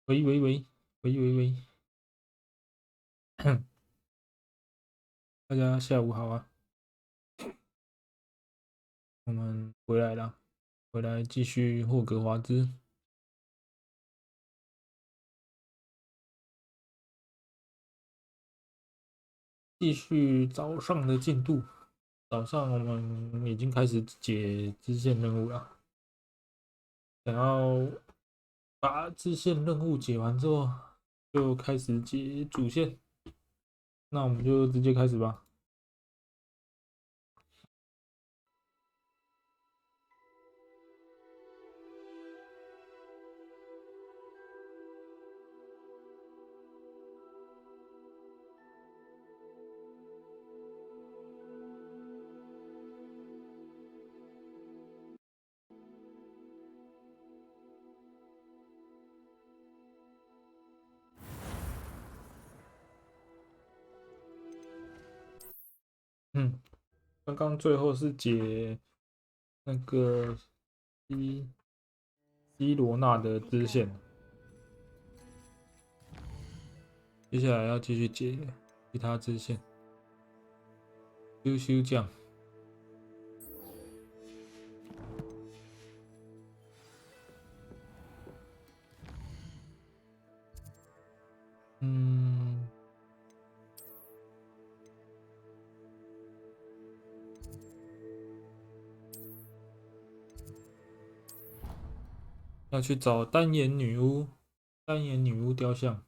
喂喂喂喂喂喂，大家下午好啊！我们回来了，回来继续霍格华兹。继续早上的进度，早上我们已经开始解支线任务了。想要把支线任务解完之后，就开始解主线。那我们就直接开始吧。刚刚最后是解那个西罗纳的支线，接下来要继续解其他支线。羞羞酱。要去找单眼女巫雕像。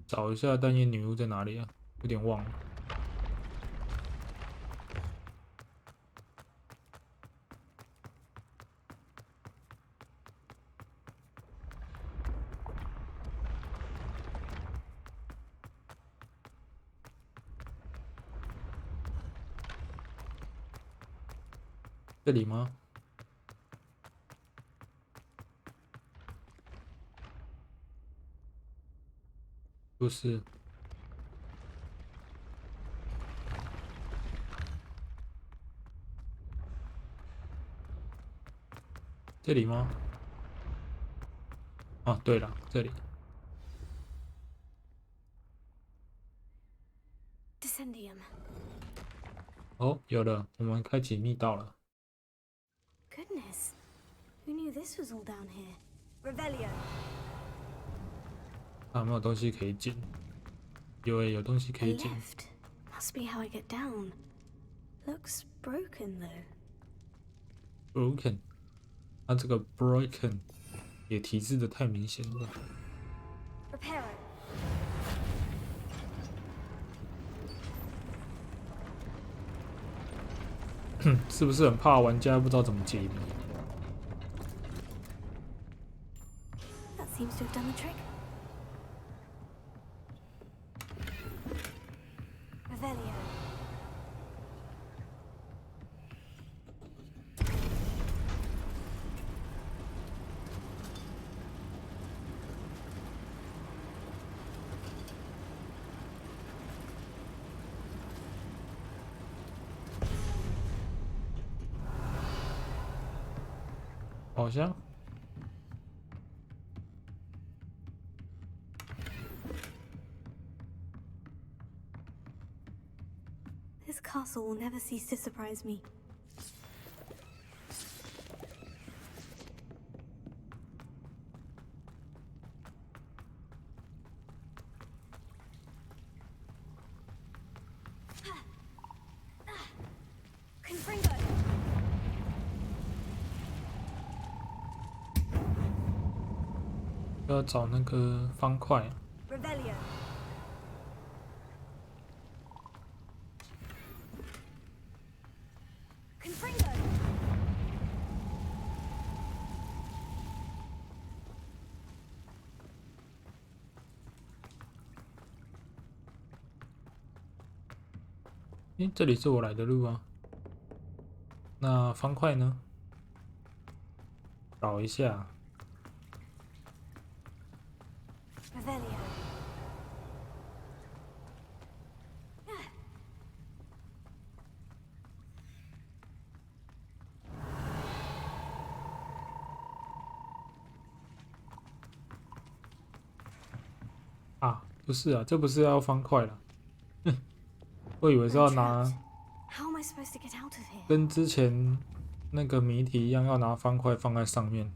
找一下单眼女巫在哪里啊？有点忘了。这里吗？不是。这里吗？啊，对了，这里。哦，有了，我们开启密道了。Goodness, who knew this was all down here? Revelio. 看有没有东西可以捡？有诶，有东西可以捡。Must be how I get down. Looks broken though. Broken， 它这个 broken 也提示的太明显了。Reparo. 是不是很怕玩家不知道怎么解谜？ That seems to have done the trick. Revelio. 好像。This castle will never cease to surprise me. Confringo. 要找那个方块。Revelio. 诶，这里是我来的路啊。那方块呢？找一下。Revelio. 不是啊，这不是要方块了。我以为是要拿， How am I supposed to get out of here? 跟之前那个谜题一样，要拿方块放在上面。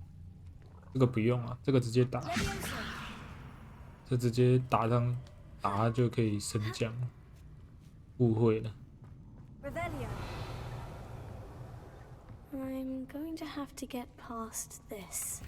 这个不用啊，这个直接打， Leviosa! 这直接打就可以升降。误会了。 Revelio! I'm going to have to get past this.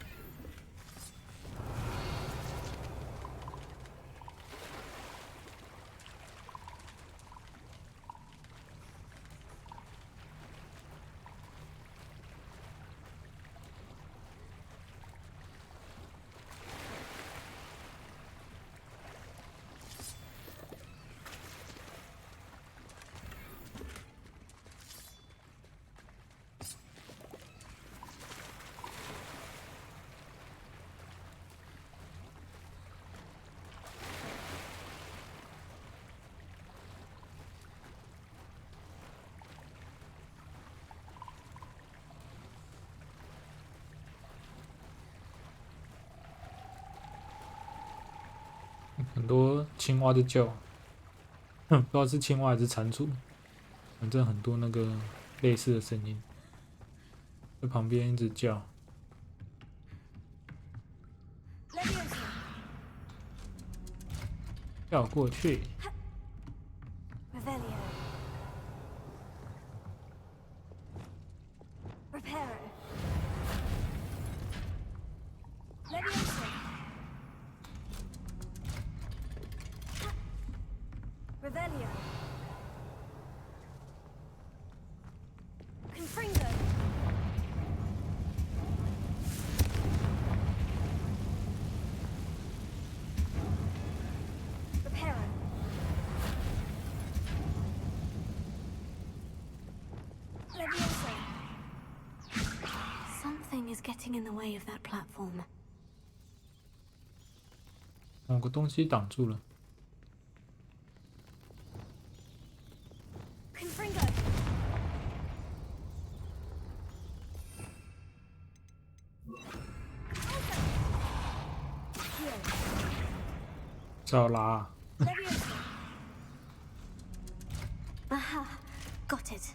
很多青蛙在叫，不知道是青蛙还是蟾蜍，反正很多那个类似的声音，在旁边一直叫。跳过去。Revelio. Reparo. Leviosa. Revelio. Confringo. Reparo. Leviosa. Something is getting in the way of that platform. 某个东西挡住了。 Confringo. 是要拉啊。 Leviosa. Aha, got it.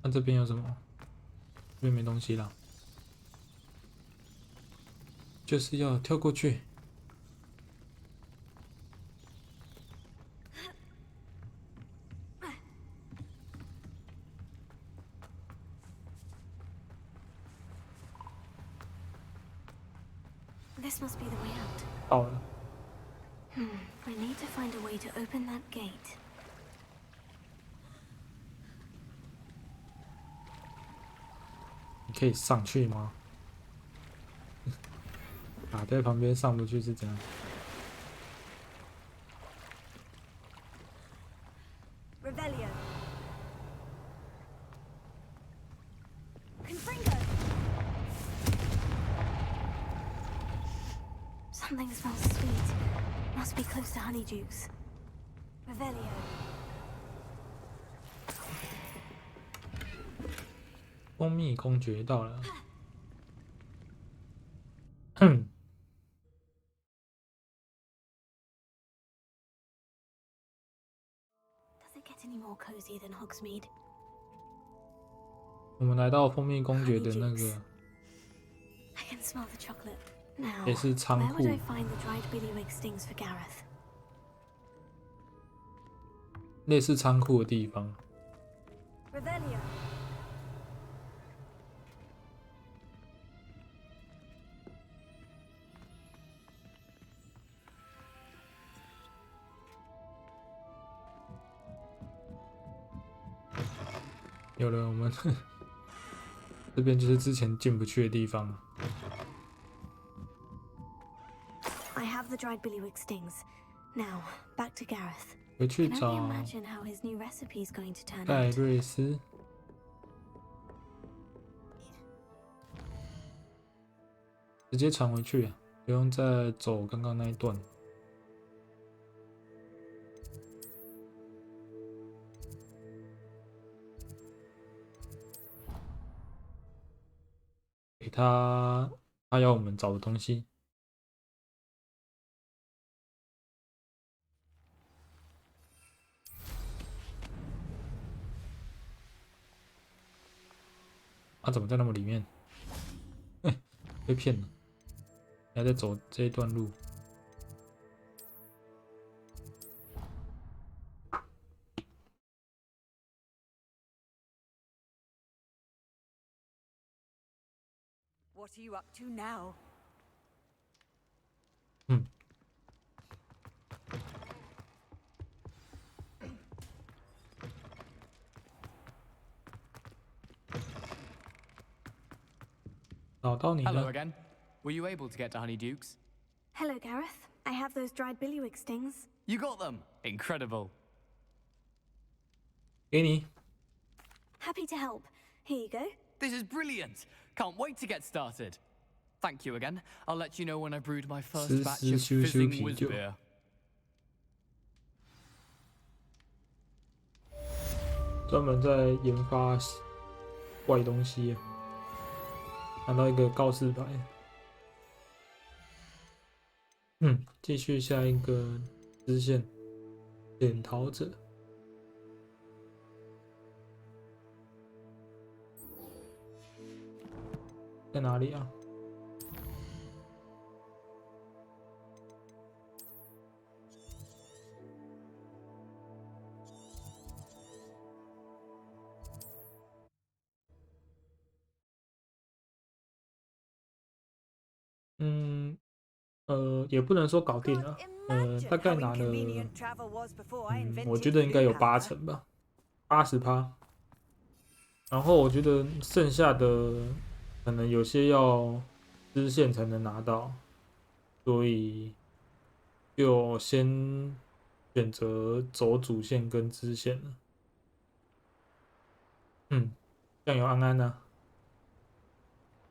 那这边有什么？这边没东西了，就是要跳过去。 This must be the way out. 到了， I need to find a way to open that gate. 你可以上去吗？卡在旁边上不去是怎样？ Revelio. Confringo. Something smells sweet. Must be close to honeydukes. Revelio. 蜂蜜公爵到了。Does it get any more cozy than Hogsmeade? 我们来到蜂蜜公爵的那个 I can smell the chocolate. Now, 也是仓 where 库 would I find the dried billywig stings for Gareth? 类似仓库的地方。 Revelio. 有了，我们这边就是之前进不去的地方。 I have the dried billywig stings. Now, back to Gareth. 回去 Can 找 only imagine how his new recipe is going to turn 盖 out. 瑞斯。直接传回去，不用再走刚刚那一段。给他要我们找的东西。他怎么在那么里面？被骗了，你还在走这一段路。What are you up to now? 找到你 Hello 了。 again. Were you able to get to Honeydukes? Hello, Gareth. I have those dried billywig stings. You got them! Incredible. 给你。 Happy to help. Here you go. This is brilliant! Can't wait to get started. Thank you again. I'll let you know when I brewed my first batch of fizzing whiz beer. 专门在研发怪东西，拿到一个告示牌。继续下一个支线，潜逃者。在哪里啊？也不能说搞定了，大概拿了，我觉得应该有80%吧，80%。然后我觉得剩下的可能有些要支线才能拿到，所以就先选择走主线跟支线了。酱油安安啊，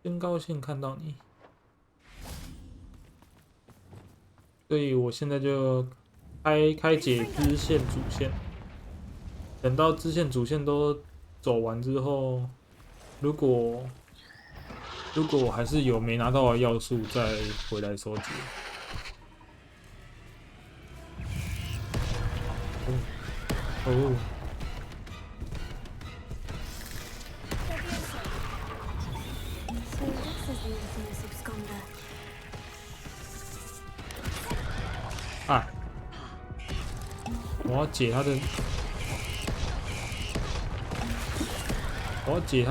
真高兴看到你。所以我现在就开解支线主线，等到支线主线都走完之后，如果我还是有没拿到的要素，再回来收集。哦。So this is the infamous absconder. 啊！我要解他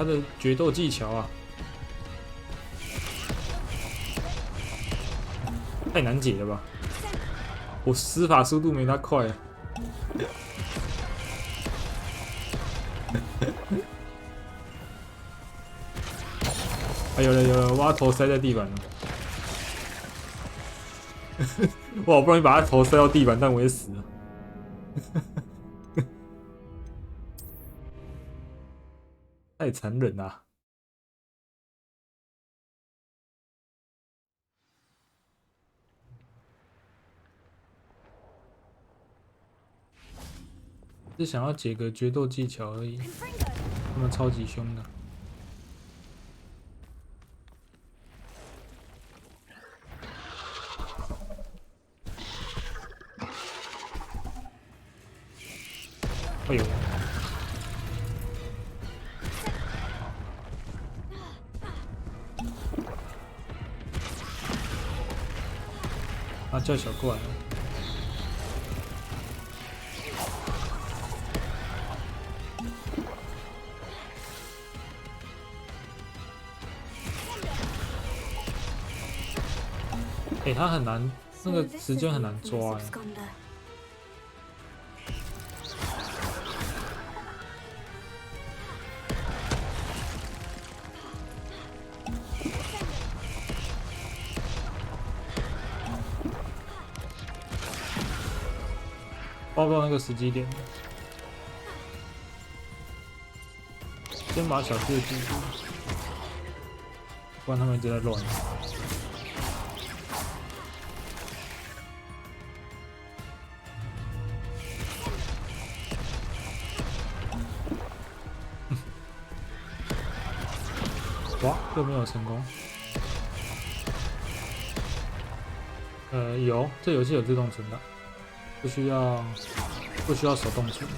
的决斗技巧啊！太难解了吧！我施法速度没他快啊！有了，我把头塞在地板了。我好不容易把他头塞到地板，但我也死了。太残忍了。是想要解个决斗技巧而已，他们超级凶的。哎呦！啊，叫小怪。他很难，那个时间很难抓哎。抓不到那个时机点，先把小智堵住，不然他们一直在乱。哇，又没有成功。有，这游戏有自动存档，不需要手动存。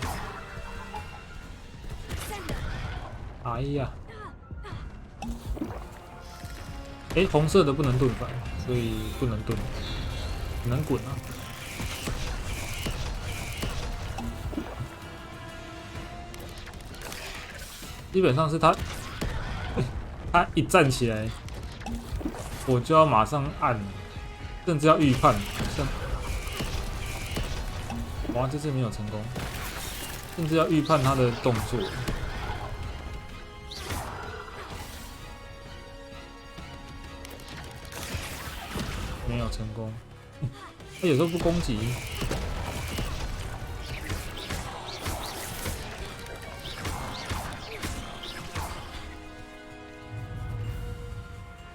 哎呀，红色的不能盾反，所以不能盾，只能滚啊。基本上是他一站起来，我就要马上按，甚至要预判。哇，这次没有成功，甚至要预判他的动作。没有成功，他有时候不攻击。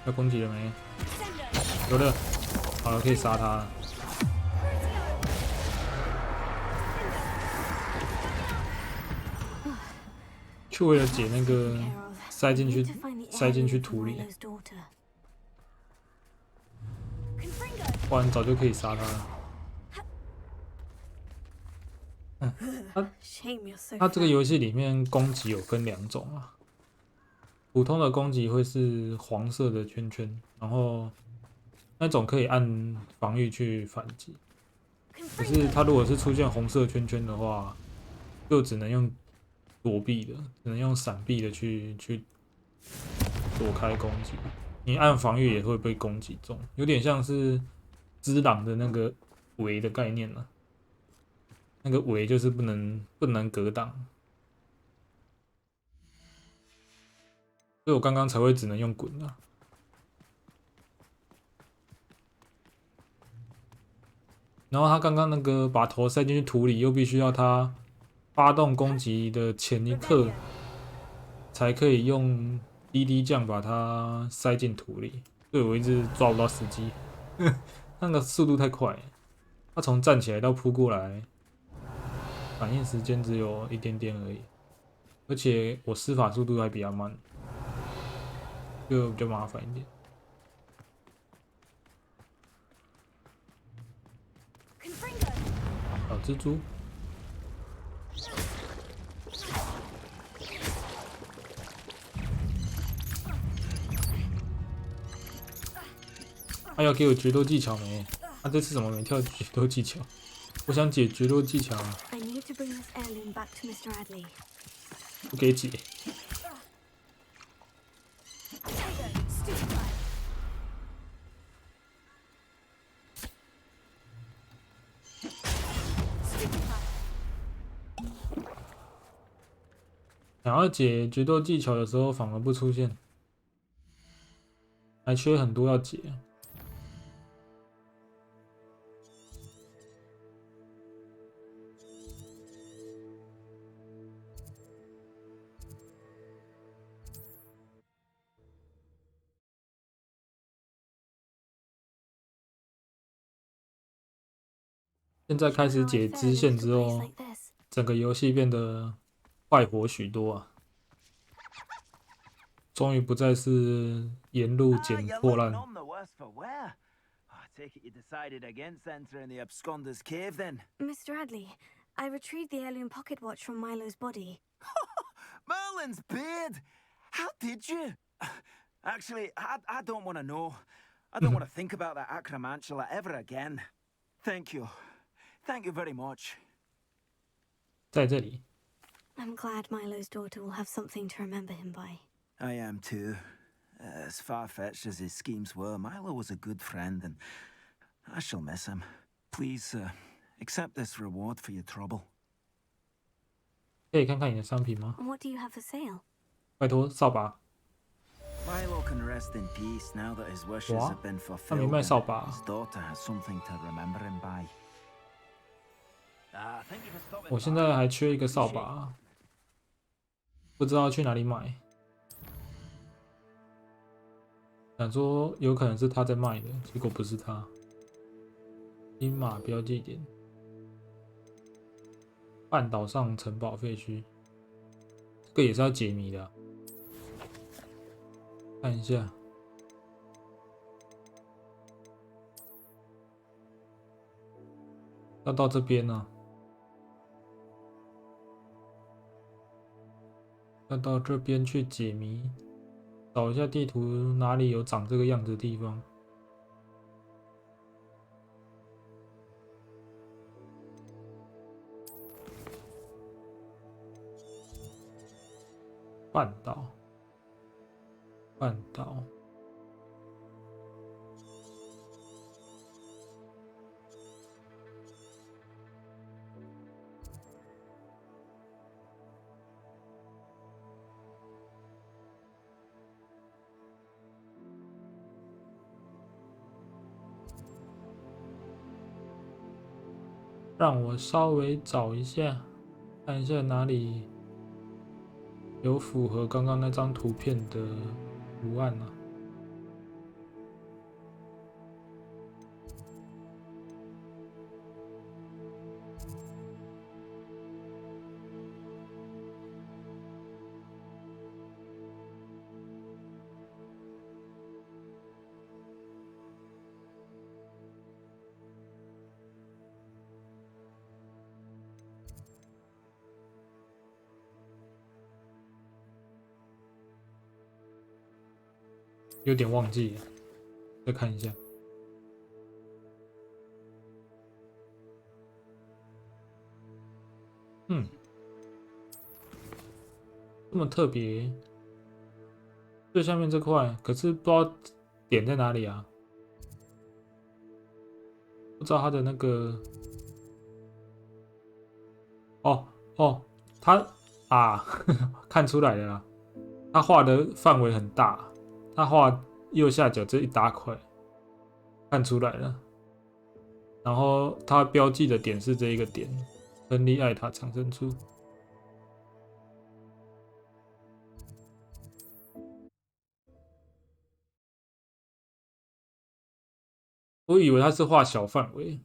要攻击了没？有了，好了，可以杀他了。就为了解那个塞进去土里，不然早就可以杀他了。它这个游戏里面攻击有分2种啊。普通的攻击会是黄色的圈圈，然后那种可以按防御去反击。可是它如果是出现红色圈圈的话，就只能用躲避的，只能用闪避的去躲开攻击。你按防御也会被攻击中，有点像是只狼的那个围的概念了。那个围就是不能格挡。所以我刚刚才会只能用滚啊。然后他刚刚那个把头塞进去土里，又必须要他发动攻击的前一刻，才可以用滴滴酱把它塞进土里。所以我一直抓不到时机，那个速度太快了，他从站起来到扑过来，反应时间只有一点点而已，而且我施法速度还比较慢。就比较麻烦一点。小蜘蛛，他要给我决斗技巧没？他这次怎么没跳决斗技巧？我想解决斗技巧啊！不给解。想要解决斗技巧的时候反而不出现，还缺很多要解。现在开始解支线之后，整个游戏变得快活许多啊！终于不再是沿路捡破烂。Mr. Radley, I retrieved the heirloom pocket watch from Milo's body. Merlin's beard! How did you? Actually, I don't want to know. I don't want to think about that acromantula ever again. Thank you. Thank you very much. 在这里。I'm glad Milo's daughter will have something to remember him by. I am too. As far-fetched as his schemes were, Milo was a good friend, and I shall miss him. Please, accept this reward for your trouble. 可以看看你的商品吗？ What do you have for sale? 拜托，扫把。Milo can rest in peace now that his wishes have been 他没 fulfilled. 卖扫把。 His daughter has something to remember him by. 我现在还缺一个扫把，不知道去哪里买。想说有可能是他在卖的，结果不是他。金马标记点，半岛上城堡废墟，这个也是要解谜的啊。看一下，要到这边呢，要到这边去解谜。找一下地图哪里有长这个样子的地方。半岛，半岛。让我稍微找一下，看一下哪里有符合刚刚那张图片的图案啊。有点忘记了，再看一下。这么特别，最下面这块，可是不知道点在哪里啊？不知道它的那个……哦，它啊，看出来了啦，它画的范围很大。他画右下角这一大块，看出来了。然后他标记的点是这一个点，亨利艾塔藏身处。我以为他是画小范围，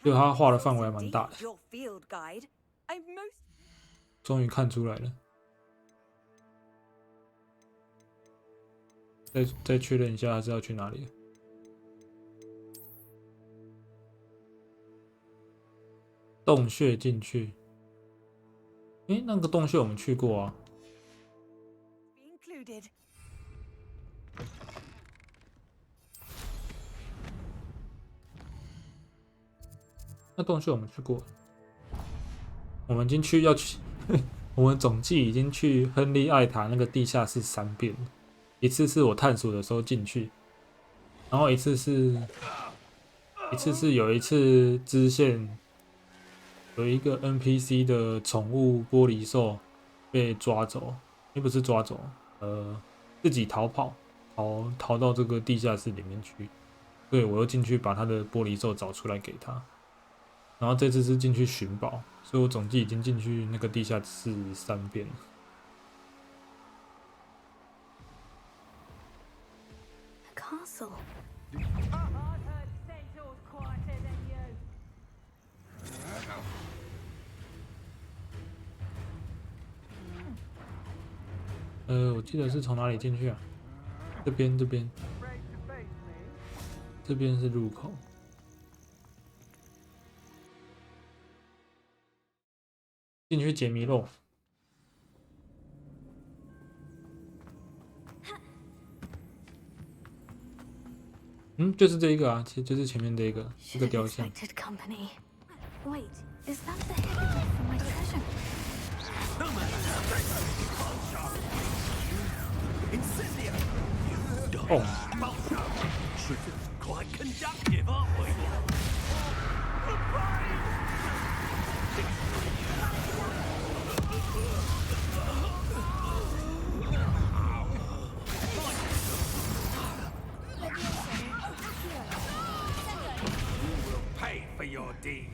结果他画的范围还蛮大的。终于看出来了。再确认一下，他是要去哪里？洞穴进去。那个洞穴我们去过啊。那洞穴我们去过，我们已经去我们总计已经去亨利艾塔那个地下室3遍了。一次是我探索的时候进去，然后一次是有一次支线有一个 NPC 的宠物玻璃兽被抓走，不是抓走，自己逃跑，逃到这个地下室里面去。对，我又进去把他的玻璃兽找出来给他。然后这次是进去寻宝，所以我总计已经进去那个地下室3遍了。Castle. 我记得是从哪里进去啊？这边是入口。进去解谜喽。就是这一个啊，其实就是前面这个雕像。Wait, is that the head from my treasure? Oh. Quite conductive, aren't we? Pay for your deed.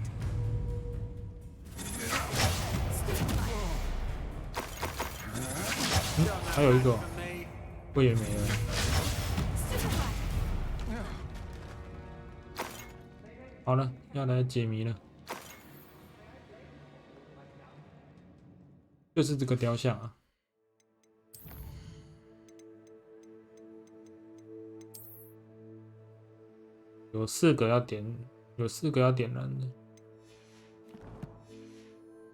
还有一个，我也没了。好了，要来解谜了，就是这个雕像啊。有4个要点燃的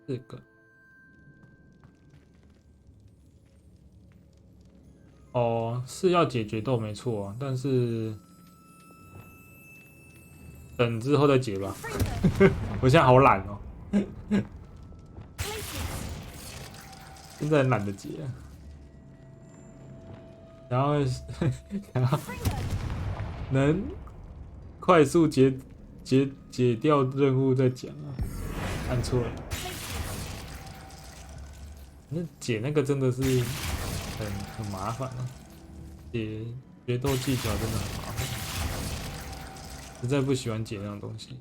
，4个。哦，是要解决斗没错啊，但是等之后再解吧。我现在好懒哦，现在很懒得解。然后能快速解掉任务再讲啊，按错了。那解那个真的是很麻烦啊，解决斗技巧真的很麻烦，实在不喜欢解那种东西。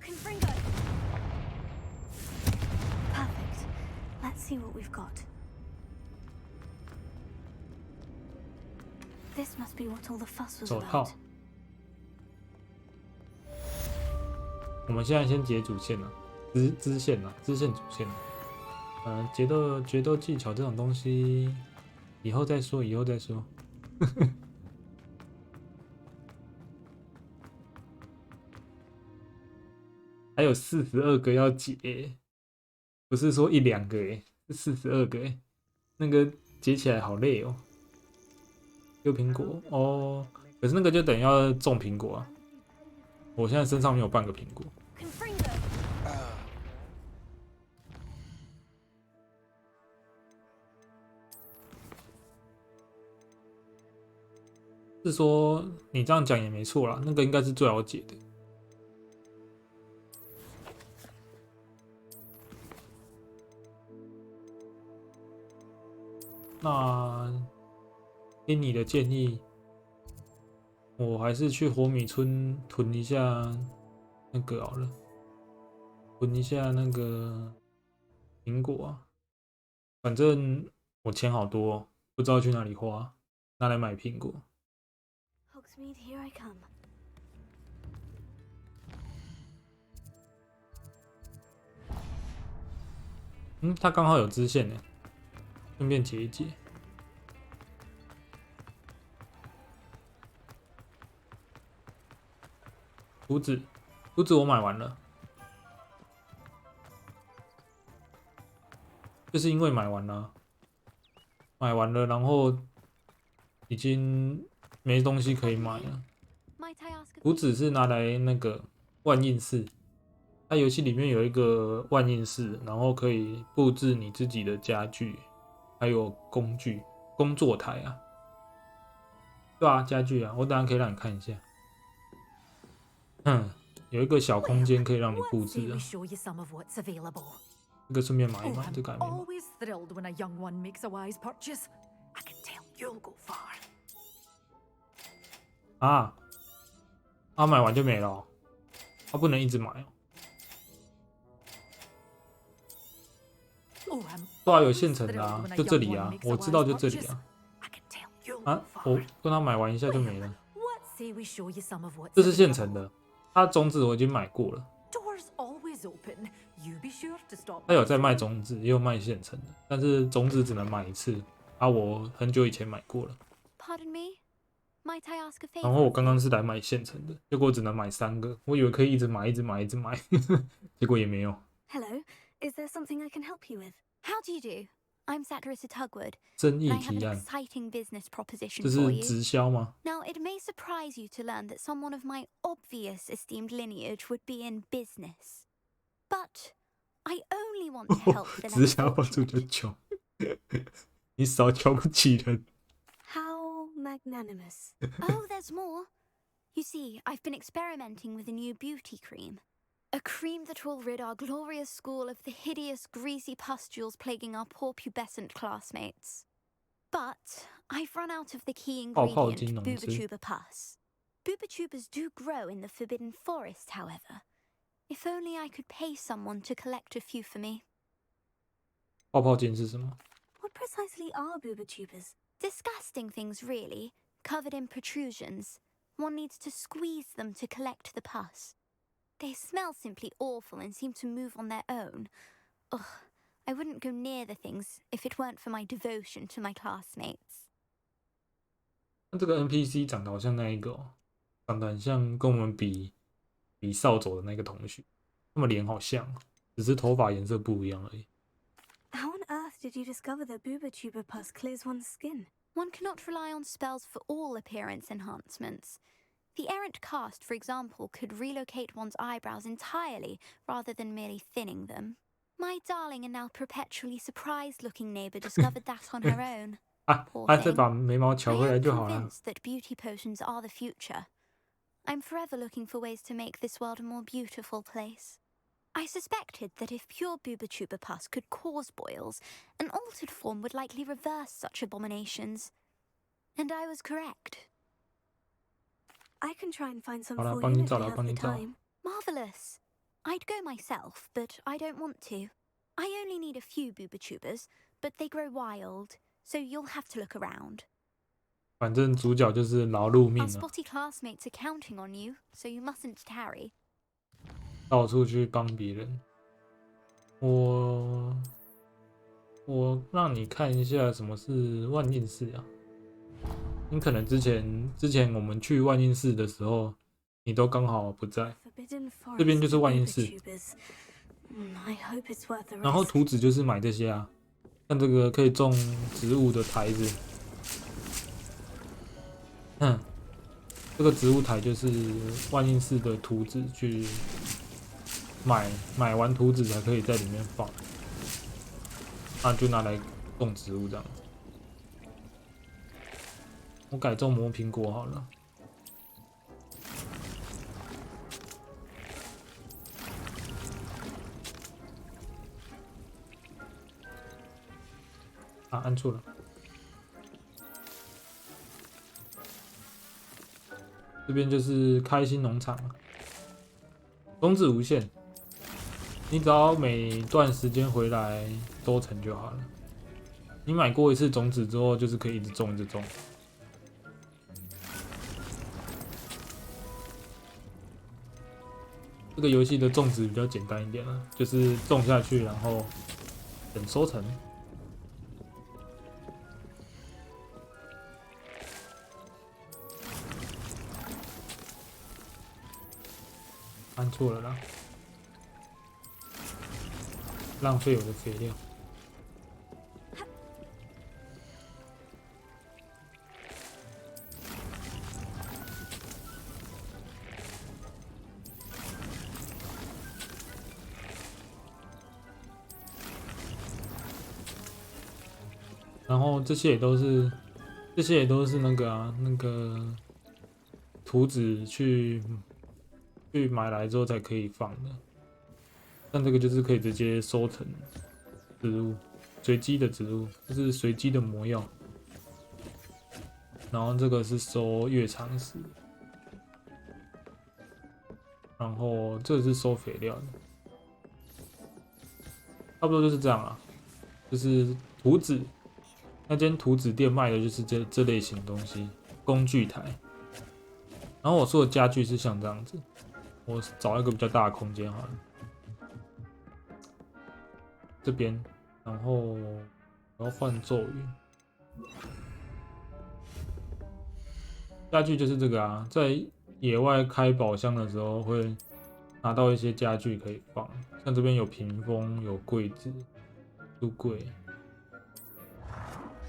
Perfect. Let's see what we've got. This must be what all the fuss was 手套 about.。我们现在先解主线了，支线了，支线主线了。决斗技巧这种东西，以后再说，以后再说。还有42个要解，不是说1、2个是42个那个解起来好累哦。丢苹果哦，可是那个就等于要种苹果啊。我现在身上没有半个苹果。是说你这样讲也没错啦，那个应该是最好解的。那听你的建议，我还是去火米村囤一下那个好了，囤一下那个苹果啊。反正我钱好多，不知道去哪里花，拿来买苹果。Hogsmeade, here I come. 他刚好有支线呢，顺便解一解。图纸我买完了，就是因为买完了，然后已经没东西可以买了。图纸是拿来那个万应室，它游戏里面有一个万应室，然后可以布置你自己的家具，还有工具、工作台啊，对啊，家具啊，我等一下可以让你看一下。有一个小空间可以让你布置啊。这个顺便买一买，这个还没买。Always thrilled when a young one makes a wise purchase. I can tell you'll go far. 买完就没了哦，不能一直买哦。对啊，有现成的啊，就这里啊，我知道就这里啊。我跟他买完一下就没了。这是现成的，它种子我已经买过了。他有在卖种子，也有卖现成的，但是种子只能买一次啊。我很久以前买过了。然后我刚刚是来买现成的，结果只能买3个，我以为可以一直买，结果也没有。Hello, is there something I can help you with? How do you do? I'm Secretary Tugwood. 争议 I have 提 an 案， exciting business proposition 这 for 是 you. 直销吗？ Now, it may surprise you to learn that someone of my obvious esteemed lineage would be in business. But I only want to help the 直 less 销帮助 fortunate. 就穷，你少瞧不起人。How magnanimous. Oh, there's more. You see, I've been experimenting with a new beauty cream. A cream that will rid our glorious school of the hideous, greasy pustules plaguing our poor pubescent classmates. But I've run out of the key ingredient, Booba-tuber pus. Booba-tubers do grow in the Forbidden Forest, however. If only I could pay someone to collect a few for me. 泡泡金是什么？ What precisely are Booba-tubers? Disgusting things, really, covered in protrusions. One needs to squeeze them to collect the pus. They smell simply awful and seem to move on their own. Ugh, I wouldn't go near the things if it weren't for my devotion to my classmates. 那这个 NPC 长得好像那一个哦，长得很像跟我们比扫帚的那个同学。他们脸好像，只是头发颜色不一样而已。How on earth did you discover that Booba Pus clears one's skin? One cannot rely on spells for all appearance enhancements. The errant cast, for example, could relocate one's eyebrows entirely rather than merely thinning them. My darling and now perpetually surprised-looking neighbor discovered that on her own. 再把眉毛翘回来就好了。I am convinced that beauty potions are the future. I'm forever looking for ways to make this world a more beautiful place. I suspected that if pure Booba Pus could cause boils, an altered form would likely reverse such abominations. And I was correct. I can try and find some for you if I have the time. Marvelous. I'd go myself, but I don't want to. I only need a few Boobatubbers, but they grow wild, so you'll have to look around. 反正主角就是劳碌命 Our 啊， spotty classmates are counting on you, so you mustn't tarry. 到处去帮别人。我让你看一下什么是万应室啊。你可能之前我们去万应室的时候，你都刚好不在。这边就是万应室。然后图纸就是买这些啊，像这个可以种植物的台子。这个植物台就是万应室的图纸，去买完图纸才可以在里面放，那就拿来种植物这样子。我改种磨苹果好了。啊，按错了。这边就是开心农场，种子无限，你只要每段时间回来收成就好了。你买过一次种子之后，就是可以一直种一直种。这个游戏的种植比较简单一点了，就是种下去，然后等收成。按错了啦，浪费我的肥料。然后这些也都是那个啊，那个图纸去买来之后才可以放的。但这个就是可以直接收成植物，随机的植物，就是随机的魔药。然后这个是收月长石，然后这个是收肥料的，差不多就是这样啊。就是图纸，那间图纸店卖的就是这类型的东西，工具台。然后我说的家具是像这样子。我找一个比较大的空间好了，这边，然后我要换咒语。家具就是这个啊，在野外开宝箱的时候会拿到一些家具可以放，像这边有屏风、有柜子、书柜，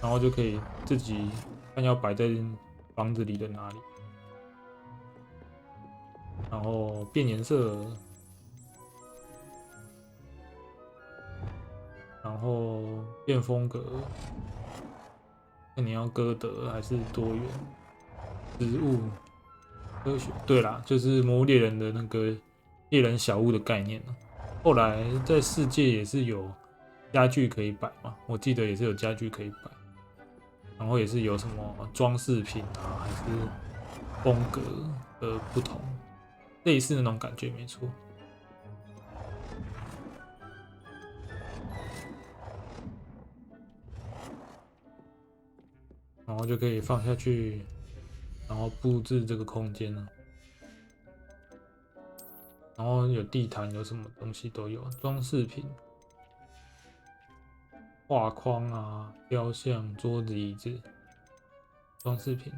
然后就可以自己看要摆在房子里的哪里。然后变颜色，然后变风格，看你要歌德还是多元植物科学。对啦，就是《魔物猎人》的那个猎人小屋的概念啊。后来在世界也是有家具可以摆嘛，我记得也是有家具可以摆，然后也是有什么装饰品啊，还是风格的不同。类似那种感觉没错，然后就可以放下去，然后布置这个空间了。然后有地毯，有什么东西都有，装饰品、画框啊、雕像、桌子、椅子、装饰品。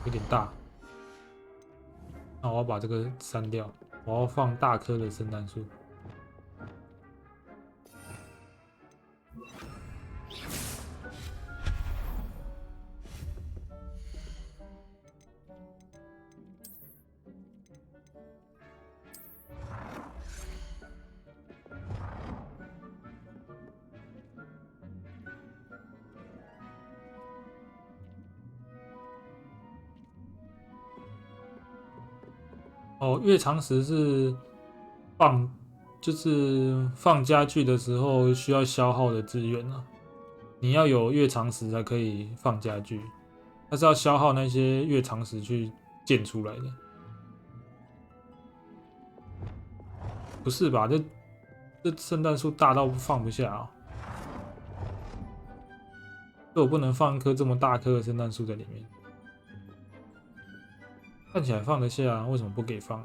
有点大。那我要把这个删掉，我要放大棵的圣诞树。哦，越长时是就是放家具的时候需要消耗的资源啊。你要有越长时才可以放家具，它是要消耗那些越长时去建出来的。不是吧？这圣诞树大到放不下啊！这我不能放一棵这么大棵的圣诞树在里面。看起来放得下，为什么不给放？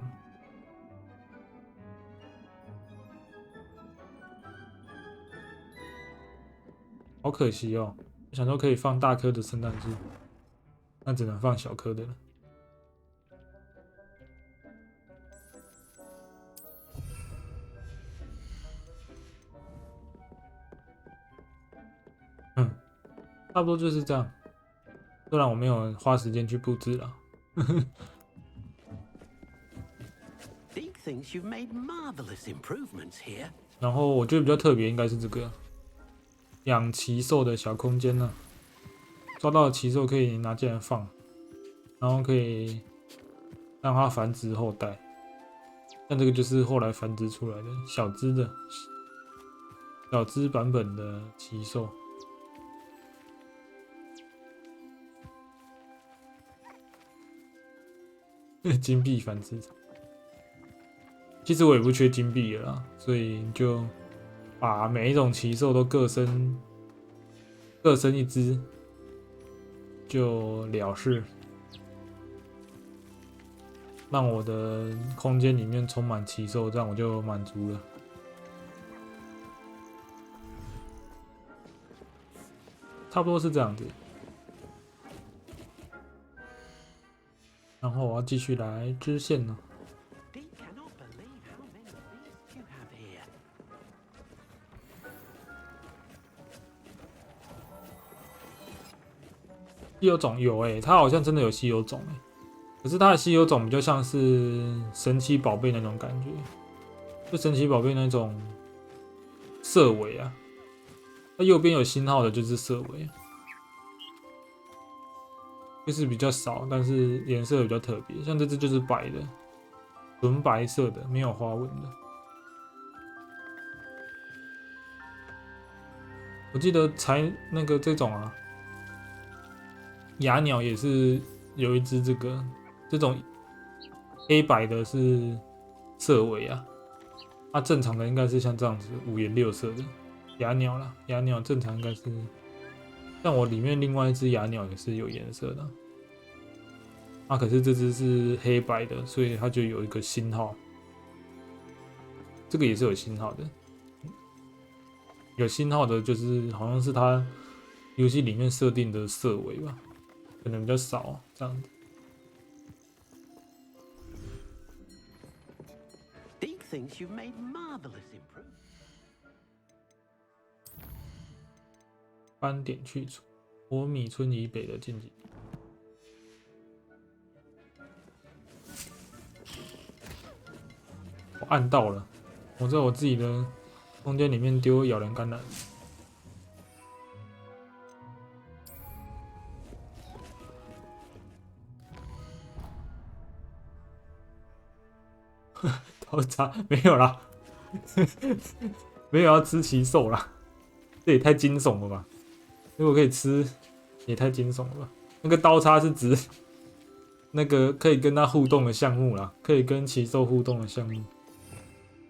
好可惜哦！我想说可以放大棵的圣诞树，那只能放小棵的了。差不多就是这样。虽然我没有花时间去布置了。然后我觉得比较特别应该是这个养奇兽的小空间呢、抓到的奇兽可以拿进来放，然后可以让它繁殖后代。但这个就是后来繁殖出来的小只版本的奇兽。金币繁殖场，其实我也不缺金币了啦，所以就把每一种奇兽都各生一只就了事，让我的空间里面充满奇兽，这样我就满足了。差不多是这样子。然后我要继续来织线呢。稀有种有它好像真的有稀有种可是它的稀有种比较像是神奇宝贝那种感觉，就神奇宝贝那种色尾啊。它右边有星号的就是色尾。就是比较少，但是颜色比较特别，像这只就是白的，纯白色的，没有花纹的。我记得那个这种啊，哑鸟也是有一只这种黑白的是色尾啊，它正常的应该是像这样子五颜六色的哑鸟啦，哑鸟正常应该是。像我里面另外一只哑鸟也是有颜色的，可是这只是黑白的，所以它就有一个星号。这个也是有星号的，有星号的就是好像是它游戏里面设定的色尾吧，可能比较少这样子。斑点去除，火米村以北的禁忌。我按到了，我在我自己的空间里面丢咬人橄榄。刀叉没有啦，没有要吃奇兽啦，这也太惊悚了吧！如果可以吃，也太惊悚了吧！那个刀叉是指那个可以跟它互动的项目啦，可以跟奇兽互动的项目。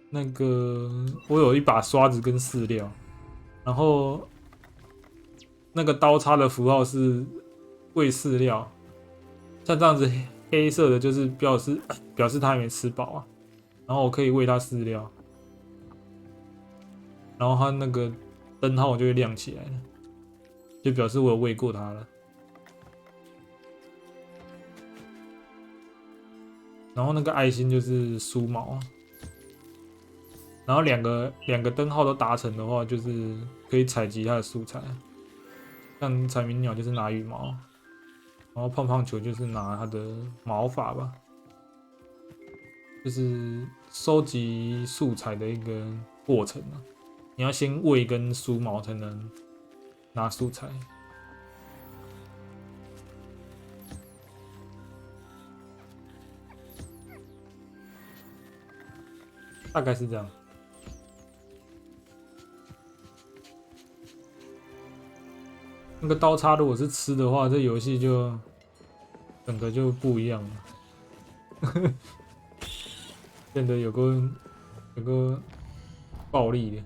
那个我有一把刷子跟饲料，然后那个刀叉的符号是喂饲料，像这样子黑色的就是表示它还没吃饱啊，然后我可以喂它饲料，然后它那个灯号就会亮起来了。就表示我有喂过它了。然后那个爱心就是梳毛啊。然后两个灯号都达成的话，就是可以采集它的素材。像彩鸣鸟就是拿羽毛，然后胖胖球就是拿它的毛发吧，就是收集素材的一个过程啊。你要先喂跟梳毛才能拿素材。大概是这样。那个刀叉如果是吃的话，这游戏就整个就不一样了，变得有个暴力的，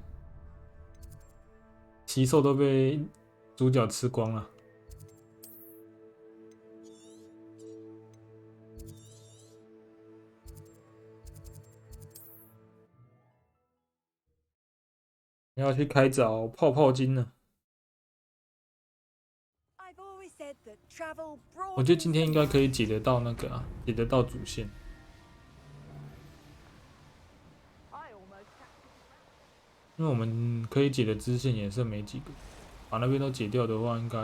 奇兽都被主角吃光了。你要去开找泡泡金了。我觉得今天应该可以解得到那个解得到主线，因为我们可以解的支线也剩没几个，把那边都解掉的话，应该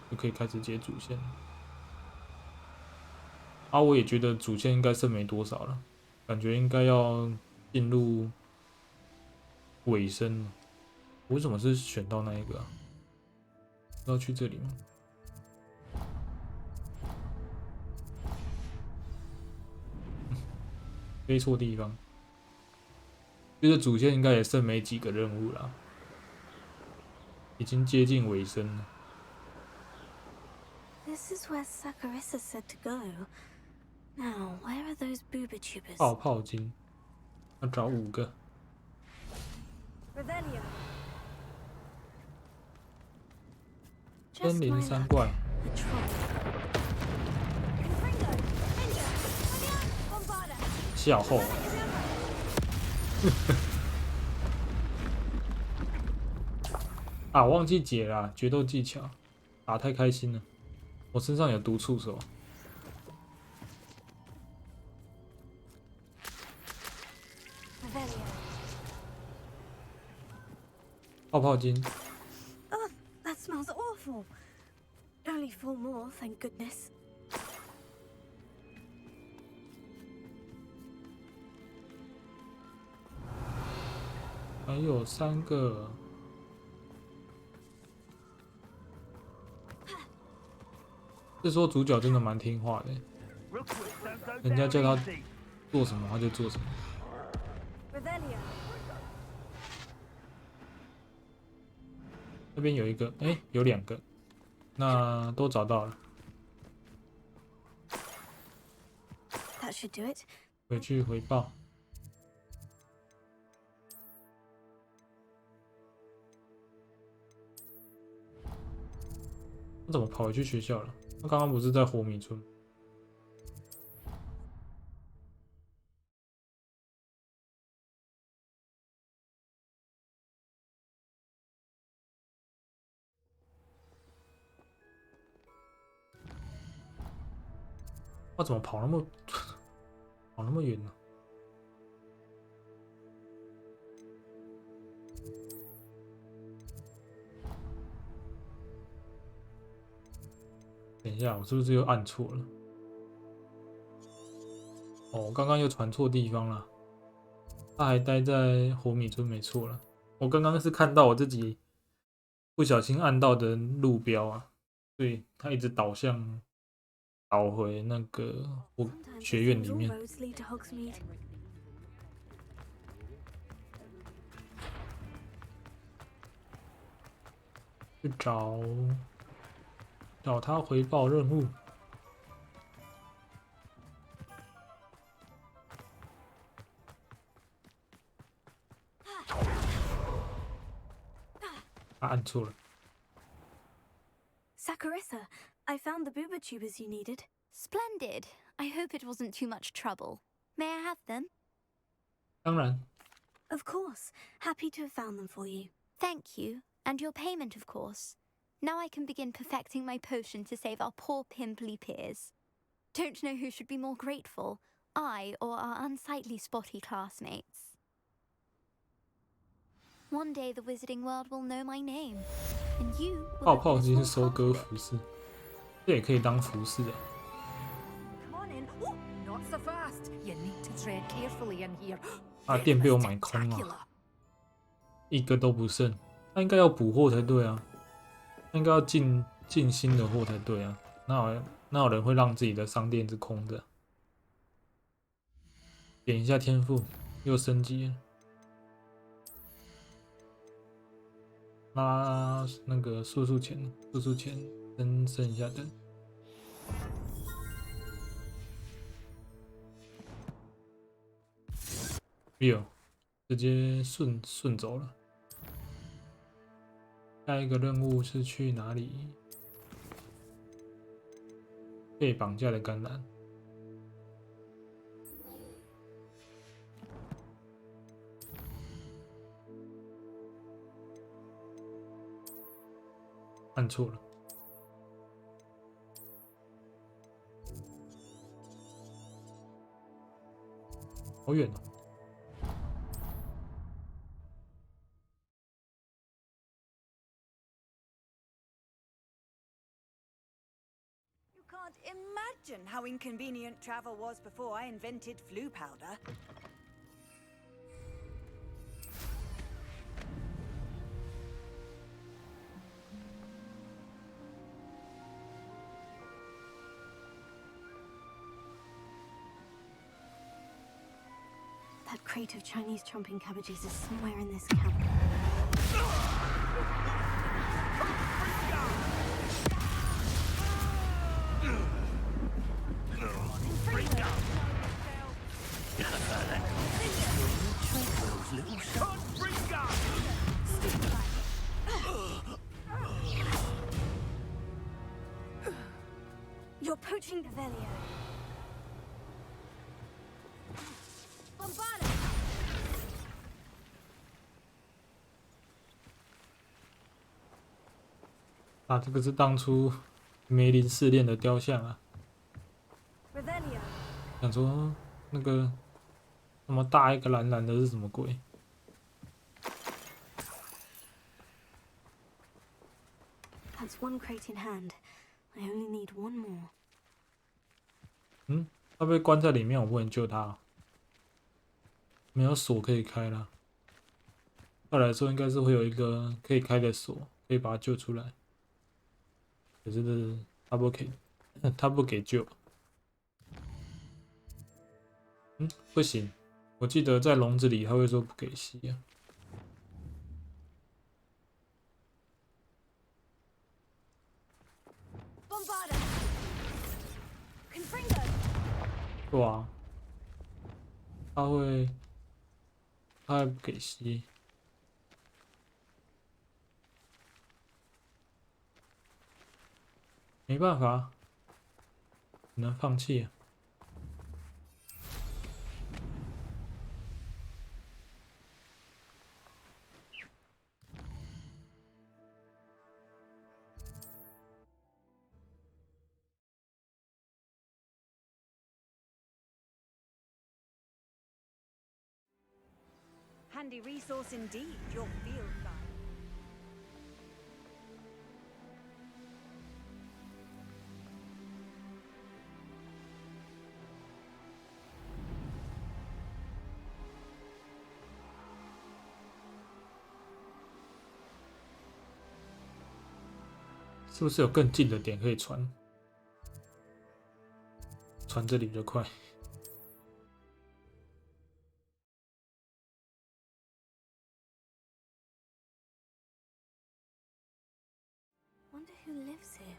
就可以开始解主线。我也觉得主线应该剩没多少了，感觉应该要进入尾声了。我为什么是选到那一个啊？要去这里吗？飞错地方。觉得主线应该也剩没几个任务了，已经接近尾声了。This is where Sakurissa said to go. Now, where are those booba tubers? 泡泡金，要找5个。森林山怪。笑后。我忘记解了决斗技巧，打太开心了。我身上有毒触手。泡泡金。Oh, that smells awful. Only 4 more, thank goodness. 还有3个。是说主角真的蛮听话的，人家叫他做什么他就做什么。那边有一个，有2个，那都找到了。That should do it. 回去回报。他怎么跑回去学校了？他刚刚不是在火米村？他怎么跑那么远呢？等一下，我是不是又按错了？我刚刚又传错地方了。他还待在火米村没错了。我刚刚是看到我自己不小心按到的路标啊，所以他一直导回那个学院里面。去找他回报任务。按错了。Sakurissa, I found the booba tubers you needed. Splendid. I hope it wasn't too much trouble. May I have them? 当然。Of course. Happy to have found them for you. Thank you. And your payment, of course. Now I can begin perfecting my potion to save our poor pimply peers. Don't know who should be more grateful. I or our unsightly spotty classmates. One day the wizarding world will know my name, and you 泡 will 泡 open a 机是 small 收割 part of 服 it. 饰，这也可以当服饰的。 Come on in. Oh, not so fast. You need to tread carefully in here. 啊，店被我买空了， Spectacular. 一个都不剩。他应该要补货才对啊，他应该要进新的货才对啊。哪有人会让自己的商店是空的？点一下天赋，又升级了。拉那个速速钱，升一下灯。有，直接顺走了。下一个任务是去哪里？被绑架的甘蓝。按错了。好远哦。 You can't imagine how inconvenient travel was before I invented flu powder. That crate of Chinese chomping cabbages is somewhere in this camp. You're poaching Revelio. Bombard! 啊，这个是当初梅林试炼的雕像啊。 Revelio. 想说那个那么大一个蓝蓝的是什么鬼？ That's one crate in hand. I only need one more. 嗯，他被关在里面，我不能救他哦。没有锁可以开啦。照来说应该是会有一个可以开的锁，可以把他救出来。可是他不给，他不给救。嗯，不行，我记得在笼子里他会说不给吸啊。 Bombarda! Confringo! 对啊，他会不给吸。 没办法，只能放弃。Handy resource indeed, your field guide. .是不是有更近的点可以传？传这里比较快。 Wonder who lives here.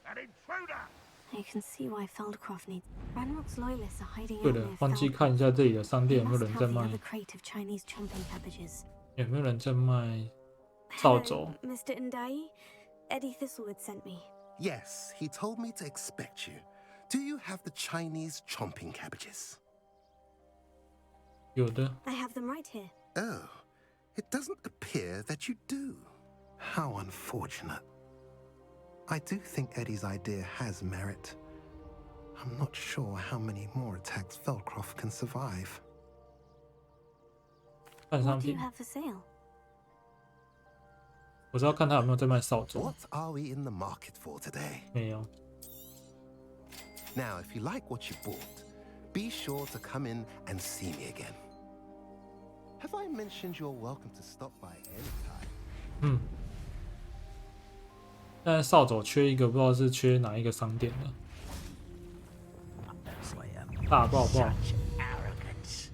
An intruder! I can see why Feldcroft needs. Ranrock's loyalists are hiding 对 out 了 near， 忘记看一下这里的商 They 店有没有 must 人 have 在 the 卖， other crate of Chinese chomping cabbages. 有没有人在卖扫帚？ Mr. Ndai. Eddie Thistlewood sent me. Yes, he told me to expect you. Do you have the Chinese chomping cabbages? 有的， I have them right here. Oh, it doesn't appear that you do. How unfortunate. I do think Eddie's idea has merit. I'm not sure how many more attacks Feldcroft can survive. 看商 What do you 品， have for sale? 我是要看他有没有在卖扫帚。 What are we in the market for today? 没有。 Now, if you like what you bought, be sure to come in and see me again. Have I mentioned you're welcome to stop by anytime? 现在扫帚缺一个，不知道是缺哪一个商店的。大爆爆！ Arrogance.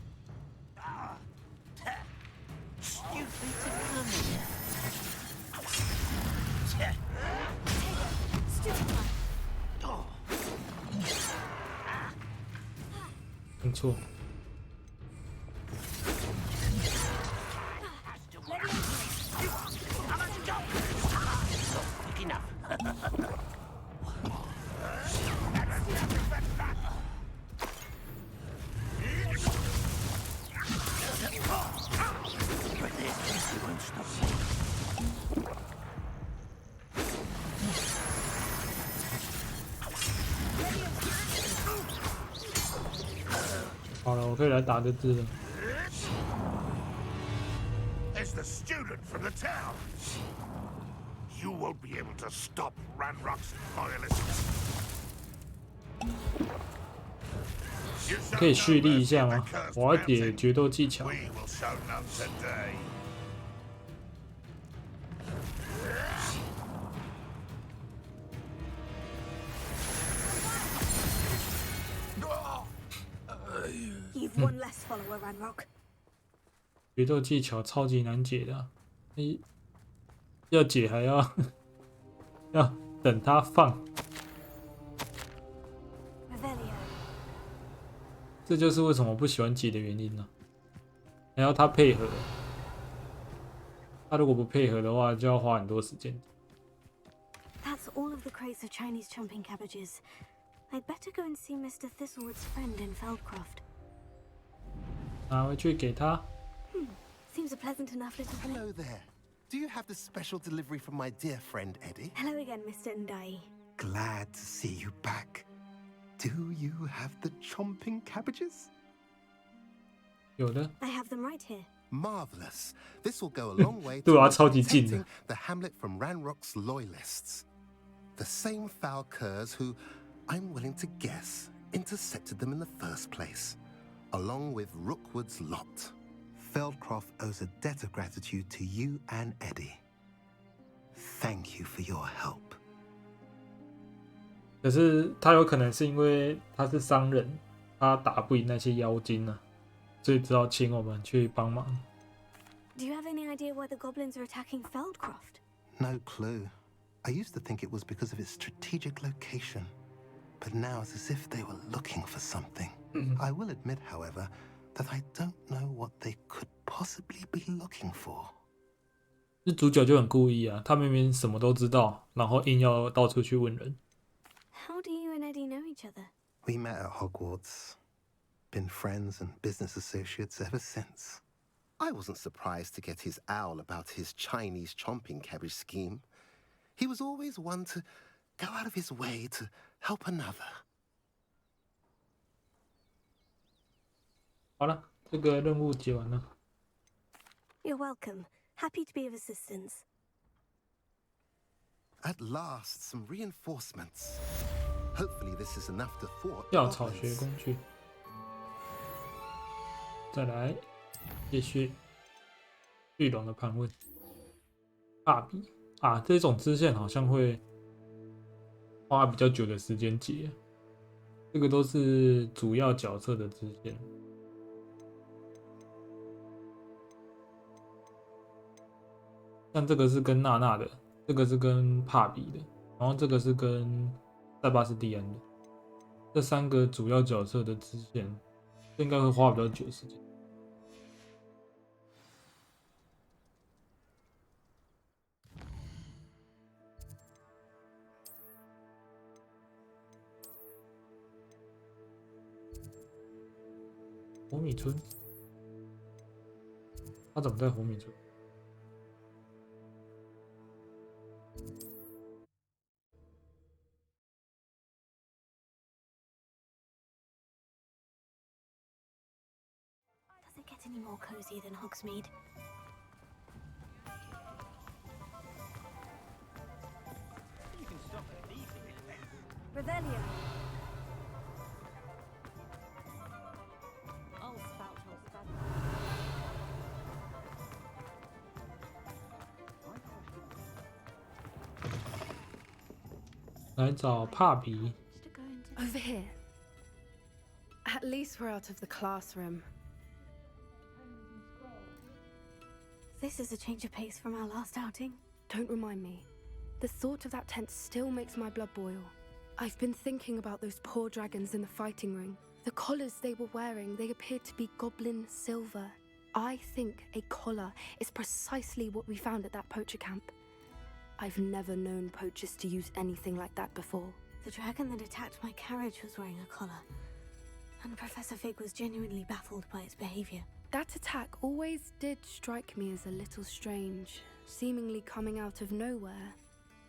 Stupid to come here. Oh. 没错。 Quick enough. 好了，我可以来打个字了。 As the student from the town, you won't be able to stop Ranrock's loyalists. 可以蓄力一下吗？我要解决斗技巧。 We will show none today. You've one less follower, Ranrock. 决斗技巧超级难解的、啊，要解还要要等他放， Revelio. 这就是为什么我不喜欢解的原因呢、还要他配合，他如果不配合的话，就要花很多时间。 That's all of the crates of Chinese chomping cabbages. I'd better go and see Mr. Thistlewood's friend in Feldcroft. 拿回去给他。 Seems a pleasant enough little place. Hello there. Do you have the special delivery from my dear friend Eddie? Hello again, Mr. Ndai. Glad to see you back. Do you have the chomping cabbages? 有的， I have them right here. Marvelous. This will go a long way 对啊， to 超级近的。 protecting the hamlet from Ranrock's loyalists. The same foul curs who, I'm willing to guess, intercepted them in the first place, along with Rookwood's lot. Feldcroft owes a debt of gratitude to you and Eddie. Thank you for your help. 可是他有可能是因为他是商人，他打不赢那些妖精啊，所以只好请我们去帮忙。 Do you have any idea why the goblins are attacking Feldcroft? No clue. I used to think it was because of its strategic location, but now it's as if they were looking for something. I will admit, however, that I don't know what they could possibly be looking for. 这主角就很故意啊，他明明什么都知道，然后硬要到处去问人。 How do you and Eddie know each other? We met at Hogwarts. Been friends and business associates ever since. I wasn't surprised to get his owl about his Chinese chomping cabbage scheme. He was always one to go out of his way to help another. 好了，这个任务解完了。 You're welcome. Happy to be of assistance. At last, some reinforcements. Hopefully this is enough to thwart 药草学 goblins. 工具，再来继续巨龙的盘问。大比啊，这种支线好像会花比较久的时间解，这个都是主要角色的支线。像这个是跟娜娜的，这个是跟帕比的，然后这个是跟塞巴斯蒂安的。这三个主要角色的支线，应该会花比较久的时间。火米村，他怎么在火米村？ get any more cozy than Hogsmeade. Revelio. 来找帕比。 Over here. At least we're out of the classroom. This is a change of pace from our last outing. Don't remind me. The thought of that tent still makes my blood boil. I've been thinking about those poor dragons in the fighting ring. The collars they were wearing, they appeared to be goblin silver. I think a collar is precisely what we found at that poacher camp. I've never known poachers to use anything like that before. The dragon that attacked my carriage was wearing a collar, and Professor Fig was genuinely baffled by its behavior. That attack always did strike me as a little strange, seemingly coming out of nowhere.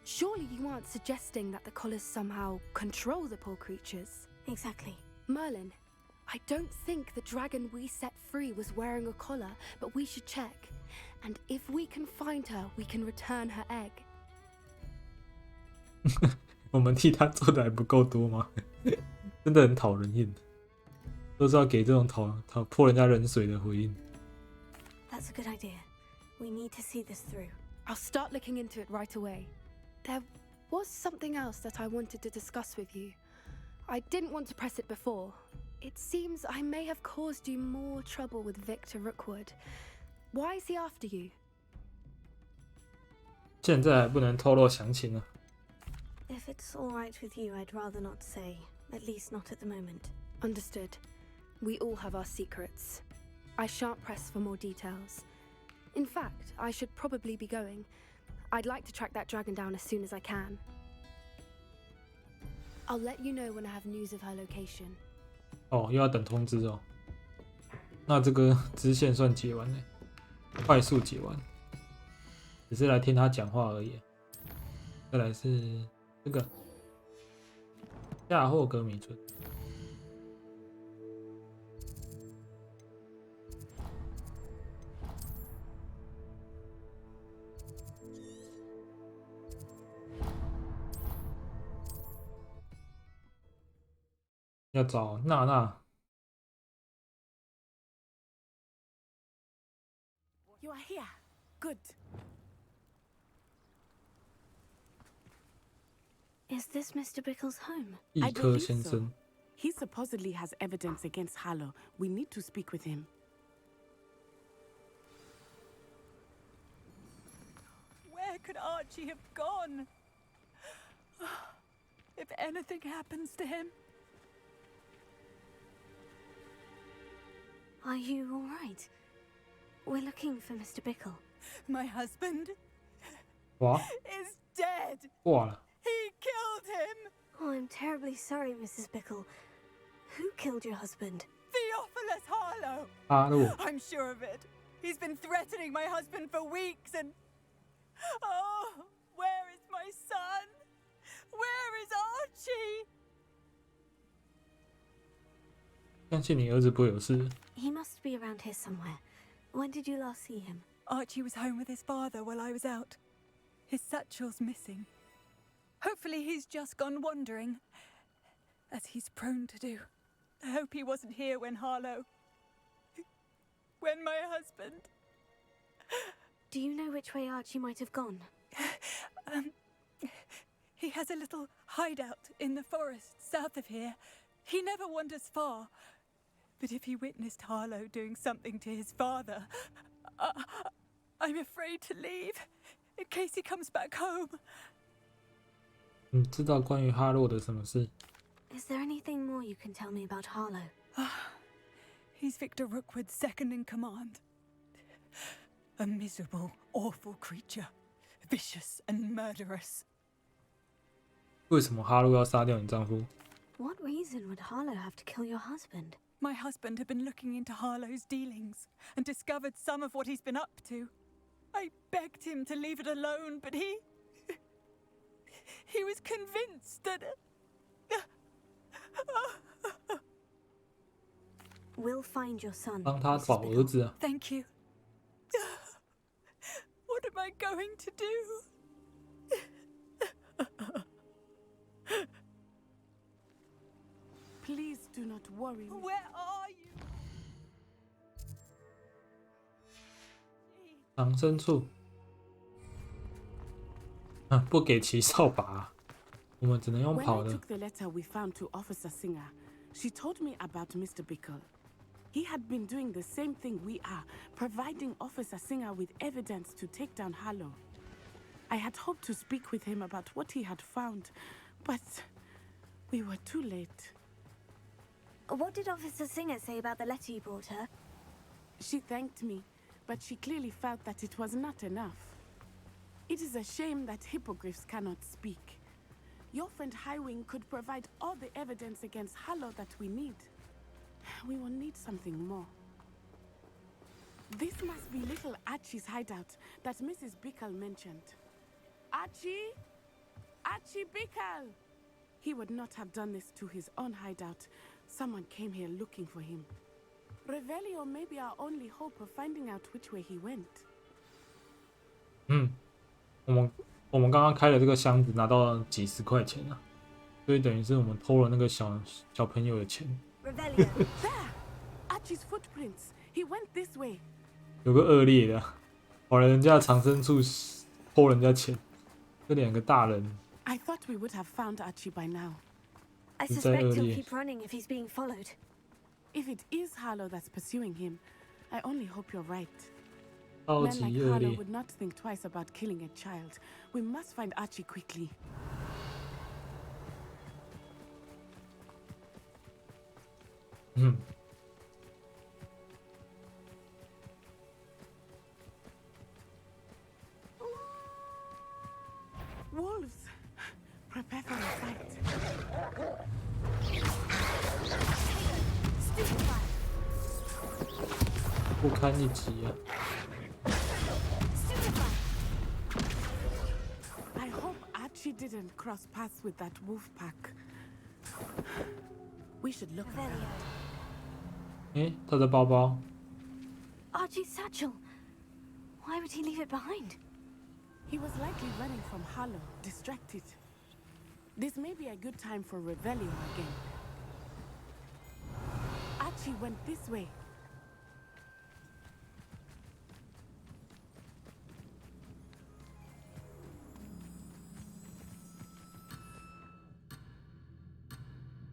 Surely you aren't suggesting that the collars somehow control the poor creatures? Exactly. Merlin, I don't think the dragon we set free was wearing a collar, but we should check. And if we can find her, we can return her egg. 我们替他做的还不够多吗？真的很讨人厌，都是要给这种泼人家冷水的回应。That's a good idea. We need to see this through. I'll start looking into it right away. There was something else that I wanted to discuss with you. I didn't want to press it before. It seems I may have caused you more trouble with Victor Rookwood. Why is he after you? 现在还不能透露详情啊。 If it's all right with you, I'd rather not say. At least not at the moment. Understood. We all have our secrets. I shan't press for more details. In fact, I should probably be going. I'd like to track that dragon down as soon as I can. I'll let you know when I have news of her location. 哦，又要等通知哦。那这个支线算解完了，快速解完，只是来听他讲话而已。再来是这个夏霍格米村。要找娜娜。 You are here. Good. Is this Mr. Bickle's home? 一科先生。 He supposedly has evidence against Harlow. We need to speak with him. Where could Archie have gone? If anything happens to him. Are you all right? We're looking for Mr. Bickle. My husband 哇 is dead. 挂了。 He killed him. Oh, I'm terribly sorry, Mrs. Bickle. Who killed your husband? Theophilus Harlow. 哈洛。 I'm sure of it. He's been threatening my husband for weeks and... Oh, where is my son? Where is Archie? 相信你儿子不会有事。 He must be around here somewhere. When did you last see him? Archie was home with his father while I was out. His satchel's missing. Hopefully he's just gone wandering, as he's prone to do. I hope he wasn't here when Harlow... when my husband... Do you know which way Archie might have gone? He has a little hideout in the forest south of here. He never wanders far. But if he witnessed Harlow doing something to his father, I'm afraid to leave, in case he comes back home. 你知道关于哈洛的什么事？ Is there anything more you can tell me about Harlow? He's Victor Rookwood's second in command. A miserable, awful creature. Vicious and murderous. 为什么哈洛要杀掉你丈夫？ What reason would Harlow have to kill your husband? My husband had been looking into Harlow's dealings and discovered some of what he's been up to. I begged him to leave it alone, but he was convinced that... We'll find your son. 帮他找儿子啊。Thank you. What am I going to do? Please do not worry. Where are you? 藏身处。不给骑扫把，我们只能用 When 跑 I 的。 took the letter we found to Officer Singer, she told me about Mr. Bickle. He had been doing the same thing we are, providing Officer Singer with evidence to take down Harlow. I had hoped to speak with him about what he had found, but we were too late. What did Officer Singer say about the letter you brought her? She thanked me, but she clearly felt that it was not enough. It is a shame that hippogriffs cannot speak. Your friend Highwing could provide all the evidence against Harlow that we need. We will need something more. This must be little Archie's hideout that Mrs. Bickle mentioned. Archie? Archie Bickle! He would not have done this to his own hideout. Someone came here looking for him. Revelio may be our only hope of finding out which way he went. 我们刚刚开了这个箱子，拿到几十块钱啊，所以等于是我们偷了那个小朋友的钱。Revelio. There! Archie's footprints. He went this way. 有个恶劣的，跑来人家的藏身处偷人家钱，这两个大人。 I thought we would have found Archie by now. I suspect he'll keep running if he's being followed. If it is Harlow that's pursuing him, I only hope you're right. 超 Men 级 like 恶 Harlow 劣。 would not think twice about killing a child. We must find Archie quickly. Wolves! Prepare for a fight. Stupefy. 不堪一击啊！ Stupefy. I hope Archie didn't cross paths with that wolf pack. We should look around. Revelio. 他的包包。 Archie's satchel. Why would he leave it behind? He was likely running from Harlow, distracted. This may be a good time for Revelio again. Archie went this way.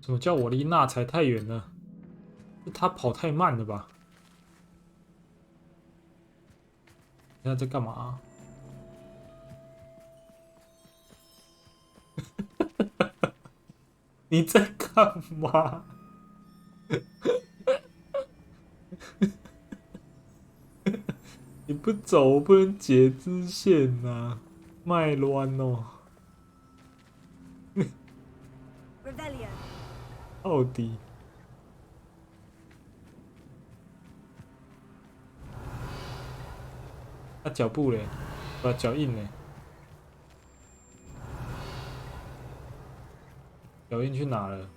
怎么叫我离那才太远了？他跑太慢了吧？现在在干嘛？你在干嘛？你不走，我不能解支线呐、卖乱哦。 Revelio. 到底？他脚步嘞，不，脚印嘞。脚印去哪了？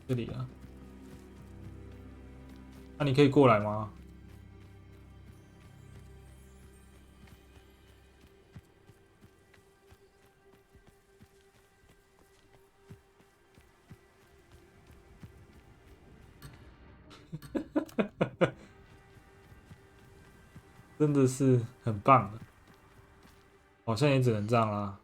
这里啊。那、你可以过来吗？真的是很棒的，好像也只能这样啦。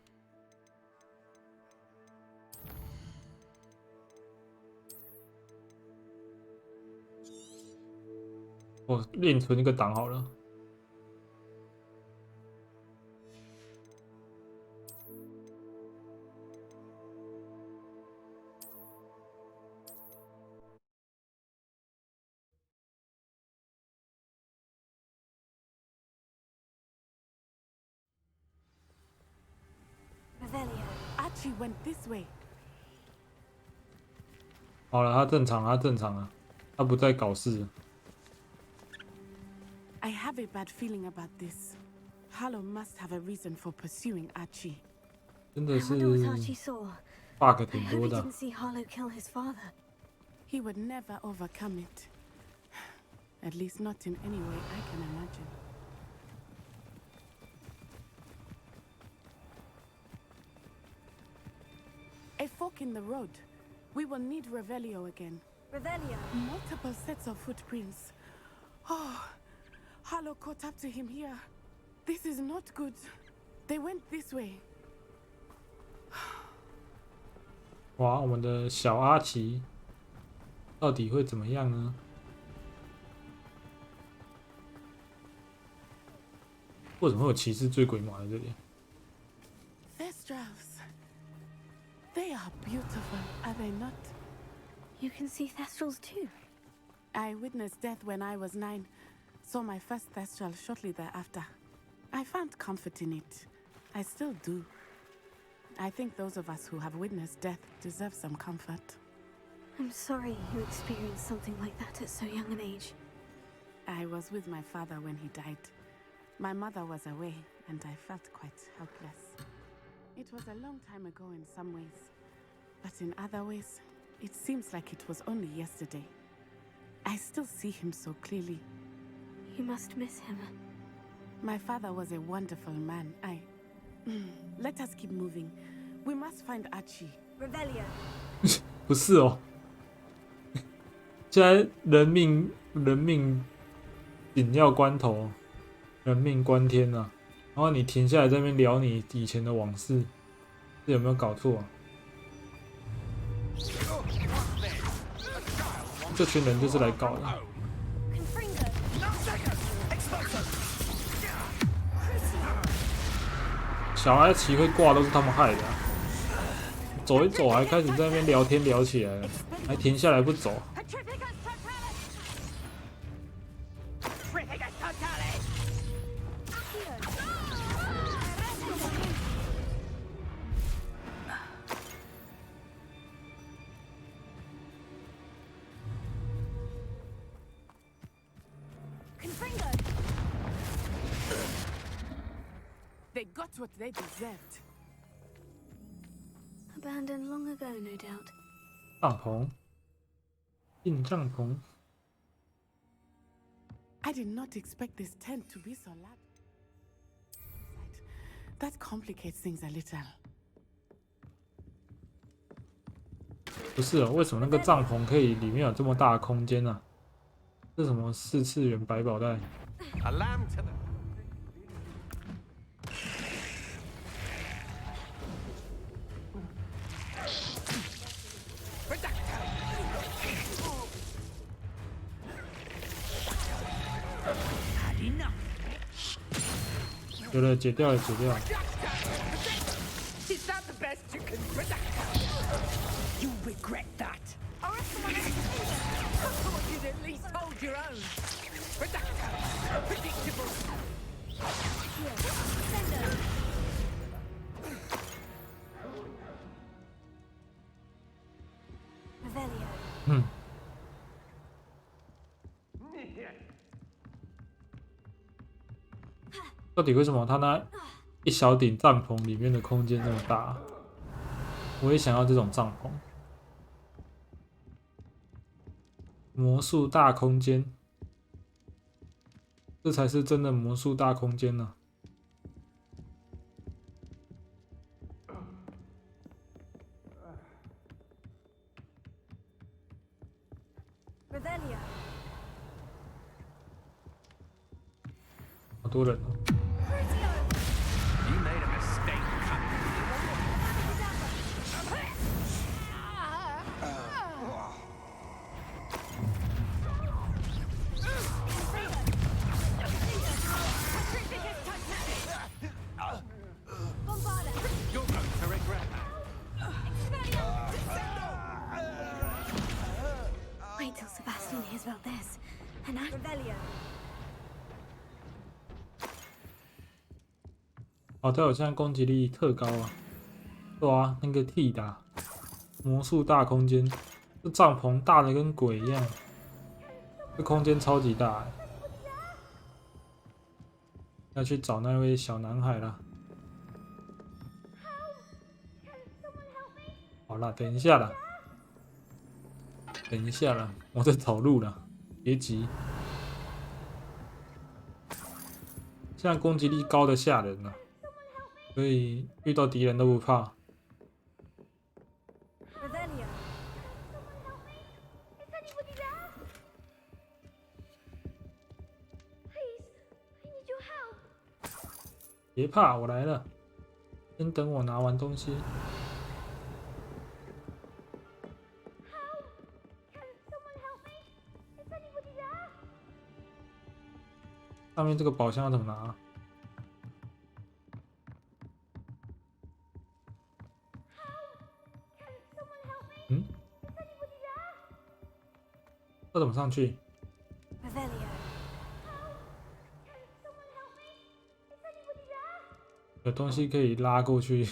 我另存一个档好了。Revelio. Archie went this way. 好了，他正常，他正常了，他不再搞事了。 I have a bad feeling about this. Harlow must have a reason for pursuing Archie. 真的 I 是 wonder what Archie saw. bug I 挺 hope 多 he 的。 didn't see Harlow kill his father. he would never overcome it. At least not in any way I can imagine. A fork in the road. We will need Revelio again. Revelio? Multiple sets of footprints. Oh, Harlow caught up to him here. This is not good. They went this way. 哇，我们的小阿奇到底会怎么样呢？为什么会有骑士追鬼马在这里 Thestrals. They are beautiful, are they not? You can see Thestrals too. I witnessed death when I was 9. Saw my first Thestral shortly thereafter. I found comfort in it. I still do. I think those of us who have witnessed death deserve some comfort. I'm sorry you experienced something like that at so young an age. I was with my father when he died. My mother was away, and I felt quite helpless. It was a long time ago in some ways, but in other ways, it seems like it was only yesterday. I still see him so clearly. You must miss him. My father was a wonderful man. Let us keep moving. We must find Archie. Revelio. 不是哦，现在人命紧要关头，人命关天啊！然后你停下来这边聊你以前的往事，这有没有搞错啊？这群人就是来搞的。小阿奇会挂都是他们害的、啊，走一走还开始在那边聊天聊起来了，还停下来不走。They got what they deserved. Abandoned long ago, no doubt. 帐篷，进帐篷。I did not expect this tent to be so large. That complicates things a little. 不是哦，为什么那个帐篷可以里面有这么大的空间呢、啊？这什么4次元百宝袋？ A lamb to the 有了，解掉了，解掉了。Is that the best you can predict? You regret that. I thought you'd at least hold your own. Predictable. Revelio. 到底为什么他那一小顶帐篷里面的空间那么大？我也想要这种帐篷。魔术大空间，这才是真的魔术大空间呢、Revelio. 好多人哦。 You made a mistake, You're going to regret that. Wait till Sebastian hears about this. And I. Revelio. 哦，对，我现在攻击力特高啊！对啊，那个 T 打魔术大空间，这帐篷大的跟鬼一样，这空间超级大欸。要去找那位小男孩啦。好啦，等一下啦。等一下啦，我在找路啦，别急。现在攻击力高的吓人啊，所以遇到敌人都不怕。别怕，我来了。先等我拿完东西。上面这个宝箱要怎么拿？嗯？要怎么上去？有东西可以拉过去。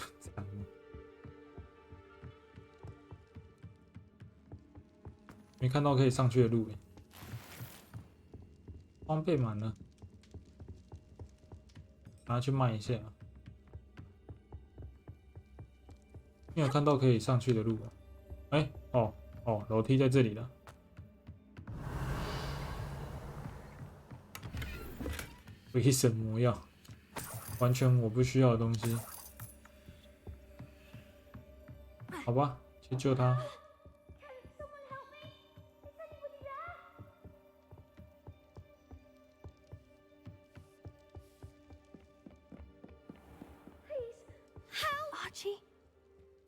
没看到可以上去的路诶。装备满了。拿去卖一下，没有看到可以上去的路。哎，哦，楼梯在这里了。为什么要？完全我不需要的东西。好吧，去救他。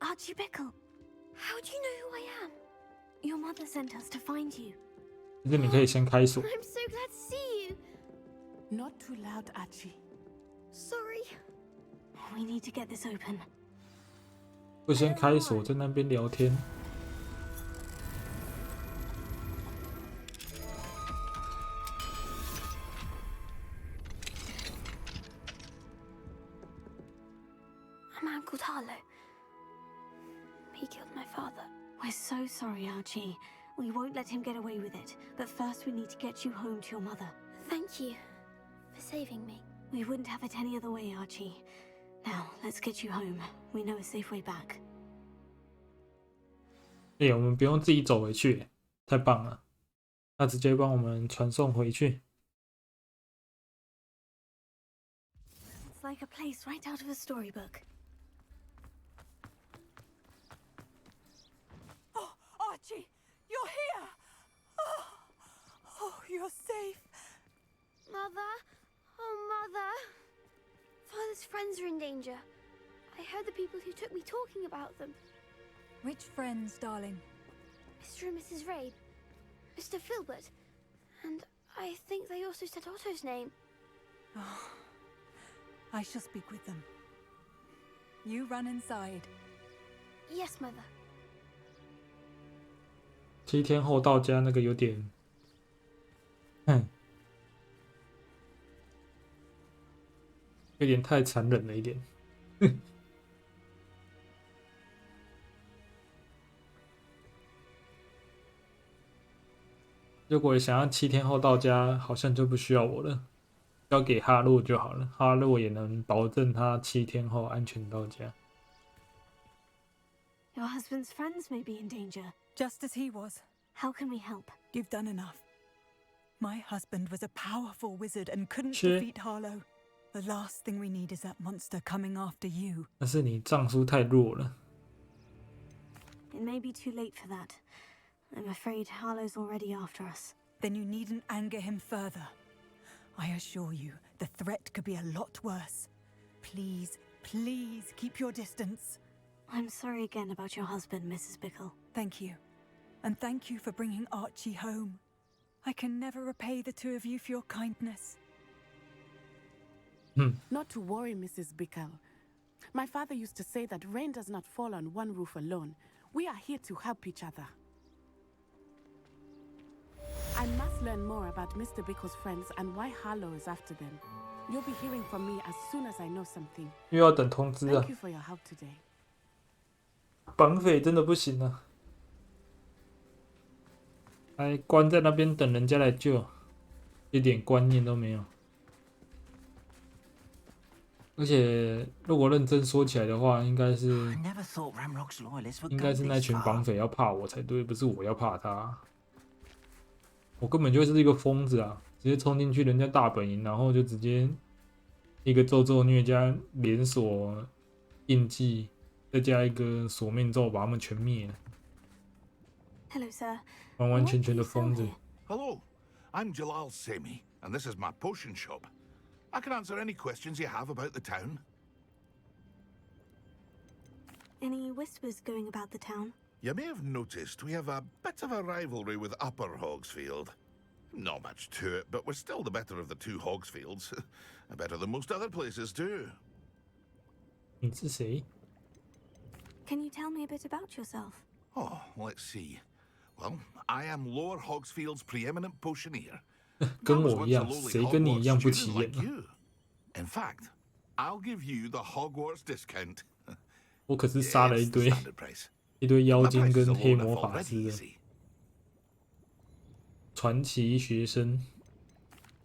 Archie Bickle, how do you know who I am? Your mother sent us to find you. 其实你可以先开锁。I'm so glad to see you. Not too loud, Archie. Sorry. We need to get this open. 就先开锁，在那边聊天。A man called Harlow. He killed my father. We're so sorry, Archie. We won't let him get away with it. But first we need to get you home to your mother. Thank you for saving me. We wouldn't have it any other way, Archie. Now, let's get you home. We know a safe way back. 我们不用自己走回去，太棒了！他直接帮我们传送回去。It's like a place right out of a storybook. Oh, Archie, you're here! Oh, you're safe. Mother? Oh, Mother. Father's friends are in danger. I heard the people who took me talking about them. Which friends, darling? Mr. and Mrs. Rabe, Mr. Filbert, and I think they also said Otto's name. Oh, I shall speak with them. You run inside. Yes, Mother. 7天后到家那个有点，有点太残忍了一点。如果想要7天后到家，好像就不需要我了，交给哈洛就好了。哈洛也能保证他7天后安全到家。Your husband's friends may be in danger. Just as he was. How can we help? You've done enough. My husband was a powerful wizard and couldn't Sure. defeat Harlow. The last thing we need is that monster coming after you. 但是你丈夫太弱了。It may be too late for that. I'm afraid Harlow's already after us. Then you needn't anger him further. I assure you, the threat could be a lot worse. Please, please keep your distance. I'm sorry again about your husband, Mrs. Bickle. Thank you. And thank you for bringing Archie home. I can never repay the two of you for your kindness. Not to worry, Mrs. Bickle. My father used to say that rain does not fall on one roof alone. We are here to help each other. I must learn more about Mr. Bickle's friends and why Harlow is after them. You'll be hearing from me as soon as I know something. 又要等通知啊 Thank！you for your help today. 绑匪真的不行啊！还关在那边等人家来救，一点观念都没有。而且如果认真说起来的话，应该是那群绑匪要怕我才对，不是我要怕他。我根本就是一个疯子啊！直接冲进去人家大本营，然后就直接一个咒虐加连锁印记，再加一个索命咒，把他们全灭了。Hello, sir. 完完全全的疯子。Hello, I'm Jalal Sami, and this is my potion shop. I can answer any questions you have about the town. Any whispers going about the town? You may have noticed we have a bit of a rivalry with Upper Hogsfield. Not much to it, but we're still the better of the two Hogsfields. Better than most other places too. 你是谁？ Can you tell me a bit about yourself? Oh, let's see. Well, I am Lower Hogsfield's preeminent potioneer. 跟我一样，谁跟你一样不起眼啊？ In fact, I'll give you the Hogwarts discount. 我可是杀了一堆妖精跟黑魔法师的传奇学生。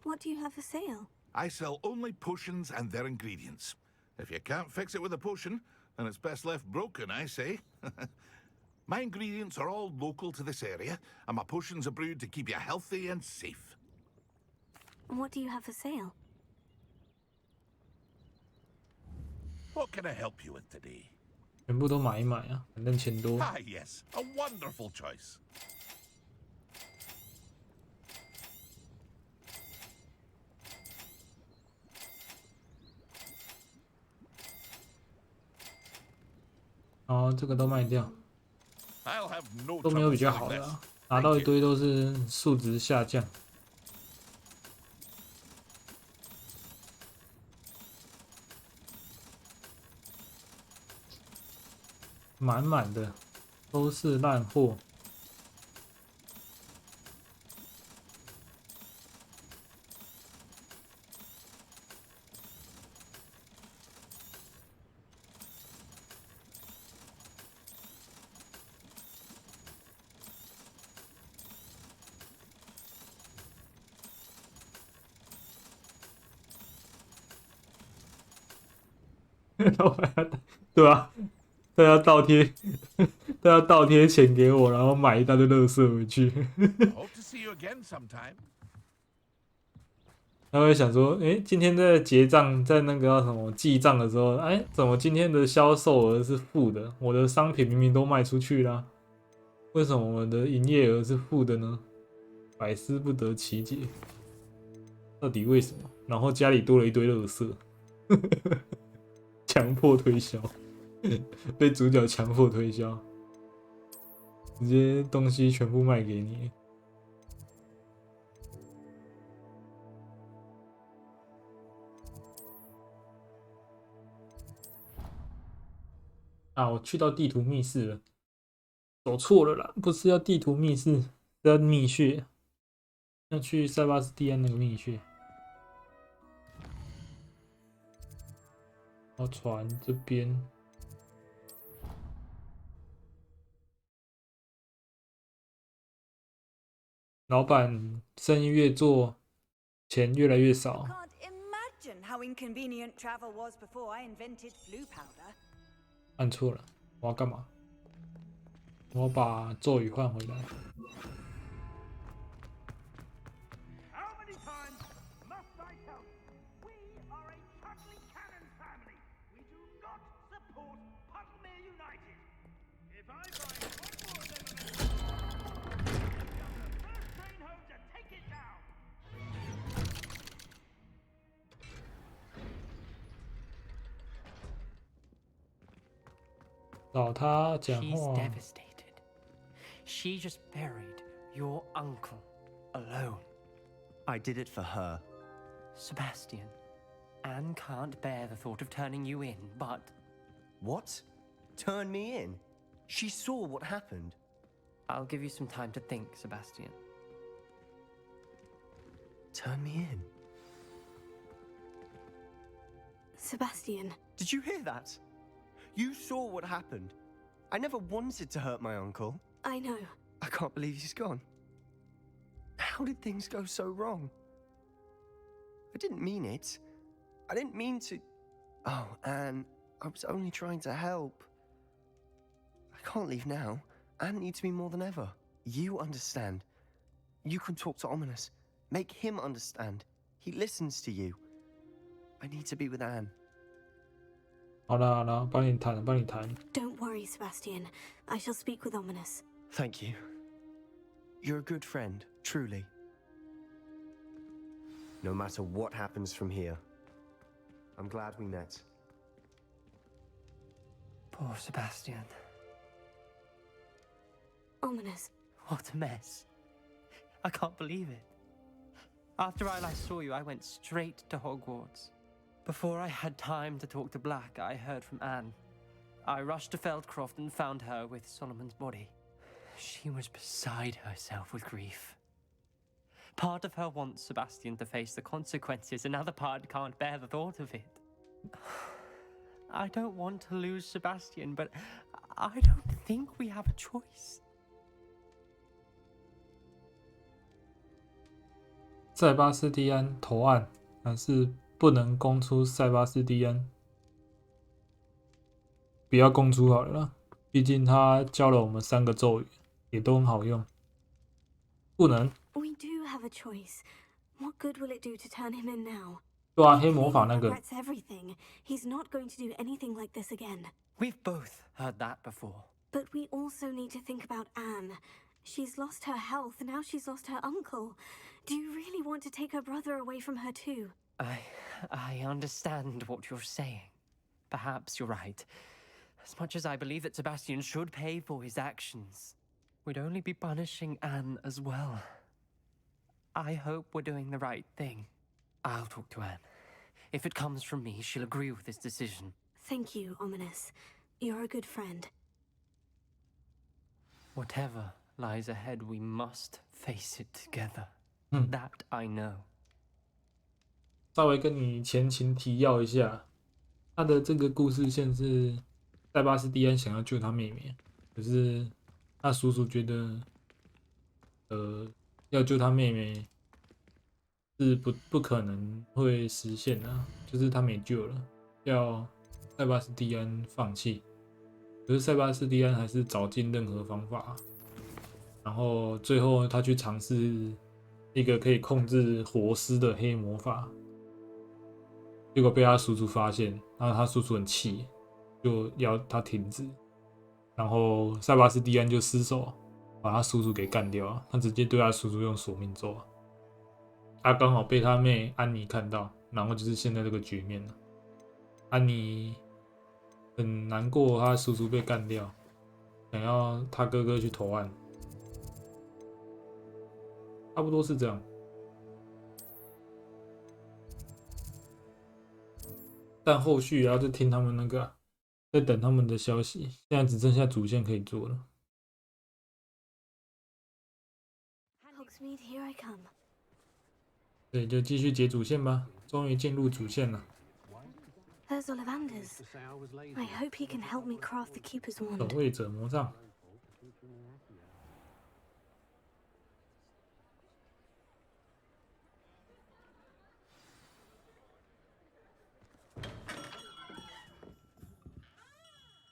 What do you have for sale? I sell only potions and their ingredients. If you can't fix it with a potion, then it's best left broken, I say. My ingredients are all local to this area, and my potions are brewed to keep you healthy and safe. What do you have for sale? What can I help you with today? 全部都买一买啊，反正钱多。Ah, yes, a wonderful choice. 哦，这个都卖掉，都没有比较好的啊，拿到一堆都是数值下降。满满的都是烂货。老板，对吧？都要倒贴，都要倒贴钱给我，然后买一大堆垃圾回去。他会想说，今天在结账，在那个什么记账的时候，怎么今天的销售额是负的？我的商品明明都卖出去啦，为什么我的营业额是负的呢？百思不得其解，到底为什么？然后家里多了一堆垃圾，强迫推销。被主角强迫推销，直接东西全部卖给你。啊！我去到地图密室了，走错了啦，不是要地图密室，是要蜜穴，要去塞巴斯蒂安那个蜜穴。然后船这边。老板生意越做，钱越来越少。按错了，我要干嘛？我要把咒语换回来。找他讲话。She's devastated. She just buried your uncle alone. I did it for her. Sebastian, Anne can't bear the thought of turning you in, but... What? Turn me in? She saw what happened. I'll give you some time to think, Sebastian. Turn me in? Sebastian. Did you hear that? You saw what happened. I never wanted to hurt my uncle. I know. I can't believe he's gone. How did things go so wrong? I didn't mean it. I didn't mean to... Oh, Anne, I was only trying to help. I can't leave now. Anne needs me more than ever. You understand. You can talk to Ominous. Make him understand. He listens to you. I need to be with Anne. 好了好了，帮你谈。 Don't worry, Sebastian. I shall speak with Ominous. Thank you. You're a good friend, truly. No matter what happens from here, I'm glad we met. Poor Sebastian. Ominous. What a mess. I can't believe it. After I last saw you, I went straight to Hogwarts. Before I had time to talk to Black, I heard from Anne. I rushed to Feldcroft and found her with Solomon's body. She was beside herself with grief. Part of her wants Sebastian to face the consequences, another part can't bear the thought of it. I don't want to lose Sebastian, but I don't think we have a choice. 塞巴斯蒂安投案，还是不能供出塞巴斯蒂安？不要供出好了啦，毕竟他教了我们3个咒语，也都很好用。不能。We do have a choice. What good will it do to turn him in now? 对啊，黑魔法那个。 Regrets everything. He's not going to do anything like this again. We've both heard that before. But we also need to think about Anne. She's lost her health, now she's lost her uncle. Do you really want to take her brother away from her too? I understand what you're saying. Perhaps you're right. As much as I believe that Sebastian should pay for his actions, we'd only be punishing Anne as well. I hope we're doing the right thing. I'll talk to Anne. If it comes from me, she'll agree with this decision. Thank you, Ominous. You're a good friend. Whatever lies ahead, we must face it together. That I know. 稍微跟你前情提要一下，他的这个故事线是塞巴斯蒂安想要救他妹妹，可是他叔叔觉得，要救他妹妹是不可能会实现的，就是他没救了，要塞巴斯蒂安放弃。可是塞巴斯蒂安还是找尽任何方法，然后最后他去尝试一个可以控制活尸的黑魔法。结果被他叔叔发现，然后他叔叔很气，就要他停止。然后塞巴斯蒂安就失手把他叔叔给干掉了，他直接对他叔叔用索命咒。他刚好被他妹安妮看到，然后就是现在这个局面了。安妮很难过，他叔叔被干掉，想要他哥哥去投案，差不多是这样。但后续也要再听他们那个，在等他们的消息。现在只剩下主线可以做了。Hogsmeade, here I come. 对，就继续解主线吧。终于进入主线了。There's Ollivander's. I hope he can help me craft the Keeper's 守 wand. 卫者魔杖。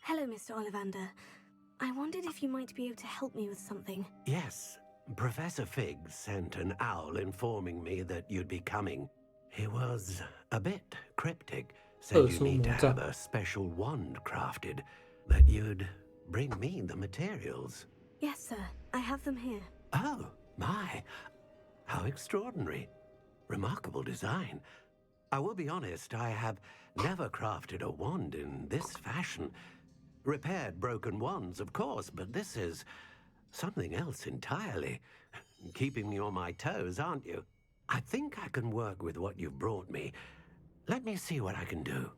Hello, Mr. Ollivander. I wondered if you might be able to help me with something. Yes. Professor Fig sent an owl informing me that you'd be coming. He was a bit cryptic. Said you need to have a special wand crafted, that you'd bring me the materials. Yes, sir. I have them here. Oh, my. How extraordinary. Remarkable design. I will be honest, I have never crafted a wand in this fashion. Repaired broken wands, of course, but this is something else entirely. Keeping me on my toes, aren't you? I think I can work with what you've brought me. Let me see what I can do.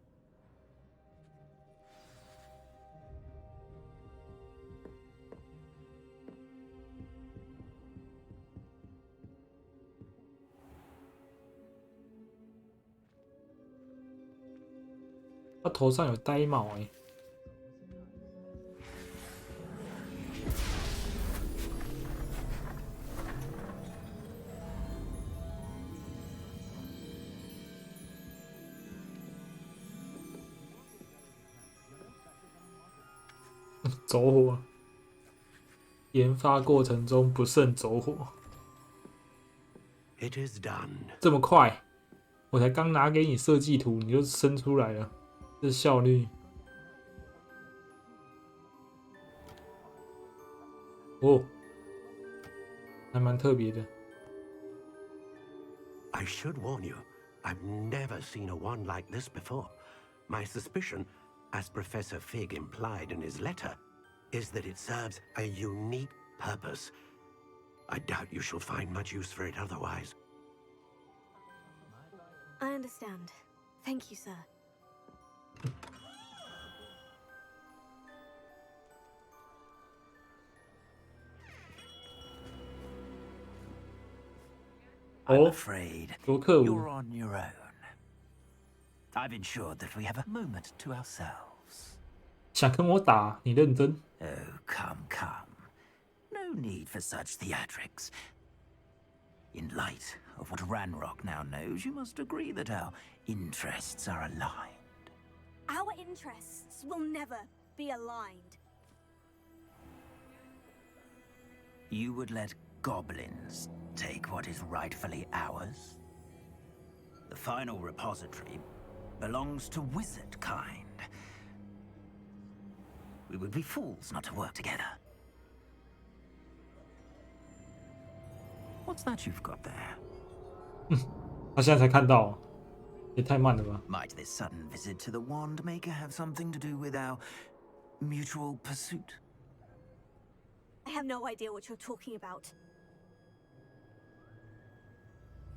他头上有呆毛哎。走火，研发过程中不慎走火。It is done. 这么快，我才刚拿给你设计图，你就生出来了，这效率。哦，还蛮特别的。I should warn you, I've never seen a wand like this before. My suspicion, as Professor Fig implied in his letter, is that it serves a unique purpose. I doubt you shall find much use for it otherwise. I understand. Thank you, sir. I'm afraid 多克 you're 武 on your own. I've ensured that we have a moment to ourselves. 想跟我打，你认真？ Oh, come, come. No need for such theatrics. In light of what Ranrock now knows, you must agree that our interests are aligned. Our interests will never be aligned. You would let goblins take what is rightfully ours? The final repository belongs to wizard kind. We would be fools not to work together. What's that you've got there? 他现在才看到，也太慢了吧？ Might this sudden visit to the Wand Maker have something to do with our mutual pursuit? I have no idea what you're talking about.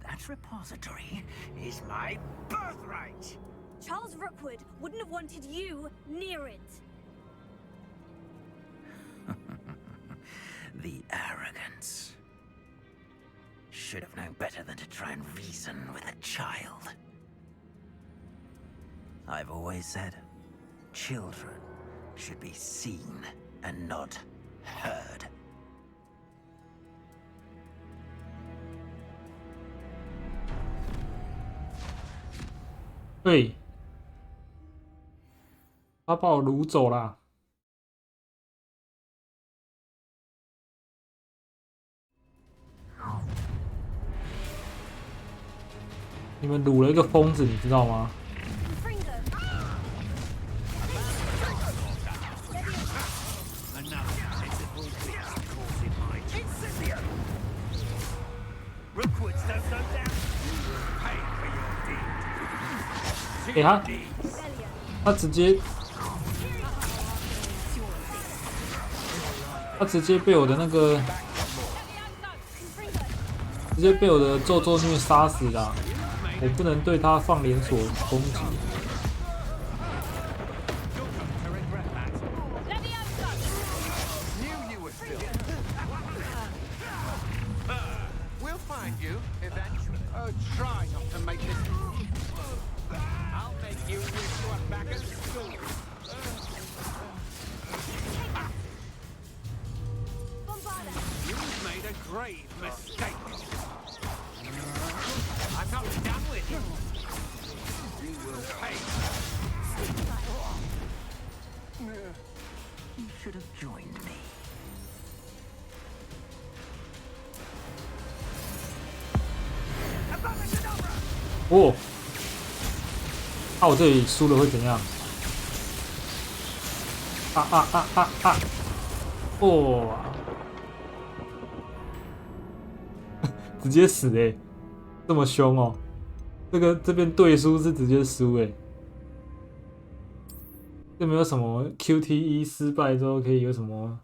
That repository is my birthright! Charles Rookwood wouldn't have wanted you near it. The arrogance. Should have known better than to try and reason with a child. I've always said, children should be seen and not heard. 对，他把我掳走啦。你们掳了一个疯子，你知道吗？ 给他，他直接被我的那个，直接被我的咒虐杀死了。我不能对他放连锁攻击。 哦，那我这里输了会怎样？哇！直接死欸，这么凶哦！这边对输是直接输欸，这没有什么 QTE 失败之后可以有什么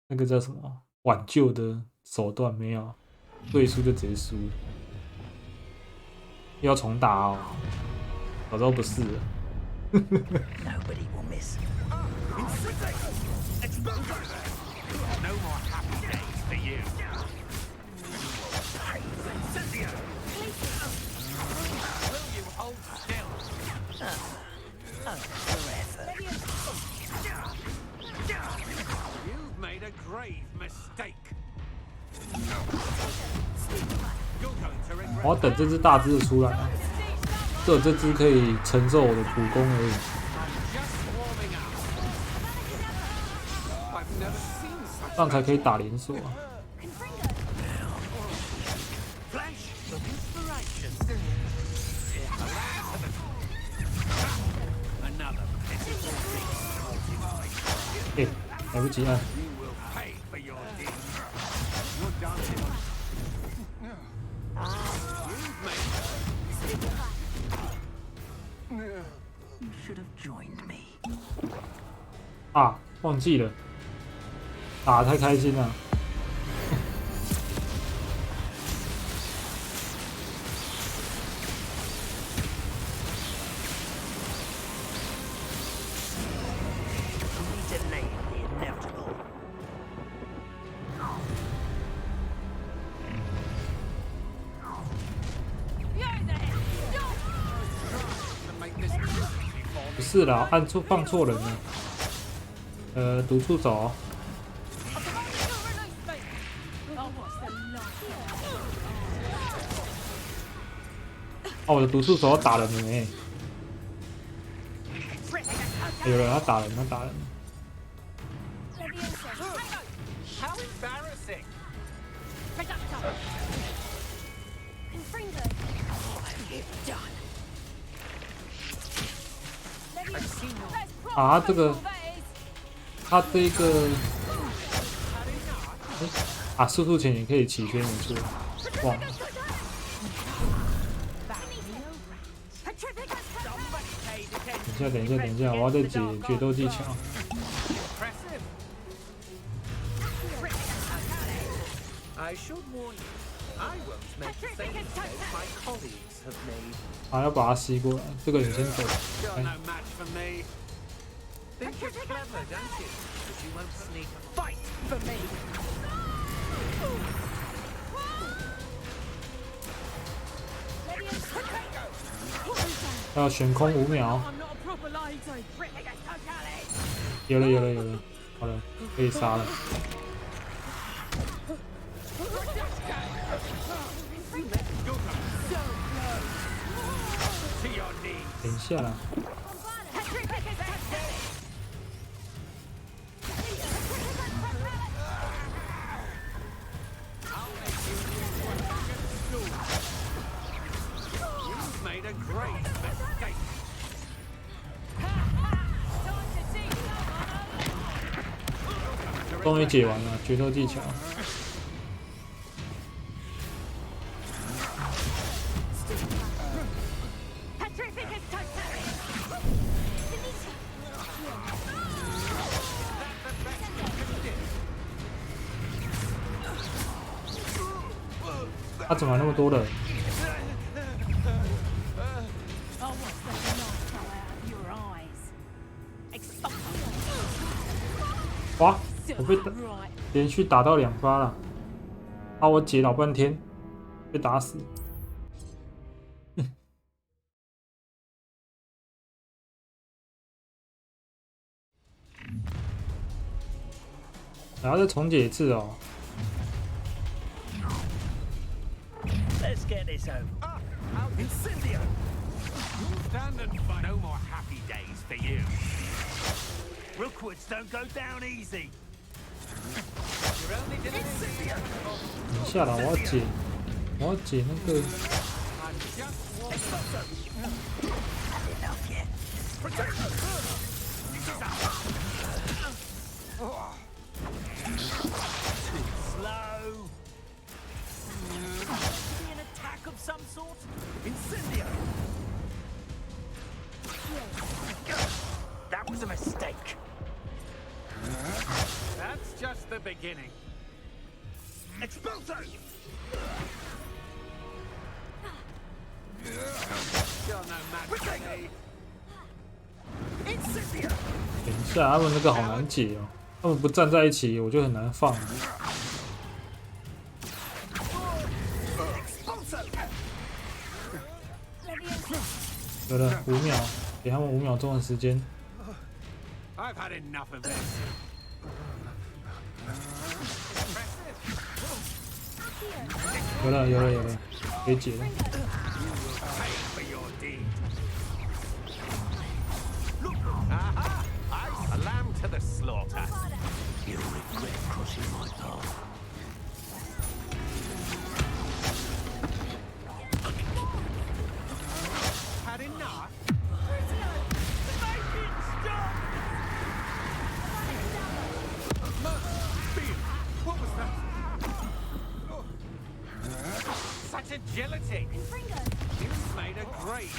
那个叫什么挽救的手段没有？对输就直接输。 要重打哦，早知道不是了。Nobody will miss. No more happy days for you. Will you hold still? Forever. You've made a grave mistake. 我要等这只大只的出来啊！只有这只可以承受我的普攻而已。这样才可以打连锁啊。来不及按。啊，忘记了，打得太开心了。不是啦，按错放错人了。读出走。哦，我的毒素手打人了没？有人要打人，他打人。啊，这个，他这个，啊，速度前也可以起飞，没错。哇！等一下，我要再解决斗技巧。啊，要把它吸过来，这个你先走。要悬空5秒。有了，好了，可以杀了。等一下啦。终于解完了决斗技巧。他怎么那么多人？哇！我被打，连续打到2发了，啊！我解老半天，被打死。然后再重解一次哦。Let's get this over. Incendio! Stand and fight. No more happy days for you. Rookwoods don't go down easy. 等一下啦，我要解那个。Slow. An attack of some sort. Incendio. That was a mistake. That's just the beginning. Expulso! You're no match for me. Incendio! 等一下，他们那个好难解哦，他们不站在一起，我就很难放。有了5秒，给他们5秒钟的时间。I've had enough of this. 有了，可以解了。A lamb to the slaughter. You regret crossing agility. You made a great.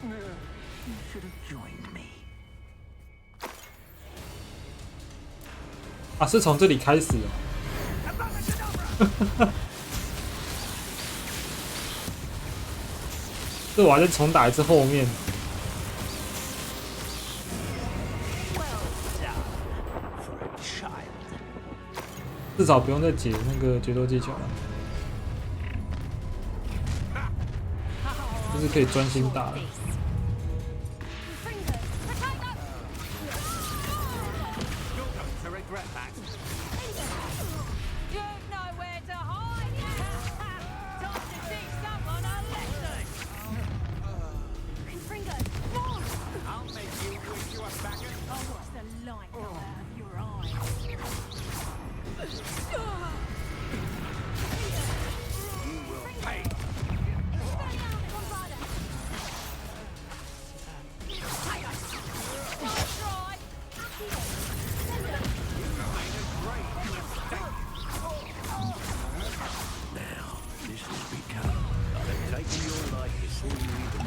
You should have joined me. 啊，是从这里开始哦。这我还是重打一次后面。至少不用再解那个决斗技巧了，就是可以专心打了。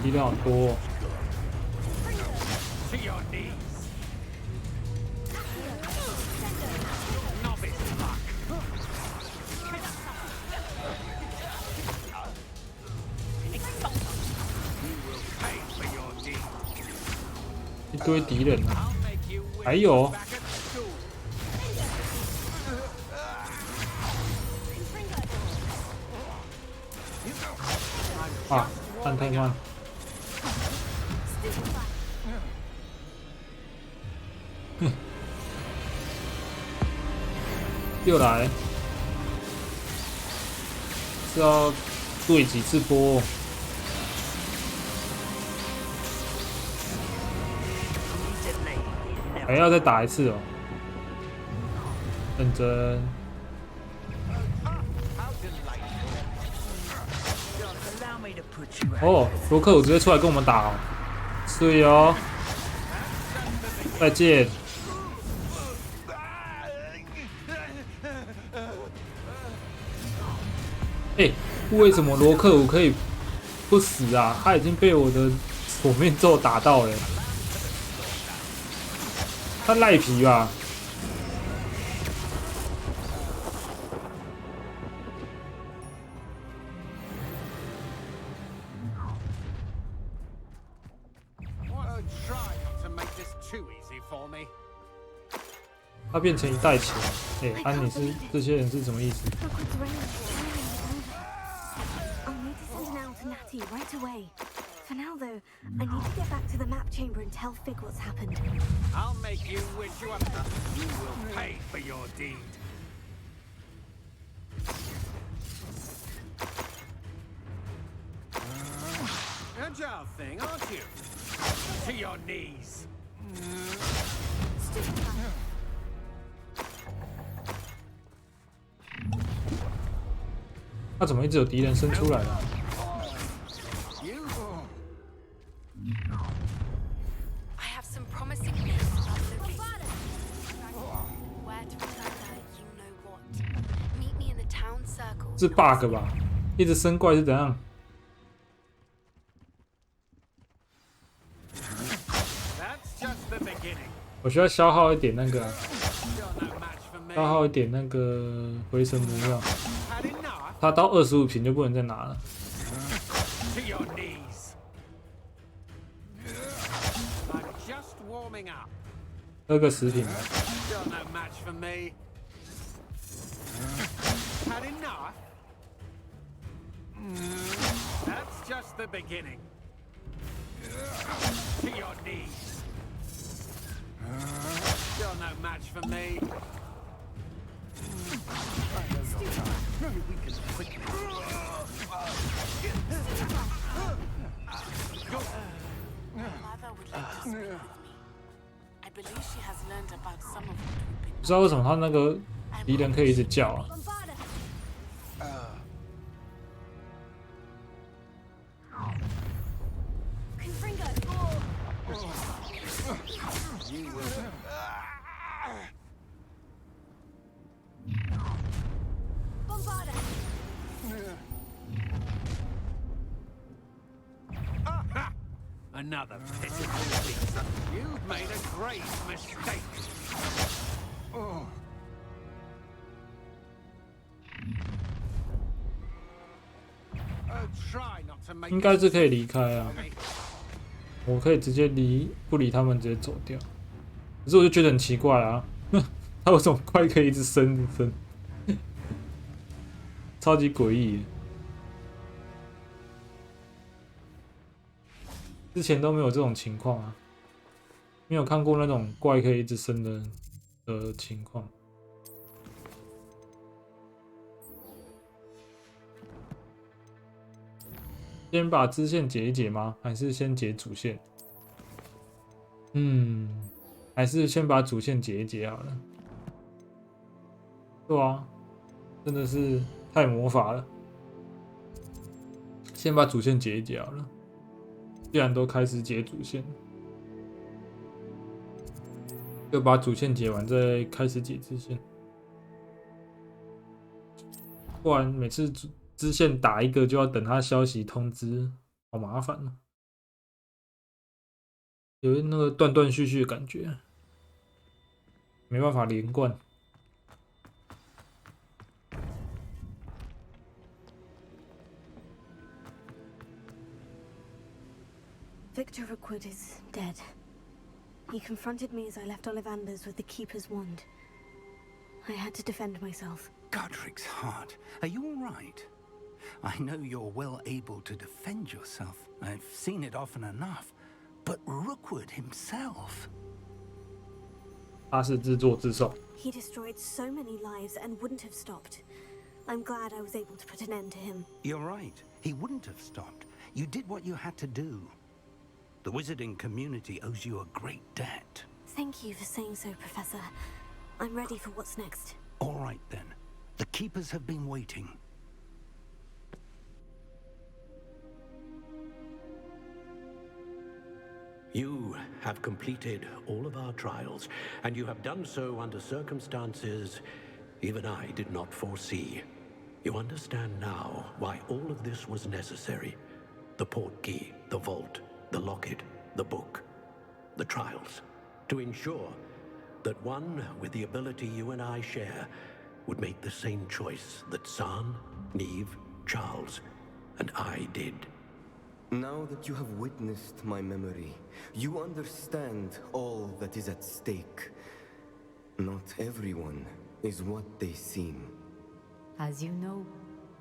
力量好多哦。一堆敌人啊！还有。啊，按太慢。哼，又来，是要对几次波？还要再打一次哦，认真。哦，罗克，我直接出来跟我们打哦，对哦，再见。哎，为什么罗克我可以不死啊？他已经被我的火面咒打到了，他赖皮吧？他变成一袋钱，哎，安妮是这些人是什么意思？ Right away. For now, though, I need to get back to the map chamber and tell Fig what's happened. I'll make you wish you had. You will pay for your deed. Agile thing, aren't you? To your knees. 他怎么一直有敌人生出来了？ 是 bug 吧？一直生怪是怎样？我需要消耗一点那个，消耗一点那个回神魔药。它到25瓶就不能再拿了。喝个10瓶。 Had enough? That's just the beginning. To your knees. You're no match for me. We can quickly. Mother would like to speak with me. I believe she has learned about some of what we've been. 不知道为什么他那个敌人可以一直叫啊？ Bombarda! Another pitiful piece. You've made a great mistake. Oh. 应该是可以离开啊，我可以直接不理他们，直接走掉。可是我就觉得很奇怪啊，他为什么怪可以一直升，超级诡异。之前都没有这种情况啊，没有看过那种怪可以一直升的情况。先把支线解一解吗？还是先解主线？还是先把主线解一解好了。对啊，真的是太魔法了。先把主线解一解好了。既然都开始解主线，就把主线解完再开始解支线。不然每次支线打一个就要等他消息通知，好麻烦哦。有那个断断续续的感觉，没办法连贯。Victor Rookwood is dead. He confronted me as I left Ollivander's with the Keeper's wand. I had to defend myself. Godric's heart. Are you all right? I know you're well able to defend yourself. I've seen it often enough. But Rookwood himself. 他是自作自受。 He destroyed so many lives and wouldn't have stopped. I'm glad I was able to put an end to him. You're right. He wouldn't have stopped. You did what you had to do. The wizarding community owes you a great debt. Thank you for saying so, Professor. I'm ready for what's next. All right, then. The Keepers have been waiting. You have completed all of our trials, and you have done so under circumstances even I did not foresee. You understand now why all of this was necessary. The portkey, the vault, the locket, the book, the trials, to ensure that one with the ability you and I share would make the same choice that San, Neve, Charles, and I did. Now that you have witnessed my memory, you understand all that is at stake. Not everyone is what they seem. As you know,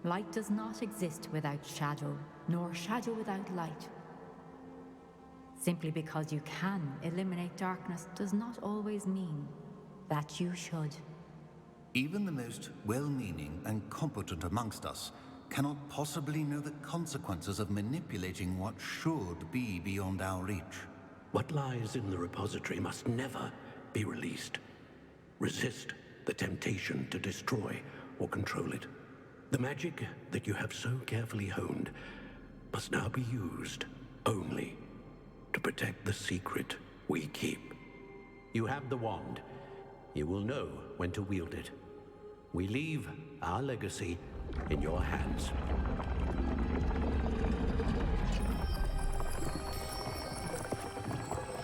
light does not exist without shadow, nor shadow without light. Simply because you can eliminate darkness does not always mean that you should. Even the most well-meaning and competent amongst us cannot possibly know the consequences of manipulating what should be beyond our reach. What lies in the repository must never be released. Resist the temptation to destroy or control it. The magic that you have so carefully honed must now be used only to protect the secret we keep. You have the wand. You will know when to wield it. We leave our legacy in your hands.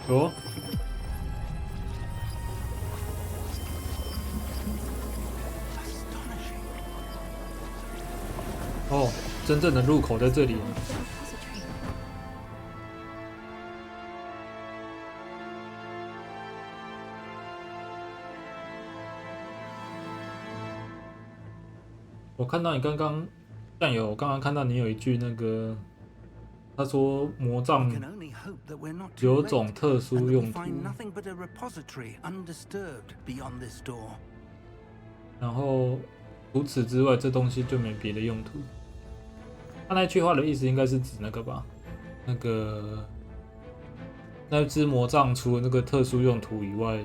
Oh. 哦，真正的入口在这里。我看到你刚刚，战友，我刚刚看到你有一句那个，他说魔杖有种特殊用途，然后除此之外，这东西就没别的用途。他那句话的意思应该是指那个吧？那只魔杖除了那个特殊用途以外，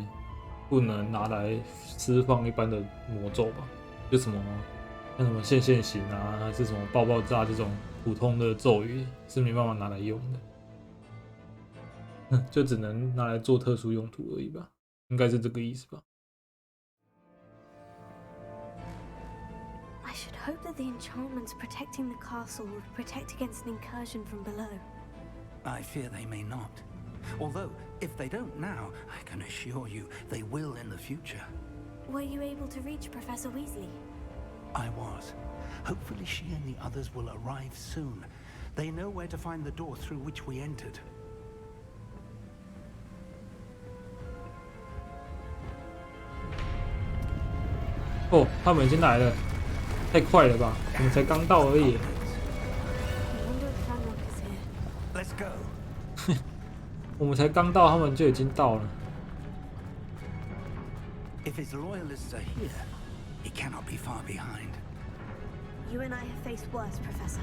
不能拿来释放一般的魔咒吧？就什么？像什么线型啊，还是什么爆炸这种普通的咒语是没办法拿来用的，就只能拿来做特殊用途而已吧，应该是这个意思吧。I should hope that the enchantments protecting the castle would protect against an incursion from below. I fear they may not. Although, if they don't now, I can assure you they will in the future. Were you able to reach Professor Weasley? I was. Hopefully she and the others will arrive soon. They know where to find the door through which we entered. 哦，他们已经来了，太快了吧！我们才刚到而已。Let's go. 我们才刚到，他们就已经到了。If his loyalists are here, he cannot be far behind. You and I have faced worse, Professor.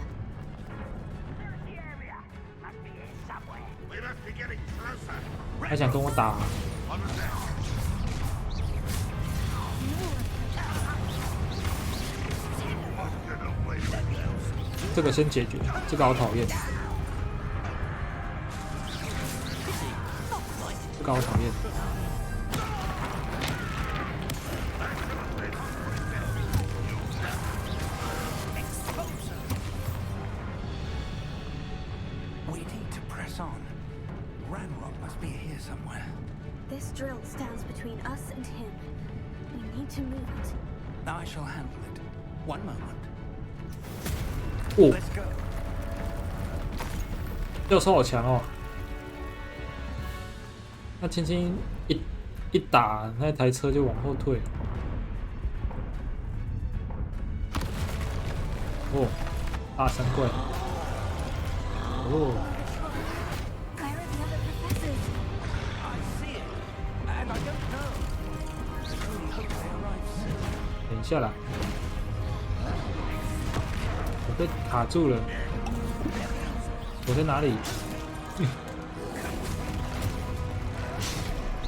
We must be getting closer. 他想跟我打。这个先解决，这个好讨厌。这个好讨厌。We need to press on. Ranrock must be here somewhere. This drill stands between us and him. We need to move it. I shall handle it. One moment. 哦， Let's go. 教授好强哦！那轻轻一打，那台车就往后退。哦，大山怪。哦。 Where are the other professors? I see it, and I don't know. I only hope they arrive soon. 等一下啦，我被卡住了。我在哪里？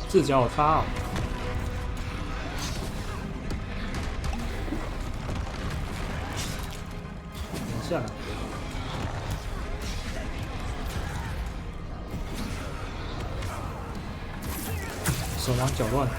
视角好差哦。等一下啦。手忙脚乱。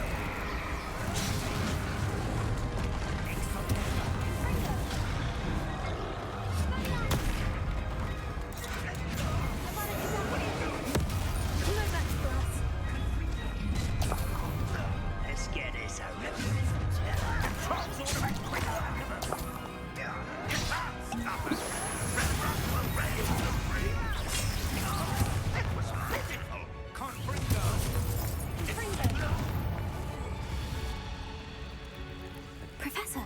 Professor,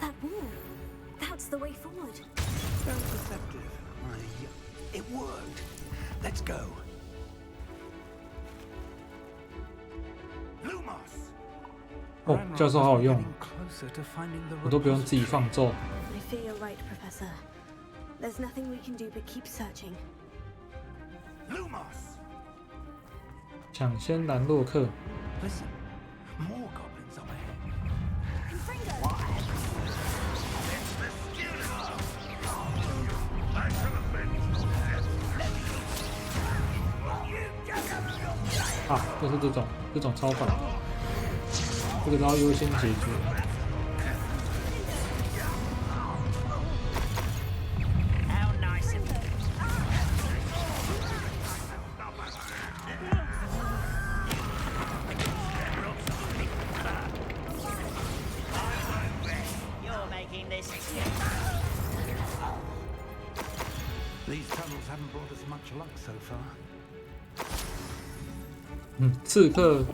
that wall. That's the way forward. So deceptive. It worked. Let's go. Lumos. 哦，教授好好用， Closer to finding the 我都不用自己放咒。 I fear you're right, Professor. There's nothing we can do but keep searching. Lumos. 抢先兰洛克。 Listen, more goblins up ahead. I shall have been. 啊，就是这种超法，这个都要优先解决。These tunnels haven't brought us much luck so far. 刺客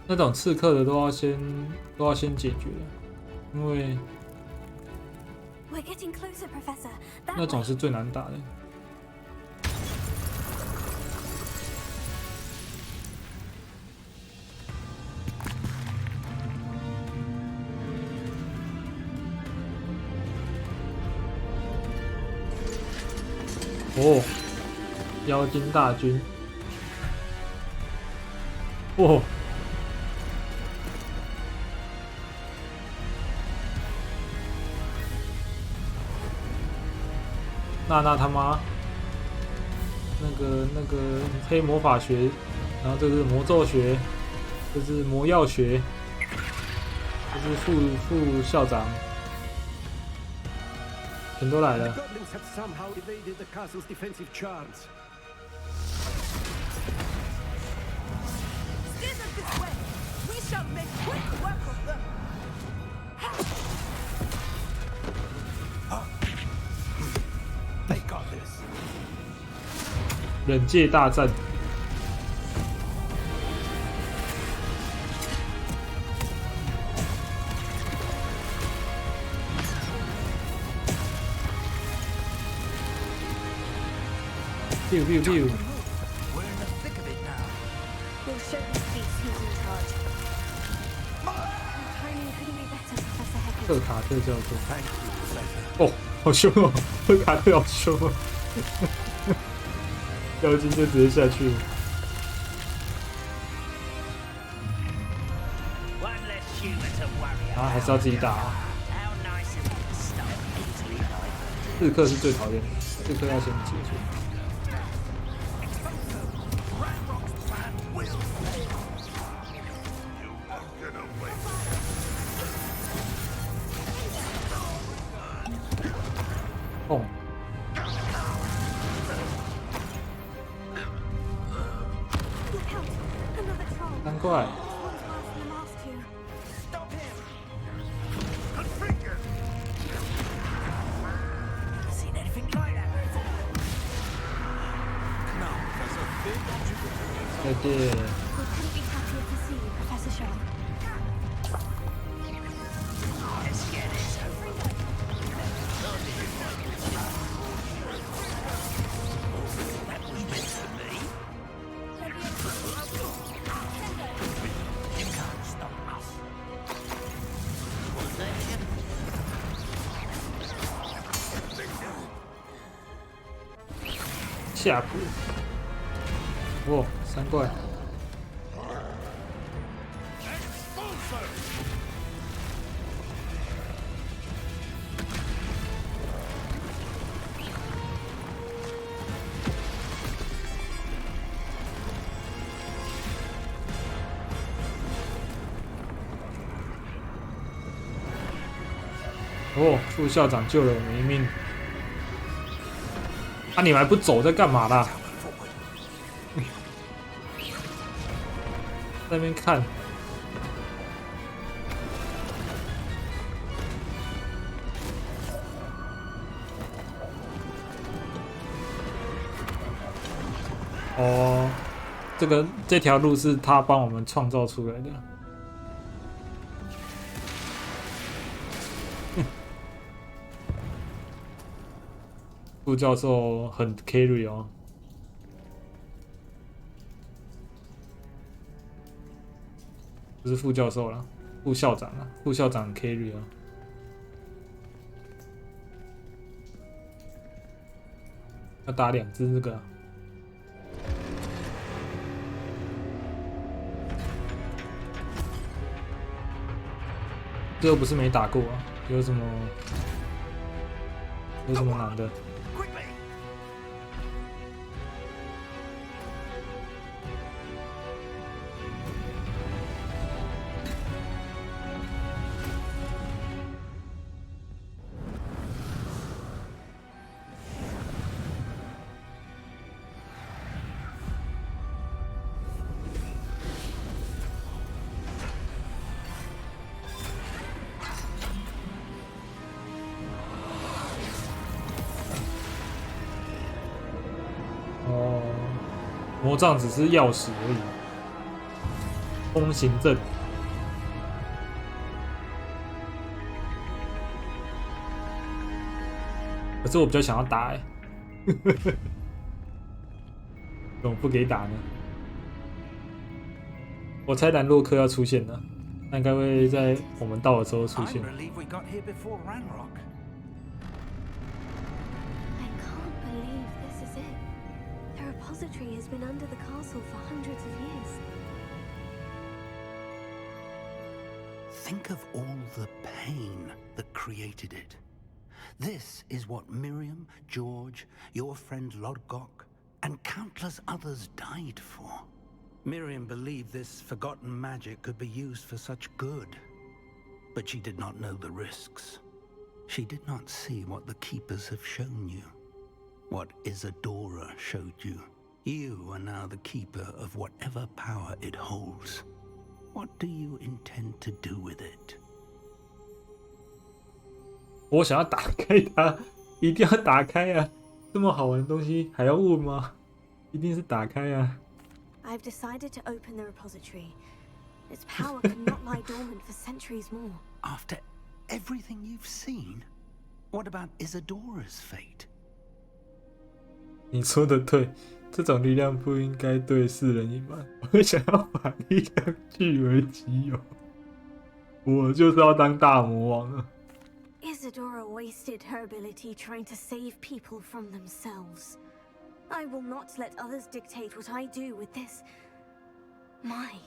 那种刺客的都要先解决，因为 We're getting closer, Professor. That 那种 way. 是最难打的。哦，妖精大军。哦，娜他妈，那个黑魔法学，然后这是魔咒学，这是魔药学，这是副校长，全都来了。 Goblins have somehow evaded the castle's defensive charms. shall make quick work of them. 忍界大战。Pew pew pew. We'll show this beast who's in charge. Timing couldn't be better, Professor Heckles. 特卡特教授。哦，好凶哦！特卡特好凶哦！妖精就直接下去了。啊，还是要自己打啊。刺客是最讨厌的，刺客要先解决。哦。难怪。再见。下铺，哦，3怪。哦，副校长救了我们一命。啊！你们还不走，在干嘛啦？在那边看。哦，这条路是他帮我们创造出来的。副教授很 carry 哦，不是副教授啦，副校长啦，副校长 carry 哦。要打2只这个、啊。这又不是没打过啊，有什么难的？魔杖只是钥匙而已，通行证。可是我比较想要打欸，怎么不给打呢？我猜兰洛克要出现了，那应该会在我们到的时候出现。Repository has been under the castle for hundreds of years. Think of all the pain that created it. This is what Miriam, George, your friend Lodgok, and countless others died for. Miriam believed this forgotten magic could be used for such good, but she did not know the risks. She did not see what the Keepers have shown you, what Isadora showed you. You are now the keeper of whatever power it holds. What do you intend to do with it? 我想要打开它，一定要打开啊！这么好玩的东西还要问吗？一定是打开啊！ I've decided to open the repository. Its power could not lie dormant for centuries more. After everything you've seen, what about Isadora's fate? 你说的对，这种力量不应该对世人隐瞒。我想要把力量据为己有，我就是要当大魔王了。 Isadora wasted her ability trying to save people from themselves. I will not let others dictate what I do with this.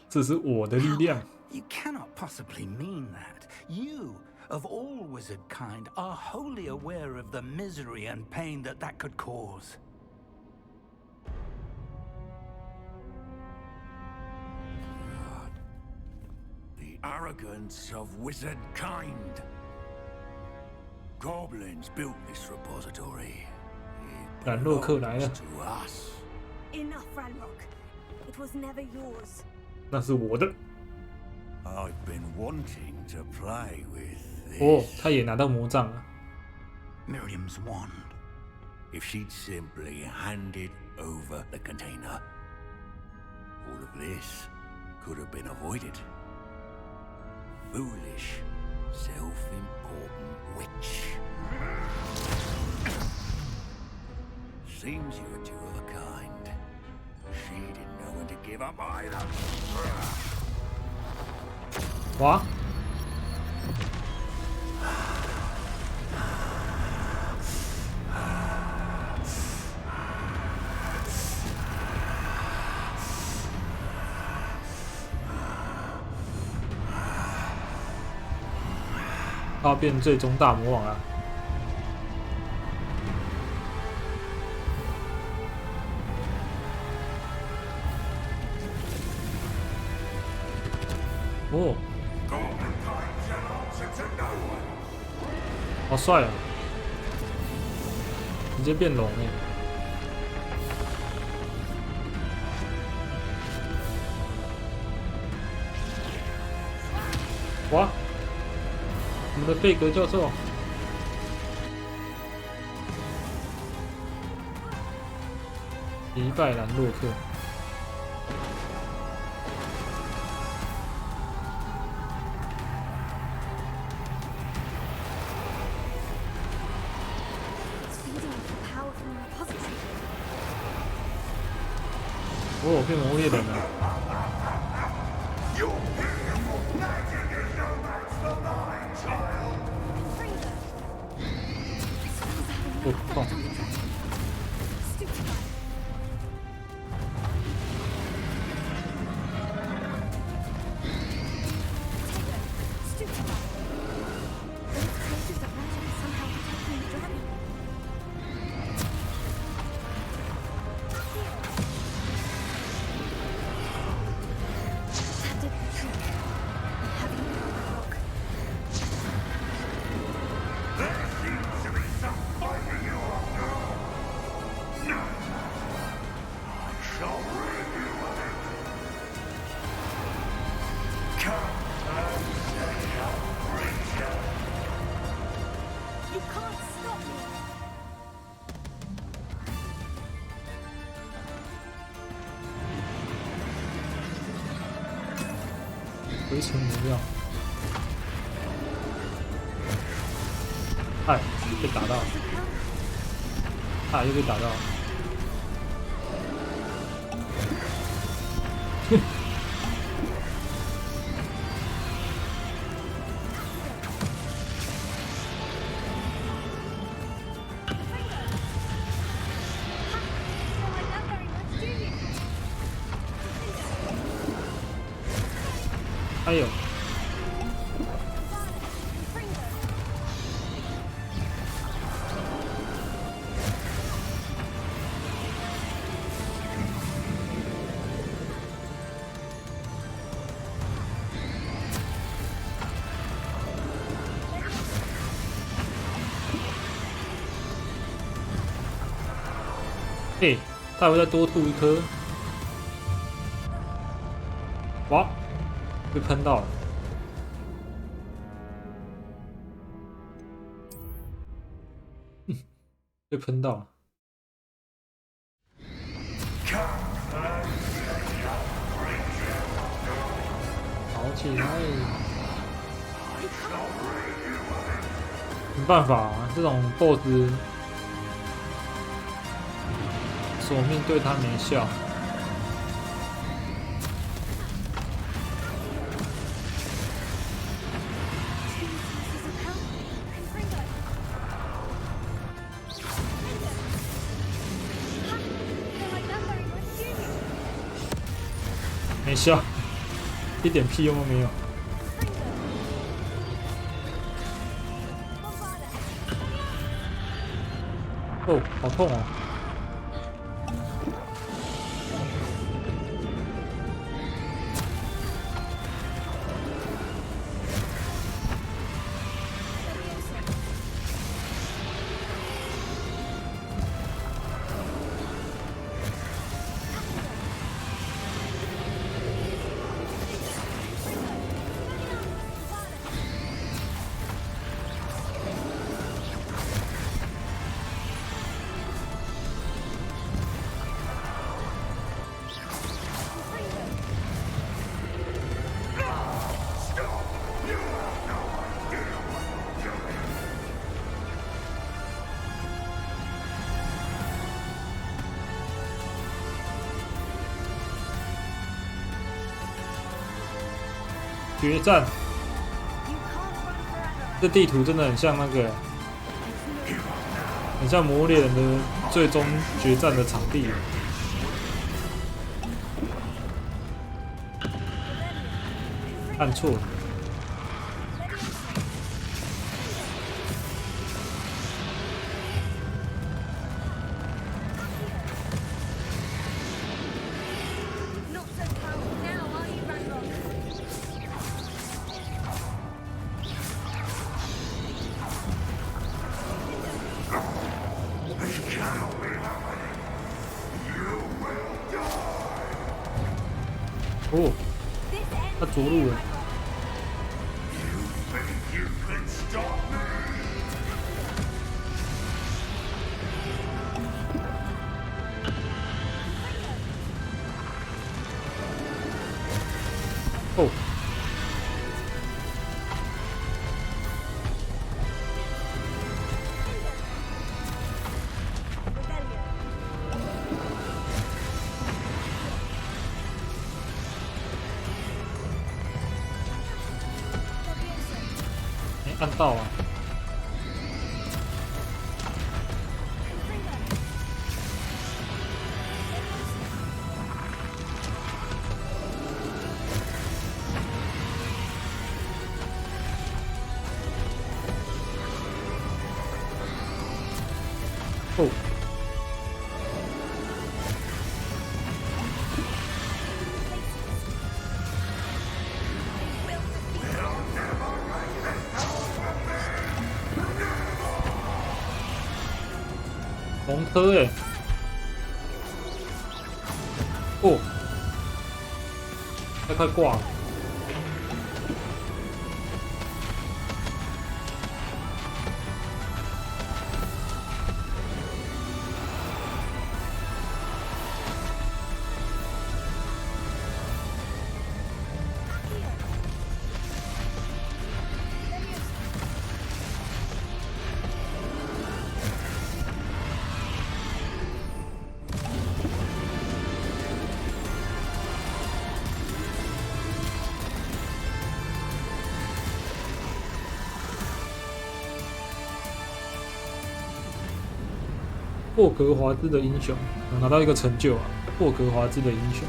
这是我的力量。 You cannot possibly mean that. You, of all wizard kind, are wholly aware of the misery and pain that could cause. The arrogance of wizard kind. Goblins built this repository. It belongs to us. Enough, Ranrock. It was never yours. 那是我的。 I've been wanting to play with this. 哦，他也拿到魔杖了。 Miriam's wand. If she'd simply handed over the container, all of this could have been avoided. Foolish, self-important witch. Seems you were two of a kind. She didn't know when to give up either. 哇！他要变最终大魔王了。 哦，好帅啊！直接变龙哎！哇，我们的贝格教授，击败兰洛克。 哦，变魔猎人了！哦靠！回程能量，哎，被打到，啊，又被打到，哼。哎呦！哎，他还会再多吐一颗。哇！被喷到了。被喷到了。跑起来！没办法啊，这种 BOSS 索命对他没效。没效，一点屁用都没有。哦，好痛哦！决战，这地图真的很像那个，很像《魔物猎人》的最终决战的场地。按错了。哦，他着陆了。哦。按到啊！哦。龙科哎，哦，他快挂了。霍格华兹的英雄，拿到一个成就啊！霍格华兹的英雄，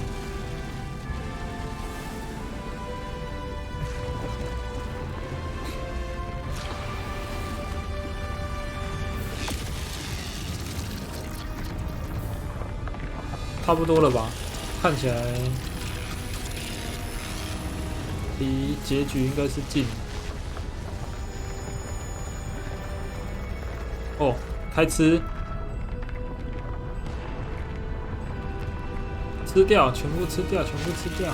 差不多了吧？看起来离结局应该是近。哦，开吃。吃掉，全部吃掉，全部吃掉。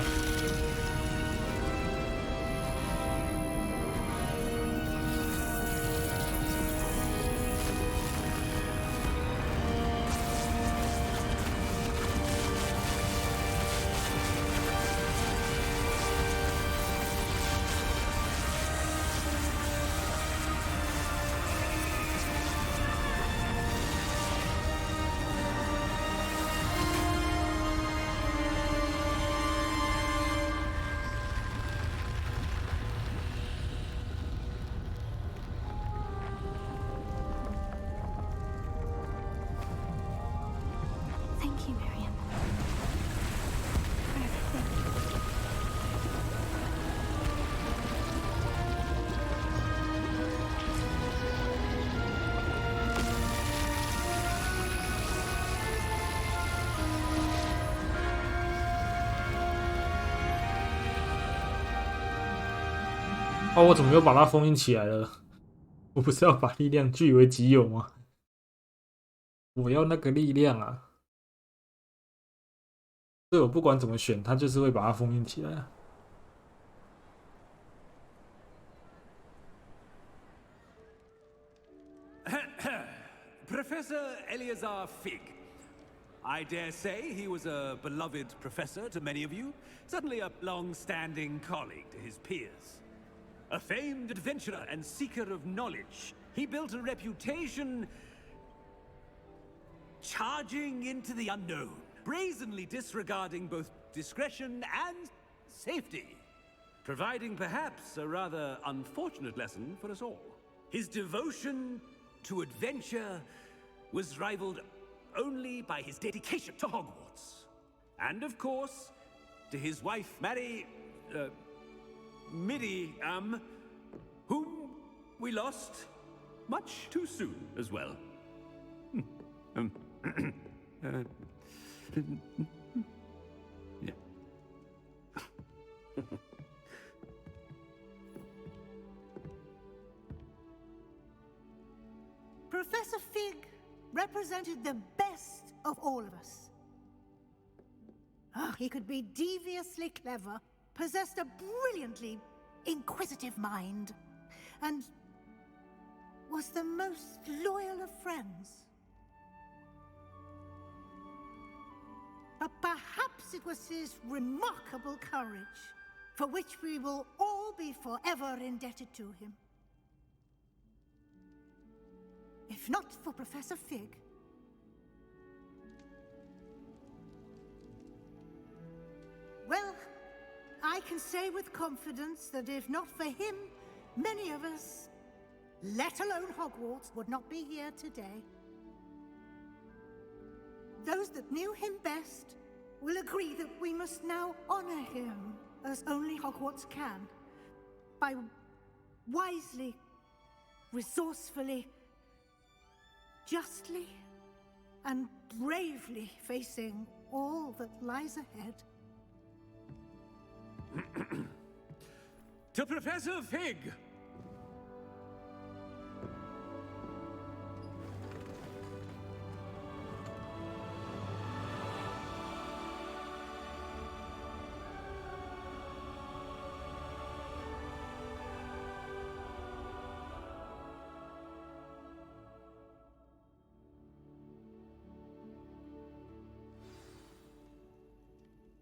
Thank you, Miriam. For everything. 哦，我怎么又把它封印起来了？我不是要把力量据为己有吗？我要那个力量啊！所以我不管怎么选，它就是会把它封印起来啊。Professor Eleazar Fig. I dare say he was a beloved professor to many of you, certainly a long-standing colleague to his peers. A famed adventurer and seeker of knowledge, he built a reputation charging into the unknown, brazenly disregarding both discretion and safety, providing perhaps a rather unfortunate lesson for us all. His devotion to adventure was rivaled only by his dedication to Hogwarts. And of course, to his wife, Midi, whom we lost much too soon as well. Yeah. Professor Fig represented the best of all of us. He could be deviously clever, possessed a brilliantly inquisitive mind, and was the most loyal of friends. But perhaps it was his remarkable courage, for which we will all be forever indebted to him. If not for Professor Fig, well, I can say with confidence that if not for him, many of us, let alone Hogwarts, would not be here today. Those that knew him best will agree that we must now honor him as only Hogwarts can, by wisely, resourcefully, justly, and bravely facing all that lies ahead. To Professor Fig!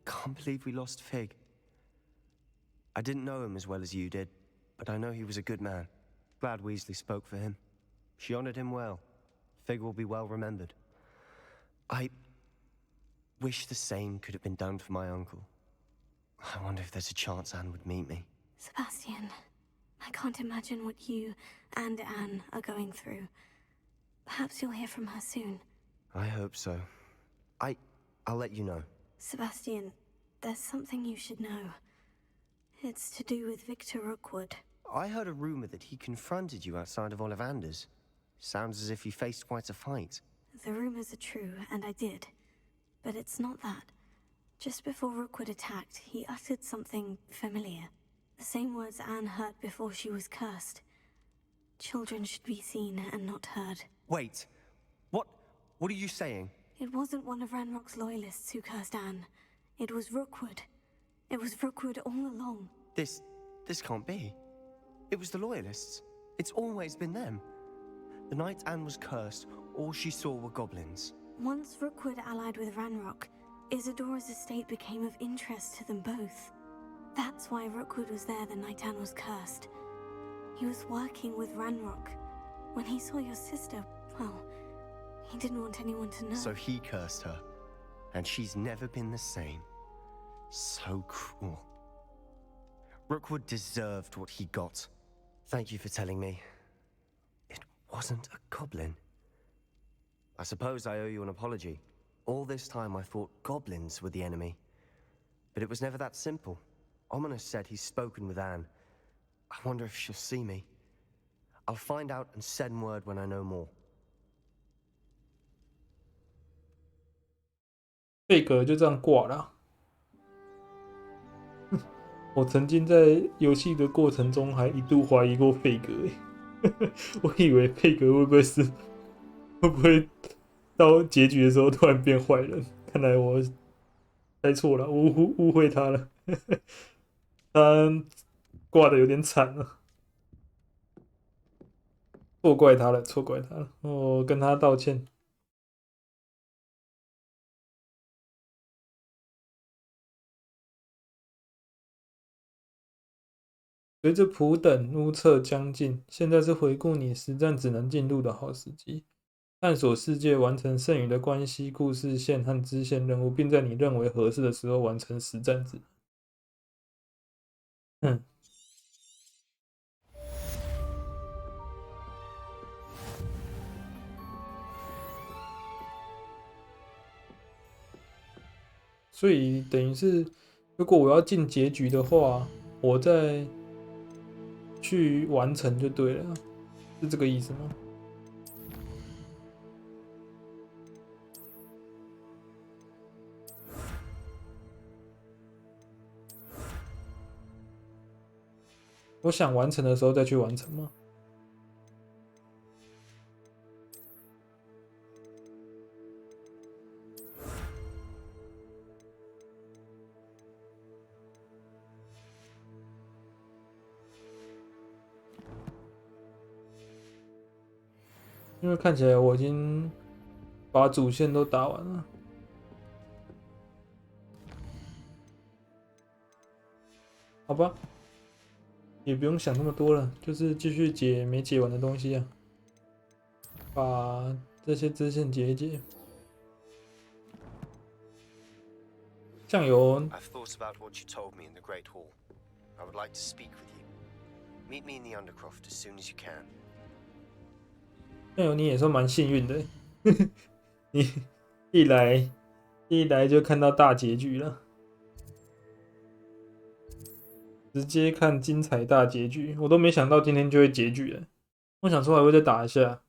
Can't believe we lost Fig. I didn't know him as well as you did, but I know he was a good man. Glad Weasley spoke for him. She honored him well. Fig will be well remembered. I wish the same could have been done for my uncle. I wonder if there's a chance Anne would meet me. Sebastian, I can't imagine what you and Anne are going through. Perhaps you'll hear from her soon. I hope so. I'll let you know. Sebastian, there's something you should know. It's to do with Victor Rookwood. I heard a rumor that he confronted you outside of Ollivander's. Sounds as if you faced quite a fight. The rumors are true, and I did. But it's not that. Just before Rookwood attacked, he uttered something familiar. The same words Anne heard before she was cursed. Children should be seen and not heard. Wait. What are you saying? It wasn't one of Ranrock's loyalists who cursed Anne. It was Rookwood. It was Rookwood all along. This can't be. It was the Loyalists. It's always been them. The night Anne was cursed, all she saw were goblins. Once Rookwood allied with Ranrock, Isadora's estate became of interest to them both. That's why Rookwood was there the night Anne was cursed. He was working with Ranrock. When he saw your sister, well, he didn't want anyone to know. So he cursed her. And she's never been the same. So cruel. Rookwood deserved what he got. Thank you for telling me. It wasn't a goblin. I suppose I owe you an apology. All this time I thought goblins were the enemy. But it was never that simple. Ominous said he's spoken with Anne. I wonder if she'll see me. I'll find out and send word when I know more. 贝格就这样挂了。我曾经在游戏的过程中还一度怀疑过费格，我以为费格会不会到结局的时候突然变坏人？看来我猜错了，我误会他了，他挂的有点惨了，错怪他了，我跟他道歉。随着普等屋测将近，现在是回顾你实战指南进度的好时机。探索世界，完成剩余的关系、故事线和支线任务，并在你认为合适的时候完成实战指南。所以等于是，如果我要进结局的话，我再去完成就对了，是这个意思吗？我想完成的时候再去完成吗？因为看起来我已经把主线都打完了，好吧，也不用想那么多了，就是继续解没解完的东西啊，把这些支线解一解。酱油。I've thought about what you told me in the Great Hall. I would like to speak with you. Meet me in the Undercroft as soon as you can. 酱油，你也算蛮幸运的，你一来就看到大结局了，直接看精彩大结局，我都没想到今天就会结局了。我想说还会再打一下，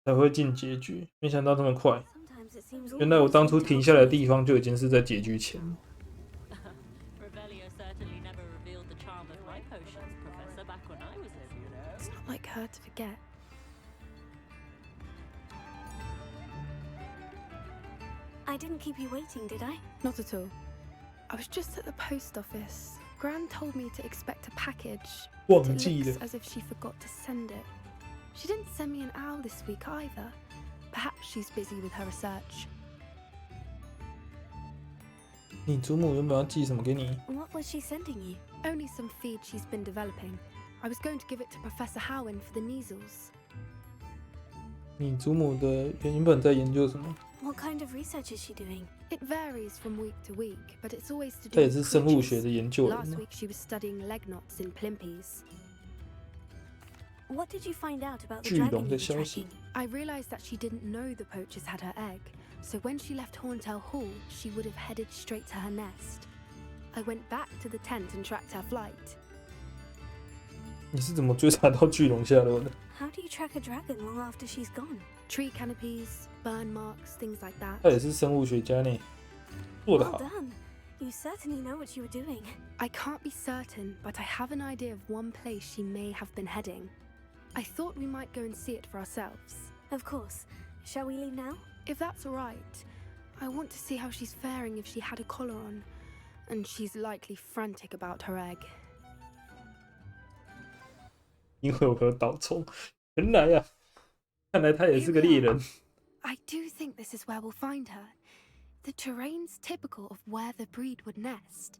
才会进结局，没想到这么快。原来我当初停下来的地方就已经是在结局前。It's not like her to forget. I didn't keep you waiting, did I? Not at all. I was just at the post office. Gran told me to expect a package, but it looks as if she forgot to send it. She didn't send me an owl this week either. Perhaps she's busy with her research. 你祖母原本要寄什么给你？ What was she sending you? Only some feed she's been developing. I was going to give it to Professor Howen for the measles. 你祖母的原本在研究什么？ What kind of research is she doing? It varies from week to week, but it's always to do 她也 with 是生物学的研究人 Last 吗？ week she was studying leg knots in Plimpies. What did you find out about the 巨 dragon 龙 you 的 were 消息 tracking?。I realized that she didn't know the poachers had her egg, so when she left Horntail Hall, she would have headed straight to her nest. I went back to the tent and tracked her flight. 你是怎么追查到巨龙下落的？ How do you track a dragon long after she's gone? Tree canopies, burn marks, things like that. 她也是生物学家呢，做得 Well 好。 done. You certainly know what you were doing. I can't be certain, but I have an idea of one place she may have been heading. I thought we might go and see it for ourselves. Of course. Shall we leave now? If that's all right. I want to see how she's faring if she had a collar on. And she's likely frantic about her egg. 因为我有导虫，原来呀、看来他也是个猎人。 I do think this is where we'll find her. The terrain's typical of where the breed would nest.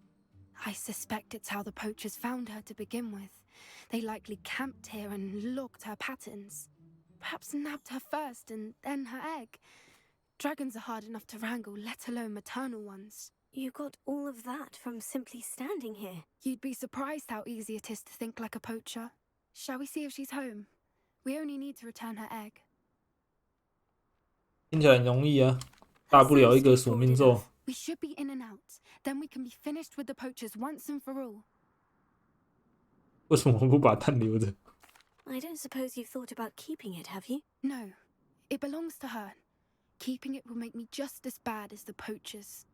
I suspect it's how the poachers found her to begin with. They likely camped here and logged her patterns. Perhaps nabbed her first and then her egg. Dragons are hard enough to wrangle, let alone maternal ones. You got all of that from simply standing here. You'd be surprised how easy it is to think like a poacher. Shall we see if she's home? We only need to return her egg. 听起来很容易啊。大不了一个索命咒。 We should be in and out. Then we can be finished with the poachers once and for all. 为什么不把蛋留着？ I don't suppose you've thought about keeping it, have you? No, it belongs to her. Keeping it will make me just as bad as the poachers.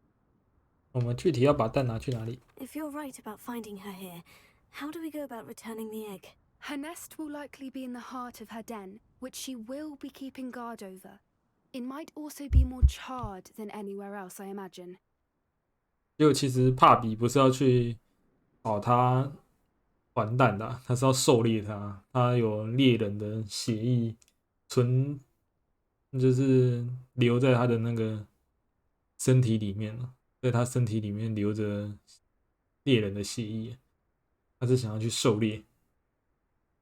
我们具体要把蛋拿去哪里？ If you're right about finding her here, how do we go about returning the egg? Her nest will likely be in the heart of her den, which she will be keeping guard over. It might also be more charred than anywhere else, I imagine. 就其实帕比不是要去找他还蛋的，他是要狩猎他，他有猎人的血液就是留在他的那个身体里面了，在他身体里面留着猎人的血液，他是想要去狩猎，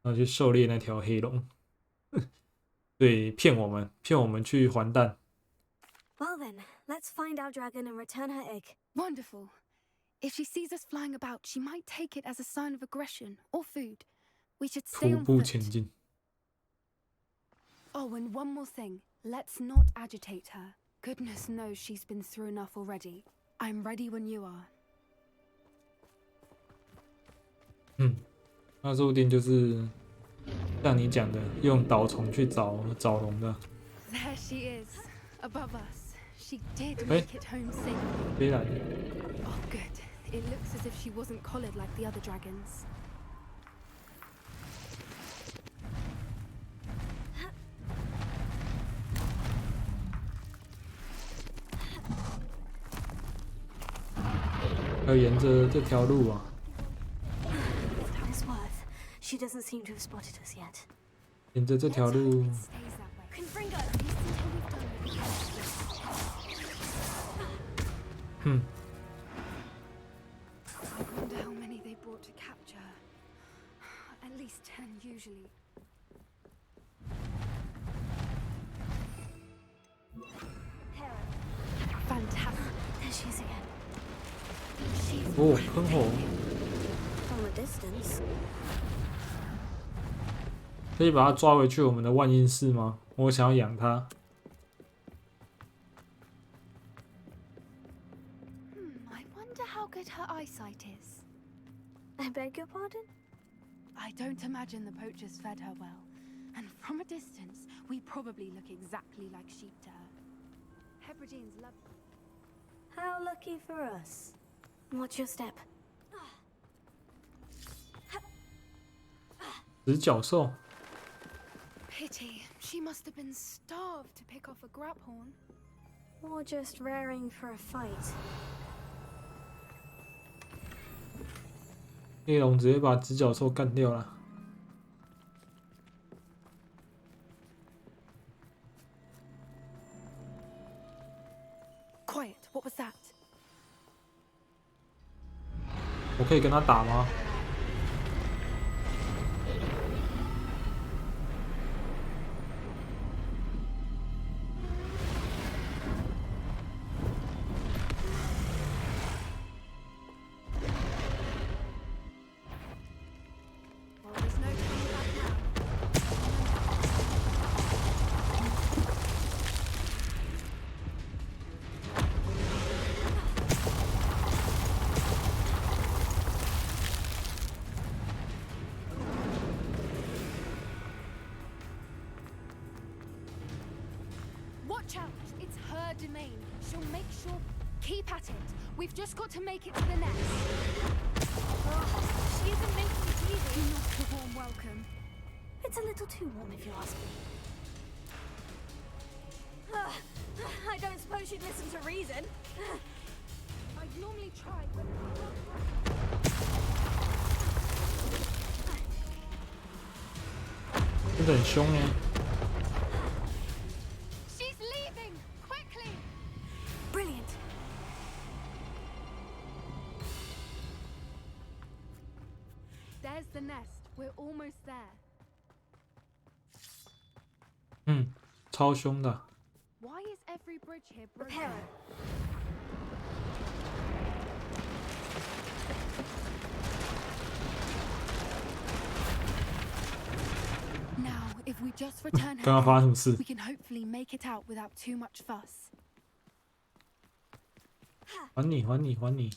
然后去狩猎那条黑龙。对，骗我们去还蛋。 Well then, let's find our dragon and return her egg. Wonderful. If she sees us flying about, she might take it as a sign of aggression or food. We should stay 徒 on 步 foot. 前进。 Oh, and one more thing. Let's not agitate her. Goodness knows she's been through enough already. I'm ready when you are. 那说不定就是像你讲的，用导虫去找龙的。 There she is, above us. She did make it home safely. 飞来。 Oh, good. It looks as if she wasn't collared like the other dragons. 要沿着这条路啊。 She doesn't seem to have spotted us yet. 沿着这条路。 I wonder how many they brought to capture her. At least 10 usually. Fantastic. There she is again. 哦，喷火。 From a distance. 可以把它抓回去我们的万应室吗？我想要养它。 I wonder how good her eyesight is. I beg your pardon? I don't imagine the poachers fed her well. And from a distance, we probably look exactly like sheep to her. Hebrideans love... How lucky for us. Watch your step. 直角兽。 Pity. She must have been starved to pick off a graphorn. Or just raring for a fight. 黑龙直接把直角兽干掉了。 Quiet. What was that? 我可以跟他打吗？ Watch out! It's her domain. She'll make sure... Keep at it. We've just got to make it to the nest. She isn't making it easy. Not a warm welcome. It's a little too warm if you ask me. I don't suppose she'd listen to reason. I'd normally try, but... 真的很凶哎。 She's leaving! Quickly! Brilliant. There's the nest. We're almost there. 超凶的。 Why is every bridge here broken? Now, if we just return 刚刚发生什么事 we can hopefully make it out without too much fuss. 还你，还你，还你！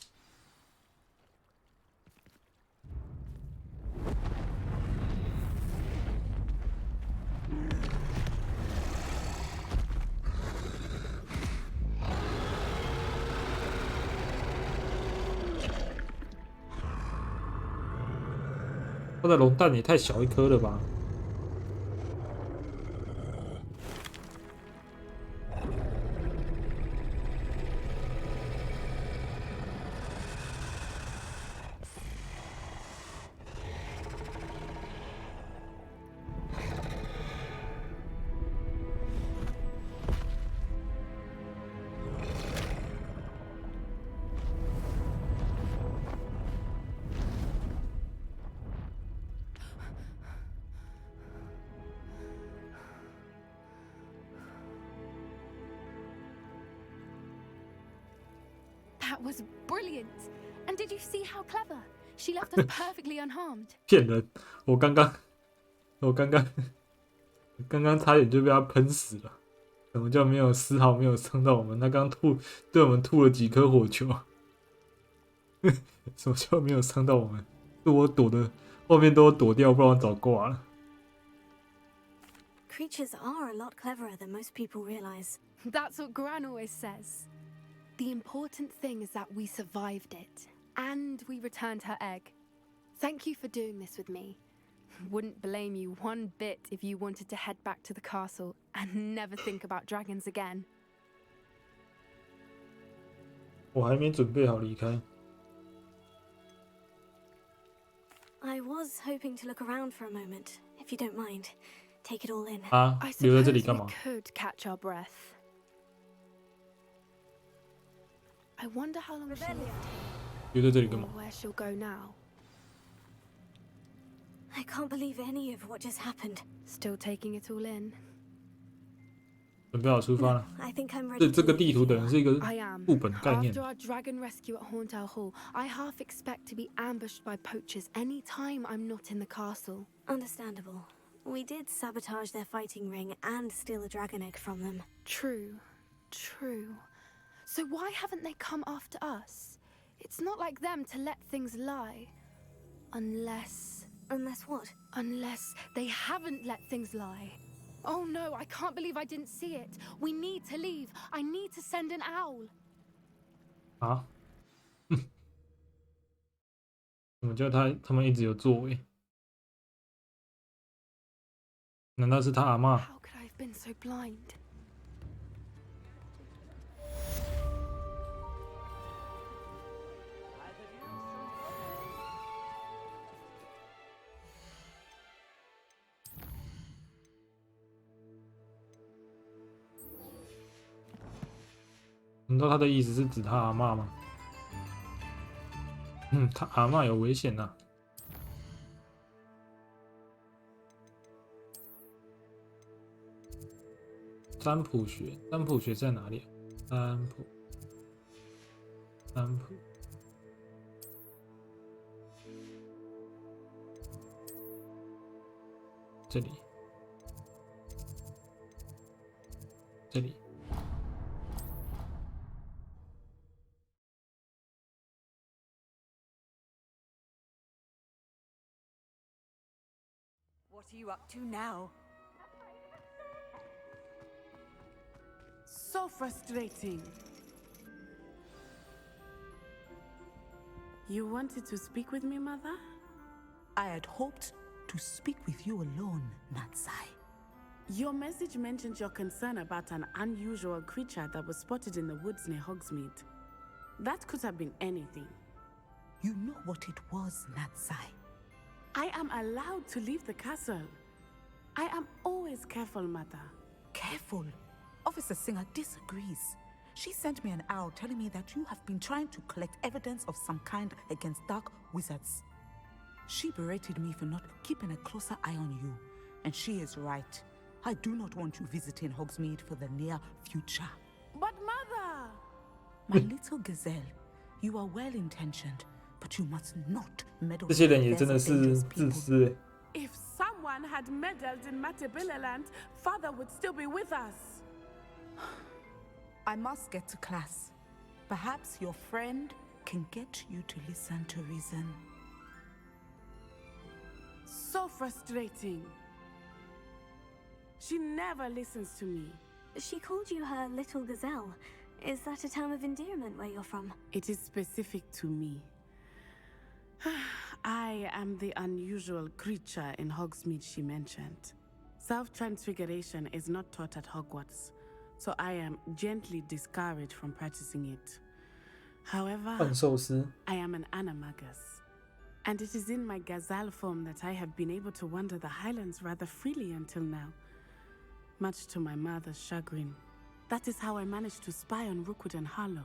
它的龙蛋也太小一颗了吧！That was brilliant. And did you see how clever? She left us perfectly unharmed. 骗人！我刚刚差点就被他喷死了。什么叫没有丝毫没有伤到我们？他刚对我们吐了几颗火球。什么叫没有伤到我们？是我躲的，后面都躲掉，不然我早挂了。Creatures are a lot cleverer than most people realize. That's what Gran always says. The important thing is that we survived it, and we returned her egg. Thank you for doing this with me. Wouldn't blame you one bit if you wanted to head back to the castle and never think about dragons again. 我还没准备好离开。I was hoping to look around for a moment, if you don't mind. Take it all in. 啊，留在这里干嘛？ I could catch our breath. I wonder how long she'll live. 留在这里干嘛？ Where she'll go now? I can't believe any of what just happened. Still taking it all in. 准备好出发了。 I think I'm ready. 这个地图等于是一个 I am. 副本概念。 After our dragon rescue at Hauntow Hall, I half expect to be ambushed by poachers any time I'm not in the castle. Understandable. We did sabotage their fighting ring and steal a dragon egg from them. True. True. So why haven't they come after us? It's not like them to let things lie. Unless what? Unless they haven't let things lie. Oh no, I can't believe I didn't see it. We need to leave. I need to send an owl. 啊？怎么叫他们一直有作为？难道是他阿嬷？ How could I have been so blind? 难道他的意思是指他阿嬷吗？他阿嬷有危险呐、占卜学在哪里？占卜，这里。 What are you up to now? So frustrating. You wanted to speak with me, Mother? I had hoped to speak with you alone, Natsai. Your message mentioned your concern about an unusual creature that was spotted in the woods near Hogsmeade. That could have been anything. You know what it was, Natsai. I am allowed to leave the castle. I am always careful, Mother. Careful? Officer Singer disagrees. She sent me an owl telling me that you have been trying to collect evidence of some kind against dark wizards. She berated me for not keeping a closer eye on you. And she is right. I do not want you visiting Hogsmeade for the near future. But Mother! My little gazelle, you are well-intentioned, but you must not meddle 这些人也 with 真的 affairs of 是 dangerous 自 people. 私。 If someone had meddled in Matabeleland, Father would still be with us. I must get to class. Perhaps your friend can get you to listen to reason. So frustrating. She never listens to me. She called you her little gazelle. Is that a term of endearment where you're from? It is specific to me. I am the unusual creature in Hogsmeade she mentioned. Self-transfiguration is not taught at Hogwarts, so I am gently discouraged from practicing it. However, I am an animagus, and it is in my gazelle form that I have been able to wander the Highlands rather freely until now, much to my mother's chagrin. That is how I managed to spy on Rookwood and Harlow.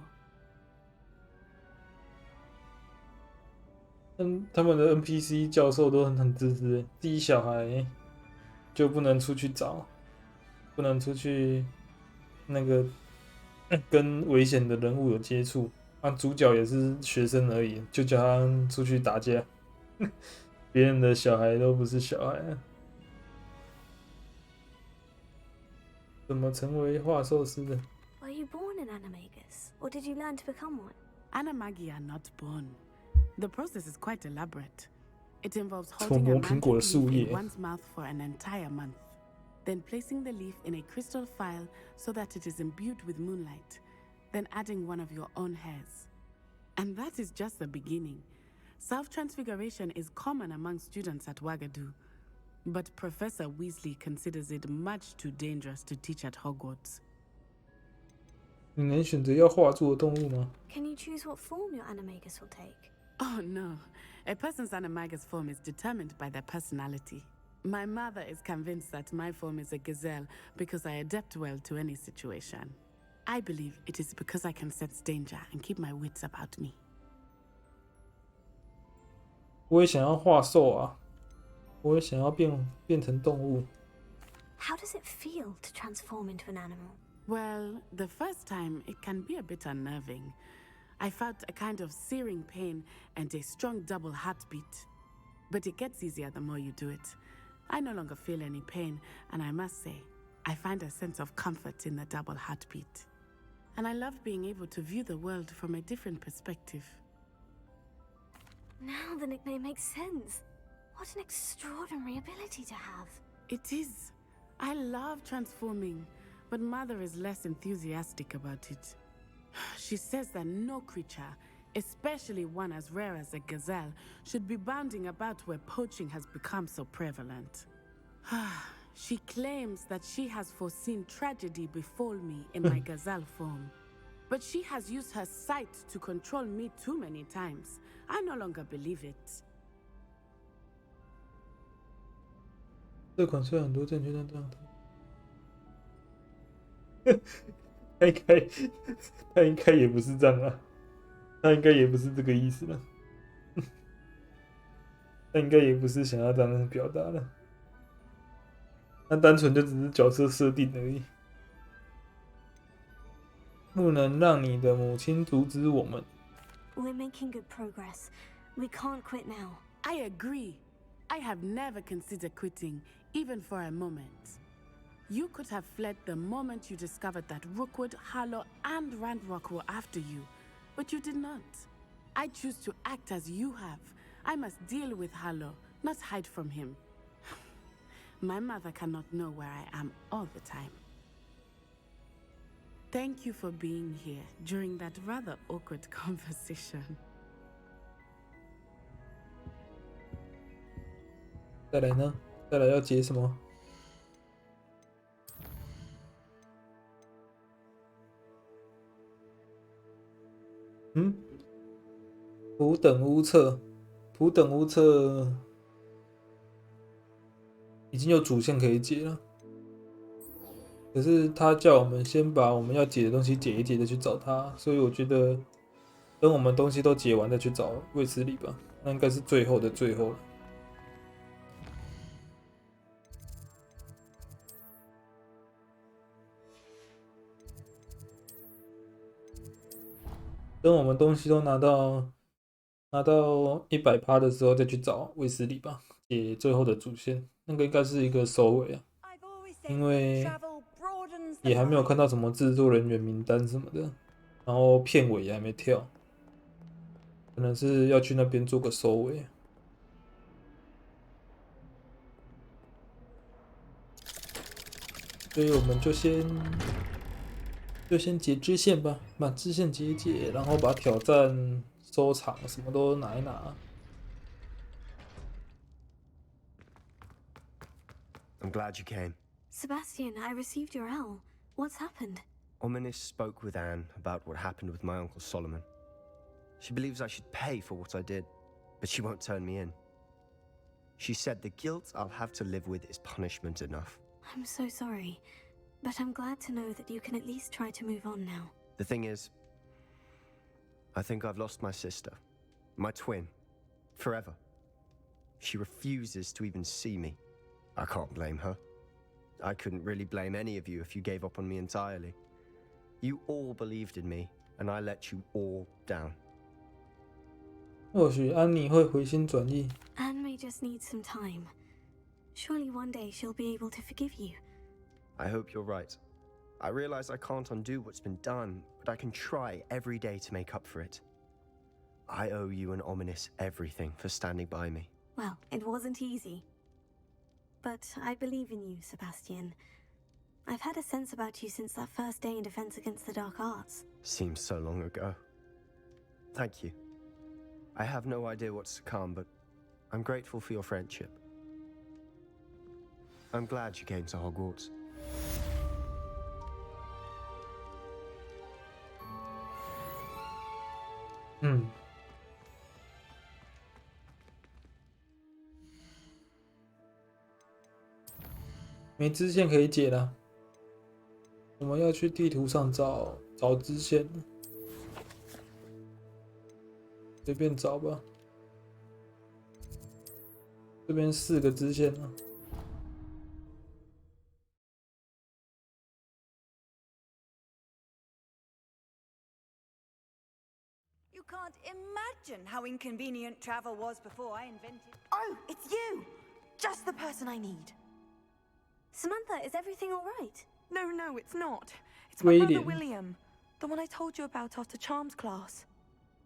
他们的 NPC 教授都很自私，自己小孩就不能出去找，不能出去那个跟危险的人物有接触。主角也是学生而已，就叫他出去打架。别人的小孩都不是小孩啊。怎么成为画寿司的 Were you born an animagus, or did you learn to become one? Animagi are not born. The process is quite elaborate. It involves holding a magic leaf in one's mouth for an entire month, then placing the leaf in a crystal phial so that it is imbued with moonlight, then adding one of your own hairs. And that is just the beginning. Self-transfiguration is common among students at Wagadu, but Professor Weasley considers it much too dangerous to teach at Hogwarts. 你能选择要化作的动物吗？ Can you choose what form your animagus will take? Oh no, a person's animagus form is determined by their personality. My mother is convinced that my form is a gazelle because I adapt well to any situation. I believe it is because I can sense danger and keep my wits about me. 我也想要画兽啊，我也想要变成动物。How does it feel to transform into an animal? Well, the first time it can be a bit unnerving. I felt a kind of searing pain and a strong double heartbeat. But it gets easier the more you do it. I no longer feel any pain, and I must say, I find a sense of comfort in the double heartbeat. And I love being able to view the world from a different perspective. Now the nickname makes sense. What an extraordinary ability to have. It is. I love transforming, but Mother is less enthusiastic about it. She says that no creature, especially one as rare as a gazelle, should be bounding about where poaching has become so prevalent. She claims that she has foreseen tragedy befall me in my gazelle form. But she has used her sight to control me too many times. I no longer believe it. 这款虽然很多证据，但这样他应该也不是这样啊，他应该也不是这个意思了，他应该也不是想要这样表达了，他单纯就只是角色设定而已。不能让你的母亲阻止我们。We're making good progress. We can't quit now. I agree. I have never considered quitting, even for a moment. You could have fled the moment you discovered that Rookwood, Harlow, and Ranrock were after you, but you did not. I choose to act as you have. I must deal with Harlow, not hide from him. My mother cannot know where I am all the time. Thank you for being here during that rather awkward conversation. 再来呢？再来要解什么？普等屋测，普等屋测已经有主线可以解了，可是他叫我们先把我们要解的东西解一解，再去找他，所以我觉得等我们东西都解完再去找卫斯理吧，那应该是最后的最后了。等我们东西都拿到100%的时候，再去找卫斯理吧，解最后的主线，那个应该是一个收尾啊，因为也还没有看到什么制作人员名单什么的，然后片尾也还没跳，可能是要去那边做个收尾。所以我们就先解支线吧，把支线解一解，然后把挑战、收藏什么都拿一拿。I'm glad you came. Sebastian, I received your L. What's happened? Ominis spoke with Anne about what happened with my Uncle Solomon. She believes I should pay for what I did, but she won't turn me in. She said the guilt I'll have to live with is punishment enough. I'm so sorry, but I'm glad to know that you can at least try to move on now. The thing is, I think I've lost my sister, my twin, forever. She refuses to even see me. I can't blame her. I couldn't really blame any of you if you gave up on me entirely. You all believed in me, and I let you all down. 或许安妮会回心转意。Anne may just need some time. Surely one day she'll be able to forgive you. I hope you're right. I realize I can't undo what's been done, but I can try every day to make up for it. I owe you and Ominis everything for standing by me. Well, it wasn't easy. But I believe in you, Sebastian. I've had a sense about you since that first day in Defense Against the Dark Arts. Seems so long ago. Thank you. I have no idea what's to come, but I'm grateful for your friendship. I'm glad you came to Hogwarts. Hmm. 没支线可以解了，我们要去地图上找支线，随便找吧。这边4个支线了。You can't imagine how inconvenient travel was before I invented. Oh, it's you! Just the person I need. Samantha, is everything all right? No, it's not. It's my brother William. William, the one I told you about after Charms class.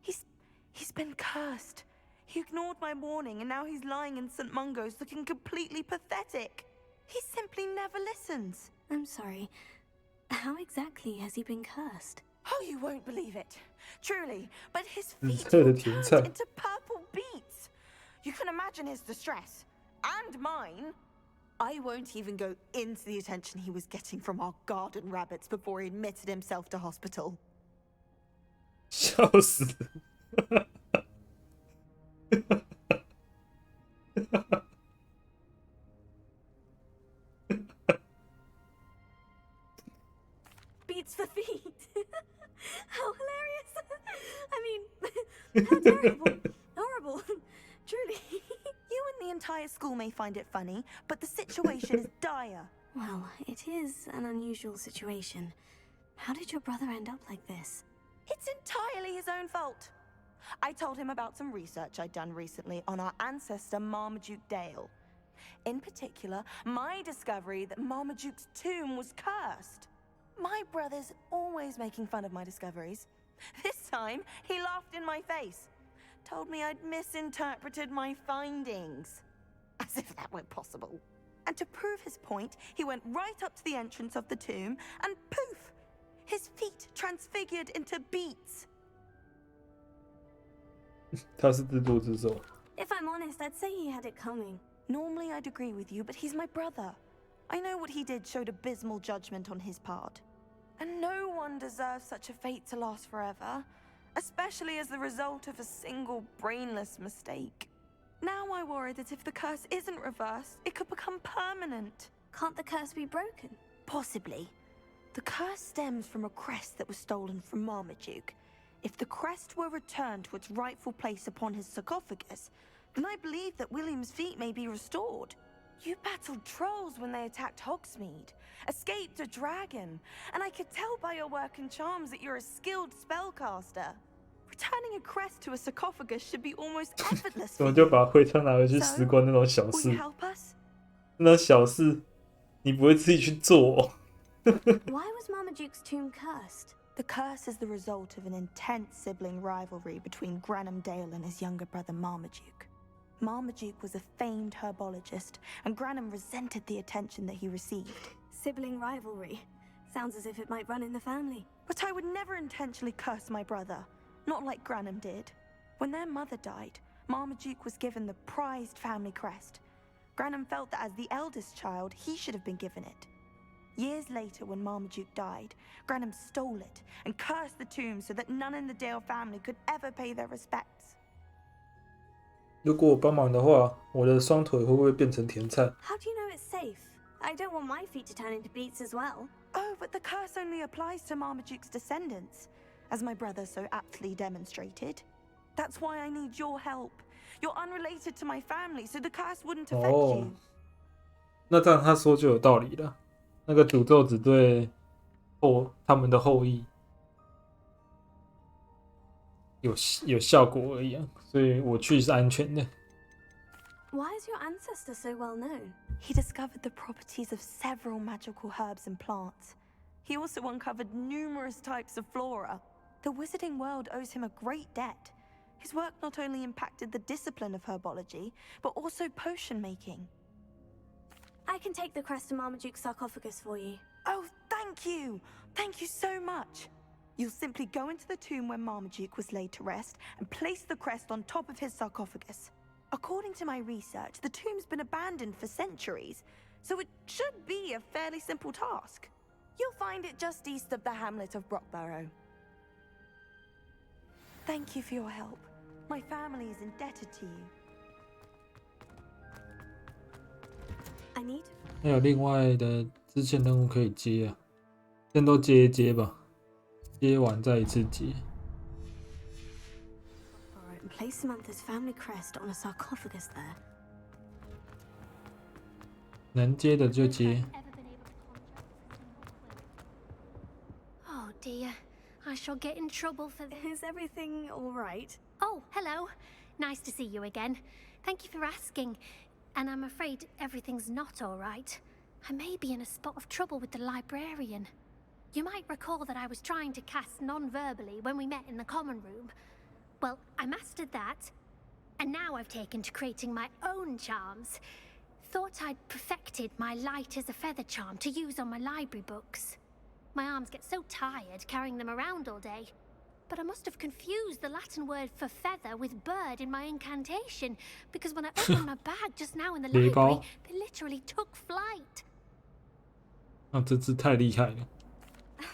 He's been cursed. He ignored my warning, and now he's lying in St. Mungo's looking completely pathetic. He simply never listens. I'm sorry. How exactly has he been cursed? Oh, you won't believe it. Truly, but his feet这were个甜 turned 菜 into purple beets. You can imagine his distress. And mine. I won't even go into the attention he was getting from our garden rabbits before he admitted himself to hospital. 笑死！ Beats for feet. How hilarious. I mean, how terrible. Horrible. Truly. You and the entire school may find it funny, but the situation is dire. Well, it is an unusual situation. How did your brother end up like this? It's entirely his own fault. I told him about some research I'd done recently on our ancestor Marmaduke Dale. In particular, my discovery that Marmaduke's tomb was cursed. My brother's always making fun of my discoveries. This time, he laughed in my face. Told me I'd misinterpreted my findings. As if that were possible. And to prove his point, he went right up to the entrance of the tomb and poof! His feet transfigured into beets. 他是自作自受。 If I'm honest, I'd say he had it coming. Normally I'd agree with you, but he's my brother. I know what he did showed abysmal judgment on his part. And no one deserves such a fate to last forever, especially as the result of a single brainless mistake. Now I worry that if the curse isn't reversed, it could become permanent. Can't the curse be broken? Possibly. The curse stems from a crest that was stolen from Marmaduke. If the crest were returned to its rightful place upon his sarcophagus, then I believe that William's feet may be restored. You battled trolls when they attacked Hogsmeade, escaped a dragon, and I could tell by your work and charms that you're a skilled spellcaster. Returning a crest to a sarcophagus should be almost effortless 怎 for 么就 you. 把徽章拿回去拾关那种小 Will 事 you？ help us? 那小事你不会自己去做、哦？ Why was Marmaduke's tomb cursed? The curse is the result of an intense sibling rivalry between Granham Dale and his younger brother Marmaduke. Marmaduke was a famed herbologist, and Granham resented the attention that he received. Sibling rivalry. Sounds as if it might run in the family. But I would never intentionally curse my brother, not like Granham did. When their mother died, Marmaduke was given the prized family crest. Granham felt that as the eldest child, he should have been given it. Years later, when Marmaduke died, Granham stole it and cursed the tomb so that none in the Dale family could ever pay their respects. 如果我帮忙的话，我的双腿会不会变成甜菜？ How do you know it's safe? I don't want my feet to turn into beets as well. Oh, but the curse only applies to Marmaduke's descendants, as my brother so aptly demonstrated. That's why I need your help. You're unrelated to my family, so the curse wouldn't affect you. 那这样他说就有道理了。那个诅咒只对他们的后裔有效果而已啊，所以我去是安全的。Why is your ancestor so well known? He discovered the properties of several magical herbs and plants. He also uncovered numerous types of flora. The wizarding world owes him a great debt. His work not only impacted the discipline of herbology, but also potion making. I can take the crest to Marmaduke's sarcophagus for you. Oh, thank you! Thank you so much! You'll simply go into the tomb where Marmaduke was laid to rest and place the crest on top of his sarcophagus. According to my research, the tomb's been abandoned for centuries, so it should be a fairly simple task. You'll find it just east of the hamlet of Brockborough. Thank you for your help. My family is indebted to you. I need. 还有另外的支线任务可以接啊，先都接一接吧，接完再一次接。And place Samantha's family crest on a sarcophagus there. 能接的就接。Oh dear, I shall get in trouble for this. Is everything all right? Oh, hello. Nice to see you again. Thank you for asking. And I'm afraid everything's not all right. I may be in a spot of trouble with the librarian. You might recall that I was trying to cast non-verbally when we met in the common room. Well, I mastered that, and now I've taken to creating my own charms. Thought I'd perfected my light as a feather charm to use on my library books. My arms get so tired carrying them around all day. But I must have confused the Latin word for feather with bird in my incantation, because when I opened my bag just now in the library, they literally took flight. 啊，这只太厉害了。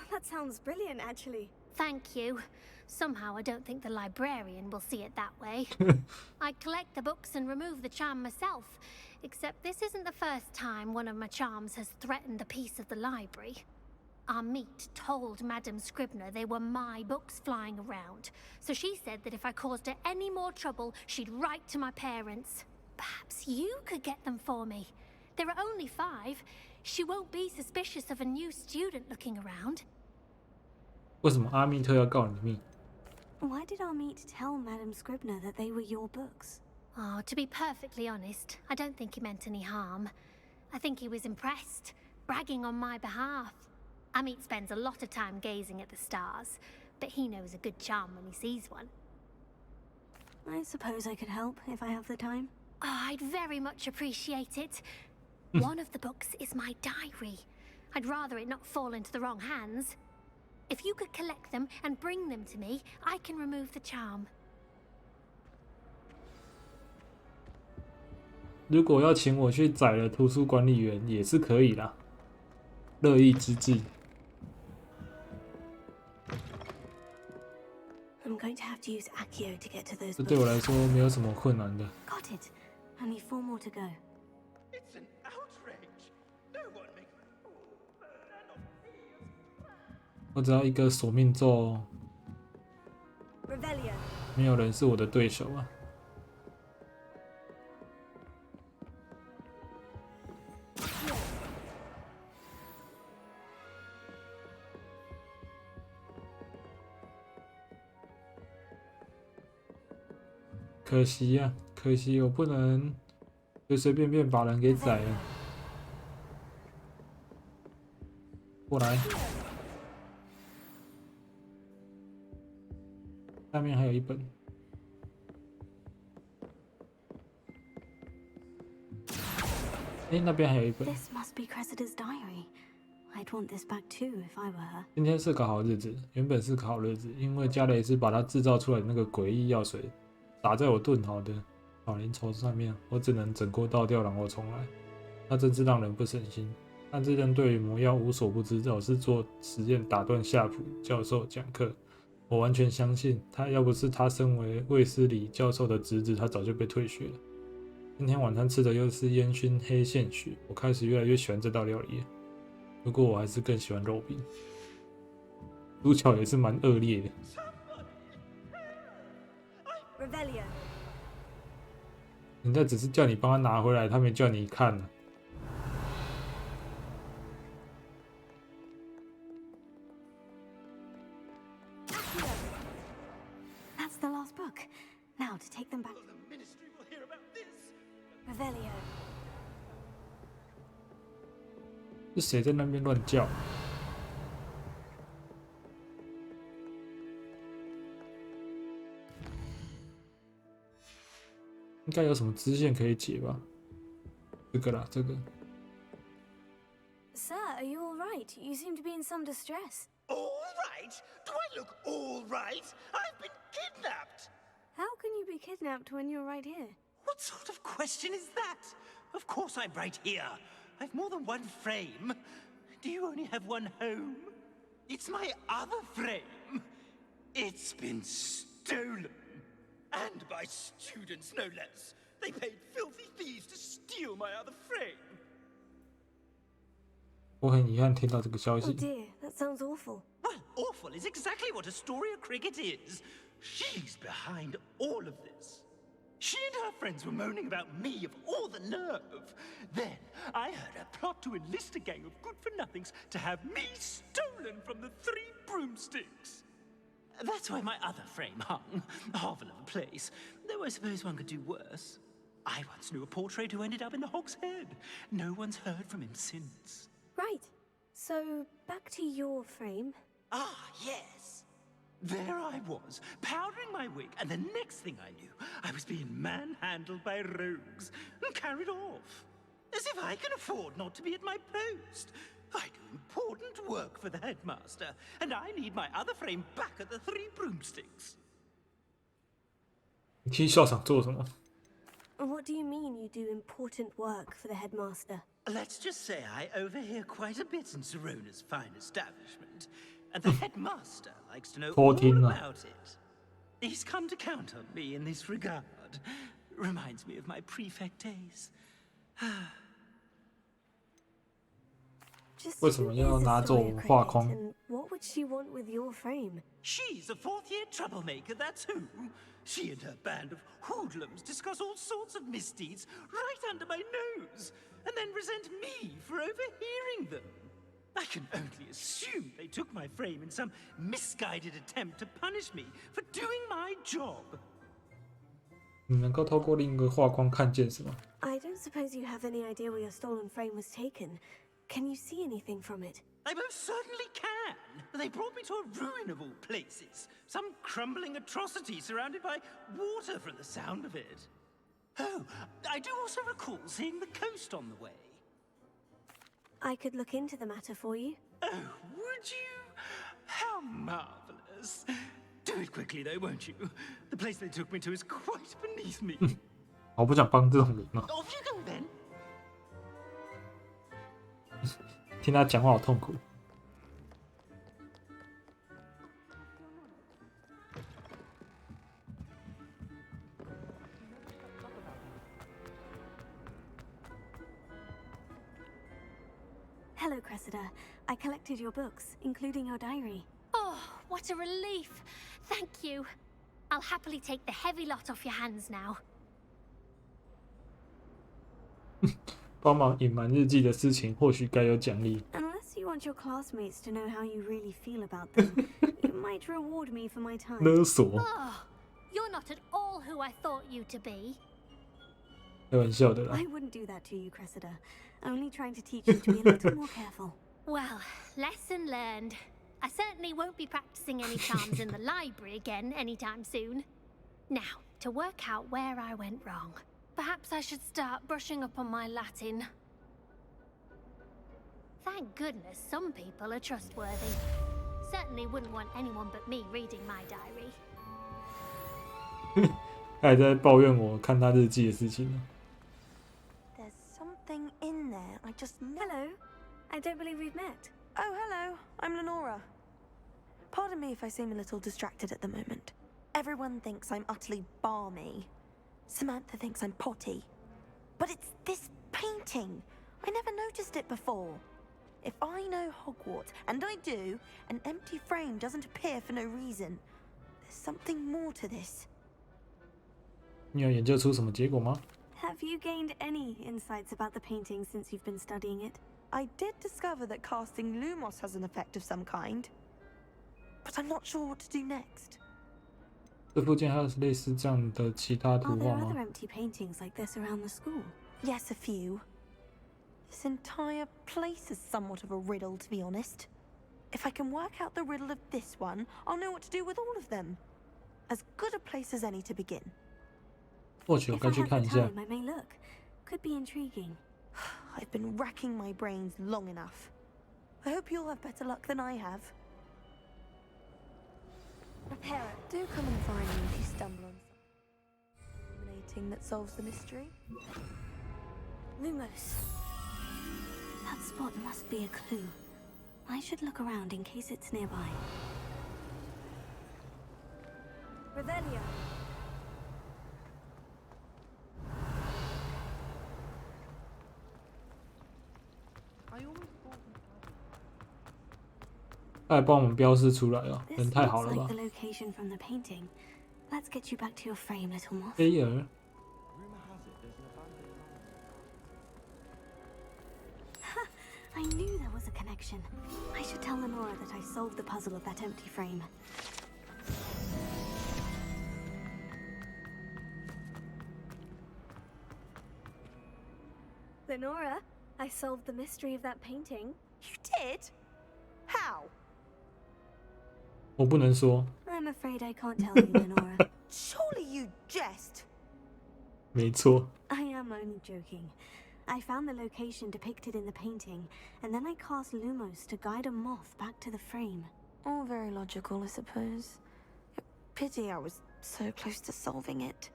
That sounds brilliant, actually. Thank you. Somehow I don't think the librarian will see it that way. I collect the books and remove the charm myself, except this isn't the first time one of my charms has threatened the peace of the library. Our meet told Madame Scribner they were my books flying around, so she said that if I caused her any more trouble, she'd write to my parents. Perhaps you could get them for me. There are only 5. She won't be suspicious of a new student looking around. 为什么阿密特要告你密？ Why did our meet tell Madame Scribner that they were your books? Oh, to be perfectly honest, I don't think he meant any harm. I think he was impressed, bragging on my behalf. Amit spends a lot of time gazing at the stars, but he knows a good charm when he sees one. I suppose I could help if I have the time. Oh, I'd very much appreciate it. One of the books is my diary. I'd rather it not fall into the wrong hands. If you could collect them and bring them to me, I can remove the charm. 如果要请我去宰了图书管理员也是可以啦，乐意之至。I'm going to have to use Accio to get to those 这对我 books. 来说没有什么困难的。 Got it. Only 4 more to go. It's an outrage. No one makes 我只要一个索命咒， Revelio. 没有人是我的对手啊。可惜呀、可惜我不能随随便便把人给宰了。过来，下面还有一本。那边还有一本。This must be Cressida's diary. I'd want this back too if I were her. 今天是个好日子，原本是个好日子，因为加雷斯把他制造出来的那个诡异药水打在我炖好的老灵绸上面，我只能整锅倒掉，然后重来。那真是让人不省心。但这人对于魔药无所不知，老是做实验打断夏普教授讲课。我完全相信他，要不是他身为卫斯理教授的侄子，他早就被退学了。今天晚餐吃的又是烟熏黑线血，我开始越来越喜欢这道料理了。不过我还是更喜欢肉饼。主角也是蛮恶劣的。人家只是叫你帮他拿回来，他没叫你看呢。That's the last book. Now to take them back. Revelio. 是谁在那边乱叫？应该有什么支线可以解吧？这个啦，这个。Sir, are you all right? You seem to be in some distress. All right? Do I look all right? I've been kidnapped. How can you be kidnapped when you're right here? What sort of question is that? Of course I'm right here. I've more than one frame. Do you only have one home? It's my other frame. It's been stolen. And by students, no less. They paid filthy thieves to steal my other frame. 我很遗憾听到这个消 Oh 息。 dear, that sounds awful. Well, awful is exactly what Astoria Cricket is. She's behind all of this. She and her friends were moaning about me of all the nerve. Then I heard her plot to enlist a gang of good-for-nothings to have me stolen from the Three Broomsticks. That's why my other frame hung. A hovel of a place. Though I suppose one could do worse. I once knew a portrait who ended up in the Hog's Head. No one's heard from him since. Right. So, back to your frame. Ah, yes. There I was, powdering my wig, and the next thing I knew, I was being manhandled by rogues and carried off. As if I can afford not to be at my post. I do important work for the headmaster, and I need my other frame back at the Three Broomsticks. 你替校长做什么？ What do you mean you do important work for the headmaster? Let's just say I overhear quite a bit in Serona's fine establishment, and the headmaster likes to know all about it. He's come to count on me in this regard. Reminds me of my prefect days. 为什么要拿走画框？ What would she want with your frame? She's a fourth-year troublemaker, that's who. She and her band of hoodlums discuss all sorts of misdeeds right under my nose, and then resent me for overhearing them. I can only assume they took my frame in some misguided attempt to punish me for doing my job. 你能够透过另一个画框看见什么？ I don't suppose you have any idea where your stolen frame was taken. Can you see anything from it? I most certainly can. They brought me to a ruin of all places. Some crumbling atrocity surrounded by water from the sound of it. Oh, I do also recall seeing the coast on the way. I could look into the matter for you. Oh, would you? How marvelous. Do it quickly though, won't you? The place they took me to is quite beneath me. 我不想帮这种人啊！ Off you go then. 听他讲话好痛苦。Hello, Cressida. I collected your books, including your diary. Oh, what a relief. Thank you. I'll happily take the heavy lot off your hands now. 帮忙隐瞒日记的事情，或许该有奖励。 Unless you want your classmates to know how you really feel about them, you might reward me for my time. 勒索。 Oh, you're not at all who I thought you to be. 开玩笑的啦。 I wouldn't do that to you, Cressida. Only trying to teach you to be a little more careful. Well, lesson learned. I certainly won't be practicing any charms in the library again anytime soon. Now, to work out where I went wrong. Perhaps I should start brushing up on my Latin. Thank goodness some people are trustworthy. Certainly wouldn't want anyone but me reading my diary. 他还在抱怨我看他日记的事情呢。There's something in there. I just know. Hello. I don't believe we've met. Oh, hello. I'm Lenora. Pardon me if I seem a little distracted at the moment. Everyone thinks I'm utterly balmy. Samantha thinks I'm potty. But it's this painting. I never noticed it before. If I know Hogwarts, and I do, an empty frame doesn't appear for no reason. There's something more to this. 你有研究出什么结果吗？ Have you gained any insights about the painting since you've been studying it? I did discover that casting Lumos has an effect of some kind. But I'm not sure what to do next. 这附近还有类似这样的其他 Are 图 there 画 other 吗？ empty paintings like this around the school? Yes, a few. This entire place is somewhat of a riddle, to be honest. If I can work out the riddle of this one, I'll know what to do with all of them. As good a place as any to begin. 或许我 If 该 I 去 have 看 the 一下。 time, I may look. Could be intriguing. I've been racking my brains long enough. I hope you'll have better luck than I have. Prepare. Do come and find me if you stumble on something illuminating that solves the mystery. Lumos. That spot must be a clue. I should look around in case it's nearby. Revelio. 他还帮我们标示出来了， This 人太 looks 好了 like 吧 the location from the painting. Let's get you back to your frame, little moth. ？A 尔， I knew there was a connection. I should tell Lenora that I solved the puzzle of that empty frame. Lenora, I solved the mystery of that painting. You did? How? 我不能说， I'm afraid I can't tell you, Lenora. Surely you jest. 没错。 I am only joking. I found the location depicted in the painting, and then I cast Lumos to guide a moth back to the frame. All very logical, I suppose. Pity I was so close to solving it.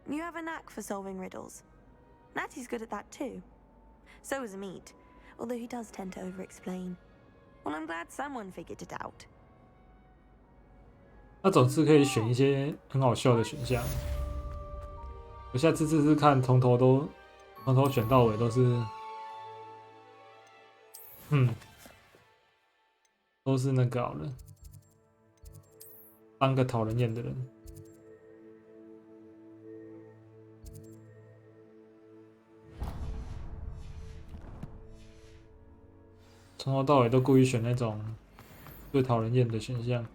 You have a knack for solving riddles. Natty's good at that too. So is Amit, although he does tend to over-explain. Well, I'm glad someone figured it out. 他总是可以选一些很好笑的选项。我下次试试看，从头选到尾都是，都是那个好了，当个讨人厌的人。从头到尾都故意选那种最讨人厌的选项。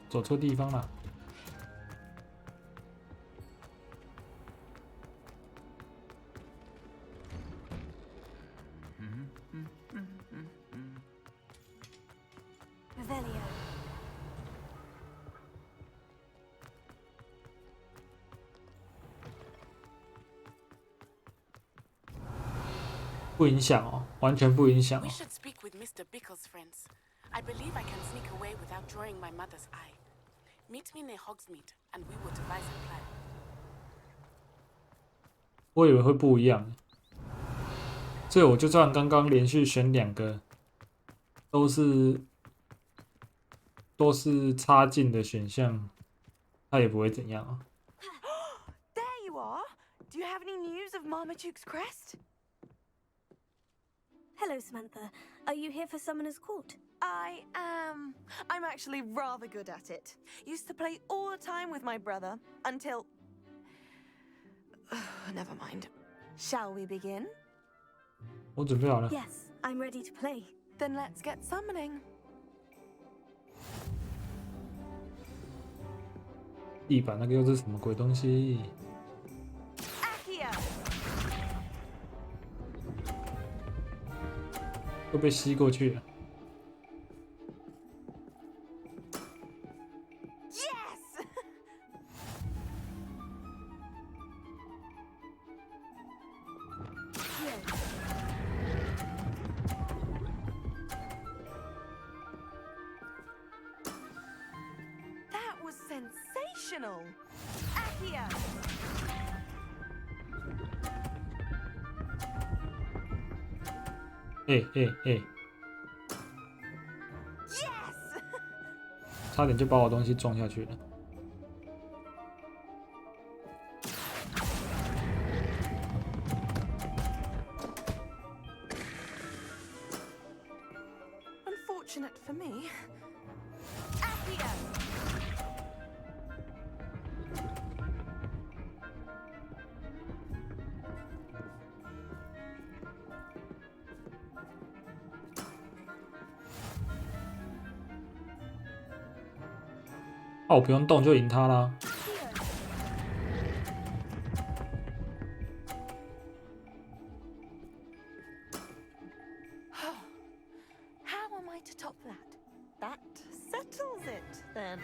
走错地方了。Revelio. 不影响哦，完全不影响哦 We。should speak with Mr. Bickle's friends. I believe I can sneak away without drawing my mother's eye. Meet me near Hogsmeade, and we will devise a plan. 我以为会不一样，所以我就算刚刚连续选2个，都是插进的选项，它也不会怎样啊。There you are. Do you have any news of Marmaduke's crest? Hello, Samantha. Are you here for Summoner's Court? I am. I'm actually rather good at it. Used to play all the time with my brother until... Never mind. Shall we begin? 我准备好了。 Yes, I'm ready to play. Then let's get summoning. 地板那个又是什么鬼东西？ Accio! 会被吸过去了。That was sensational. Accio. Yes. 差点就把我东西撞下去了。Unfortunate for me. Accio.我不用动就赢他啦。How am I to top that? That settles it, then.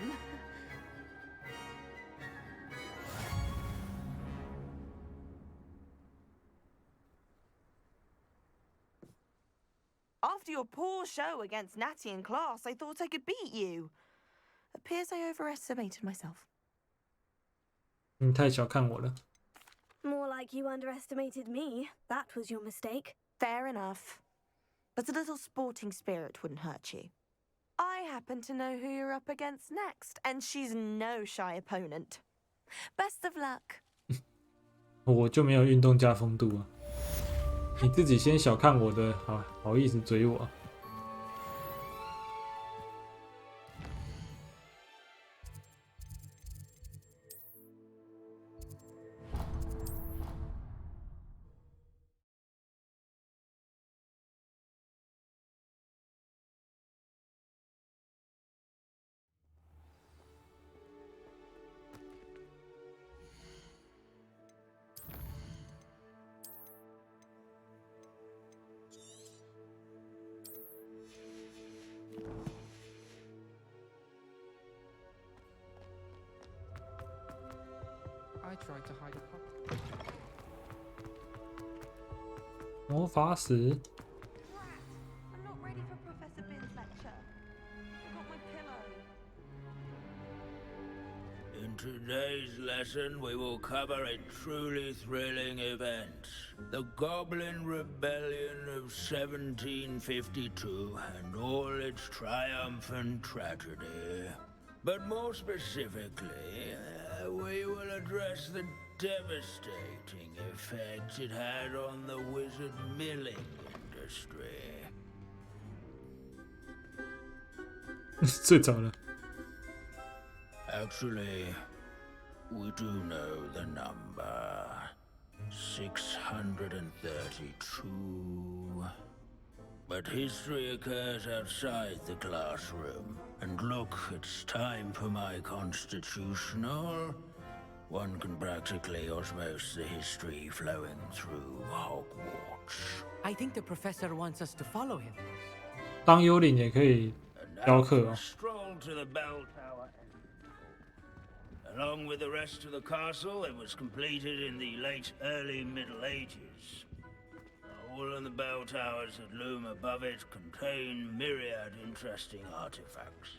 After your poor show against Natty in class, I thought I could beat you. Appears I overestimated myself. 你太小看我了。 More like you underestimated me. That was your mistake. Fair enough. But a little sporting spirit wouldn't hurt you. I happen to know who you're up against next, and she's no shy opponent. Best of luck. 我就没有运动加风度啊！你自己先小看我的，好意思追我。I tried to hide a puppy. 魔法使。 I'm not ready for Professor Bin's lecture. Forgot my pillow. In today's lesson, we will cover a truly thrilling event. The Goblin Rebellion of 1752 and all its triumphant tragedy. But more specifically, we will address the devastating effects it had on the wizard milling industry. 睡着了。 Actually, we do know the number. 632. But history occurs outside the classroom. And look, it's time for my constitutional. One can practically osmose the history flowing through Hogwarts. I think the professor wants us to follow him. 当幽灵也可以教课哦。 Stroll to the bell tower. Along with the rest of the castle, it was completed in the late early Middle Ages. All in the bell towers that loom above it contain myriad interesting artifacts.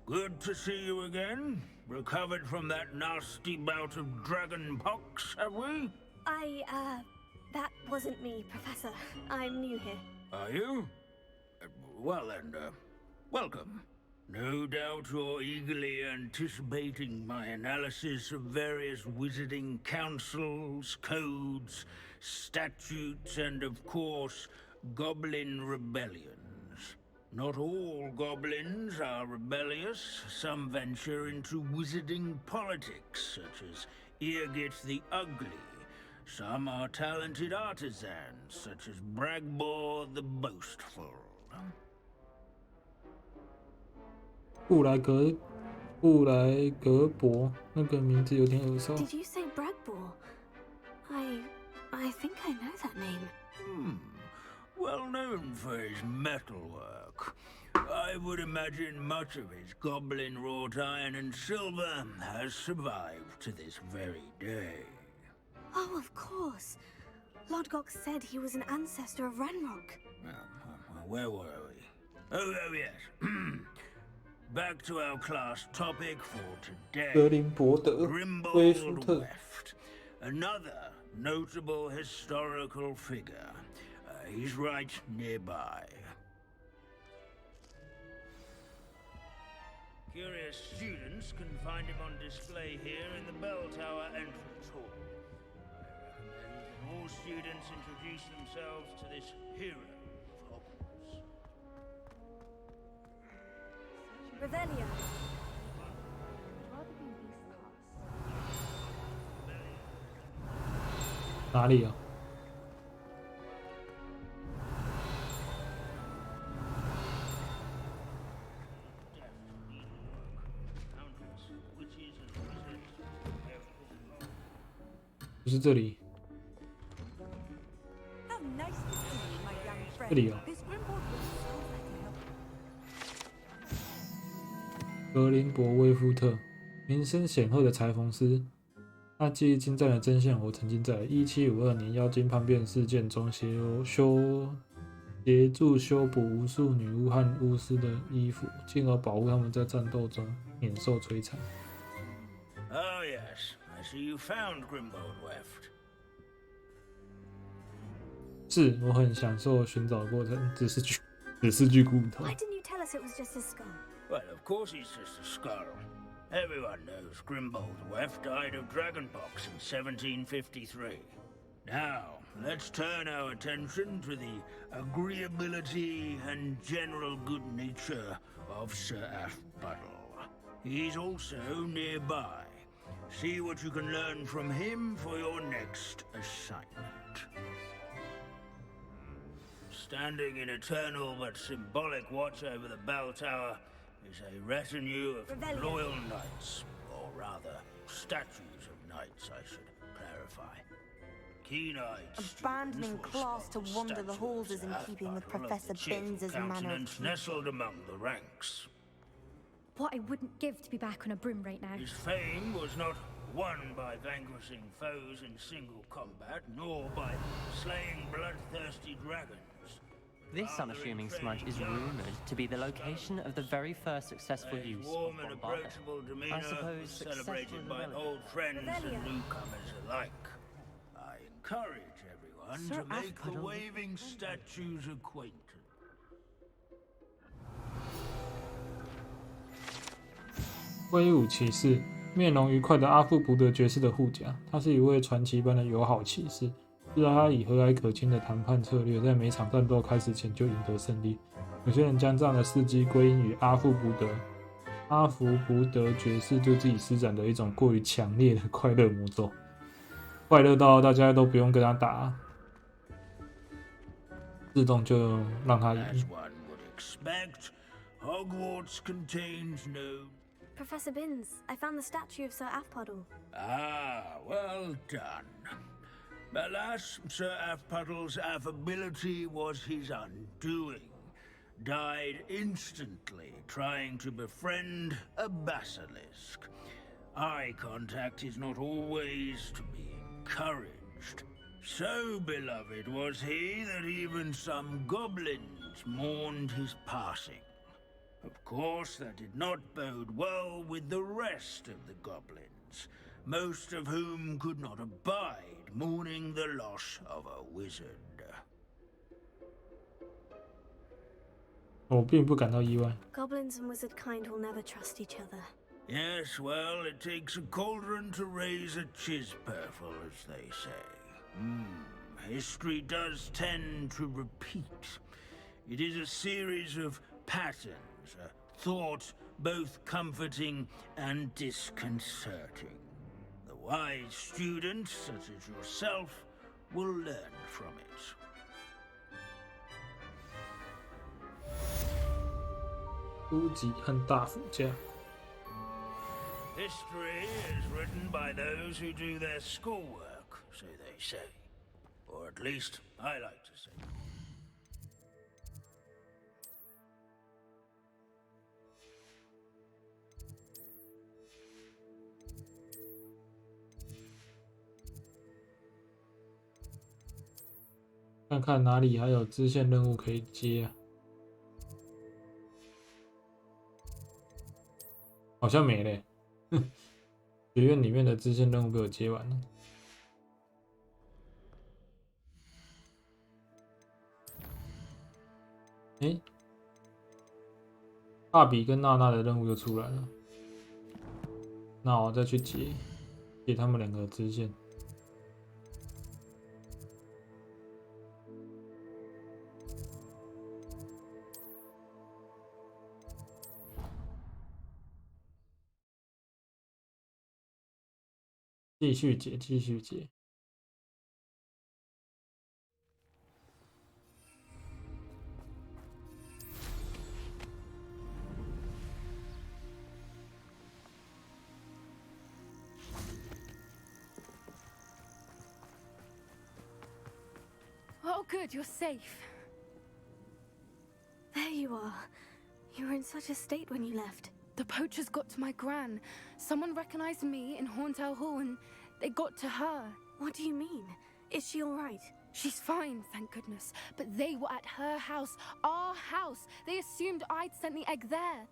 Good to see you again. Recovered from that nasty bout of dragon pox, have we? That wasn't me, Professor. I'm new here. Are you? Well then, welcome. No doubt you're eagerly anticipating my analysis of various wizarding councils, codes, statutes, and of course, goblin rebellions. Not all goblins are rebellious. Some venture into wizarding politics, such as Eargit the Ugly. Some are talented artisans, such as Bragbor the Boastful. 布莱格伯那个名字有点耳熟。 Did you say Bragbor? I think I know that name. Well known for his metalwork. I would imagine much of his goblin-wrought iron and silver has survived to this very day. Oh, of course. Lodgok said he was an ancestor of Ranrock. Where were we? Oh, yes. Back to our class topic for today. Grimbold Weft. Another notable historical figure. He's right nearby. Curious students can find him on display here in the bell tower entrance hall. I recommend that all students introduce themselves to this hero of Hogwarts. Revelio. 哪里啊？不是这里，这里哦。格林伯威夫特，名声显赫的裁缝师。那记忆精湛的针线活曾经在1752年妖精叛变事件中协助修补无数女巫和巫师的衣服，进而保护他们在战斗中免受摧残。Oh yes, I see you found Grimbold Weft. 是，我很享受寻找的过程，只是具骨头。 Why didn't you tell us it was just a skull? Well, of course he's just a skull. Everyone knows Grimbold Weft died of dragonpox in 1753. Now, let's turn our attention to the agreeability and general good nature of Sir Aphbuttle. He's also nearby. See what you can learn from him for your next assignment. Standing in eternal but symbolic watch over the bell tower is a retinue of loyal knights, or rather, statues of knights, I should clarify. Keen-eyed Abandoning class to wander the halls is in keeping with Professor Binns' manner of treatment. Nestled among the ranks. What I wouldn't give to be back on a broom right now. His fame was not won by vanquishing foes in single combat, nor by slaying bloodthirsty dragons. This unassuming smudge is rumoured to be the location of the very first successful use of Warm and approachable demeanor I suppose celebrated by old friends and newcomers alike. I encourage everyone Sir to make the Aphbuttle. waving statues acquainted. 威武骑士，面容愉快的阿夫伯德爵士的护甲，他是一位传奇般的友好骑士。知道他以和蔼可亲的谈判策略，在每场战斗开始前就赢得胜利。有些人将这样的事迹归因于阿福伯德爵士对自己施展的一种过于强烈的快乐魔咒，快乐到大家都不用跟他打，自动就让他赢。 As one would expect, Hogwarts contains no... Professor Binns, I found the statue of Sir Aphbuttle. Ah, well done. Alas, Sir Aphbuttle's affability was his undoing. Died instantly trying to befriend a basilisk. Eye contact is not always to be encouraged. So beloved was he that even some goblins mourned his passing. Of course, that did not bode well with the rest of the goblins, most of whom could not abide mourning the loss of a wizard. 我并不感到意外。 Goblins and wizard kind will never trust each other. Yes, well, it takes a cauldron to raise a chisperful, as they say. History does tend to repeat. It is a series of patterns, a thought both comforting and disconcerting. The wise students, such as yourself, will learn from it. 书籍和大辅家。 History is written by those who do their schoolwork, so they say. Or at least I like to say. 看看哪里还有支线任务可以接啊？好像没嘞。学院里面的支线任务被我接完了。诶，帕比跟娜娜的任务又出来了，那我再去接他们两个的支线。 继续解，继续解。Oh, good, you're safe. There you are. You were in such a state when you left. The poachers got to my gran. Someone recognized me in Horntail Hall and they got to her. What do you mean? Is she all right? She's fine, thank goodness. But they were at her house, our house. They assumed I'd sent the egg there.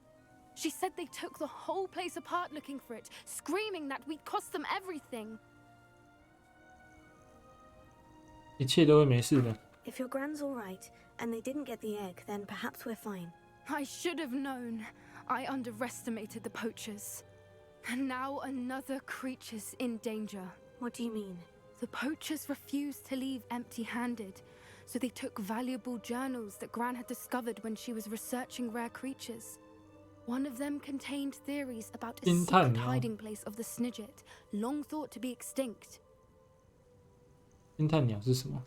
She said they took the whole place apart looking for it, screaming that we'd cost them everything. 一切都会没事的。 If your gran's all right and they didn't get the egg, then perhaps we're fine. I should have known. I underestimated the poachers. And now another creature's in danger. What do you mean? The poachers refused to leave empty-handed, so they took valuable journals that Gran had discovered when she was researching rare creatures. One of them contained theories about a secret hiding place of the Snidget, long thought to be extinct. 侦探鸟是什么？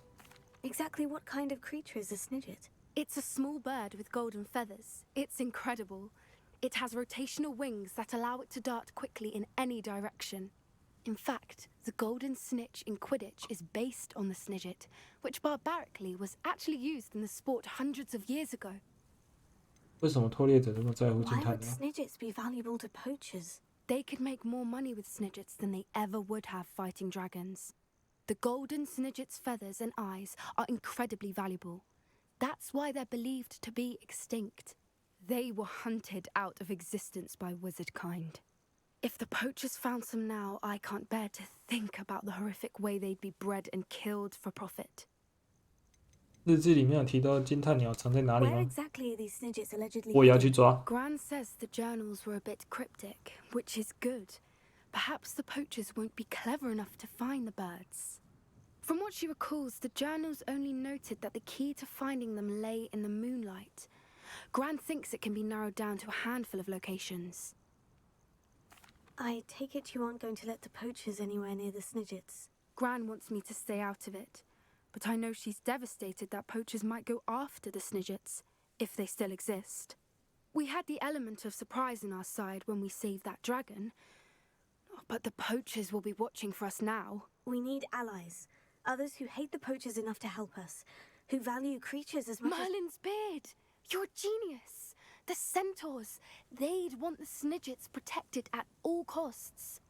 Exactly what kind of creature is a Snidget? It's a small bird with golden feathers. It's incredible. It has rotational wings that allow it to dart quickly in any direction. In fact, the golden snitch in Quidditch is based on the Snidget, which barbarically was actually used in the sport hundreds of years ago. 为什么偷猎者这么在乎侦 Why 探 would 鸟？ Snidgets be valuable to poachers? They could make more money with Snidgets than they ever would have fighting dragons. The golden Snidget's feathers and eyes are incredibly valuable. That's why they're believed to be extinct. They were hunted out of existence by wizard kind. If the poachers found some now, I can't bear to think about the horrific way they'd be bred and killed for profit. 日志里面有提到金探鸟藏在哪里 Where 吗？ exactly are these Snidgets allegedly 我也要 hidden? 去抓。 Gran says the journals were a bit cryptic, which is good. Perhaps the poachers won't be clever enough to find the birds. From what she recalls, the journals only noted that the key to finding them lay in the moonlight. Gran thinks it can be narrowed down to a handful of locations. I take it you aren't going to let the poachers anywhere near the Snidgets. Gran wants me to stay out of it, but I know she's devastated that poachers might go after the Snidgets, if they still exist. We had the element of surprise on our side when we saved that dragon, but the poachers will be watching for us now. We need allies. Others who hate the poachers enough to help us, who value creatures as much Merlin's beard! You're a genius! The centaurs! They'd want the Snidgets protected at all costs.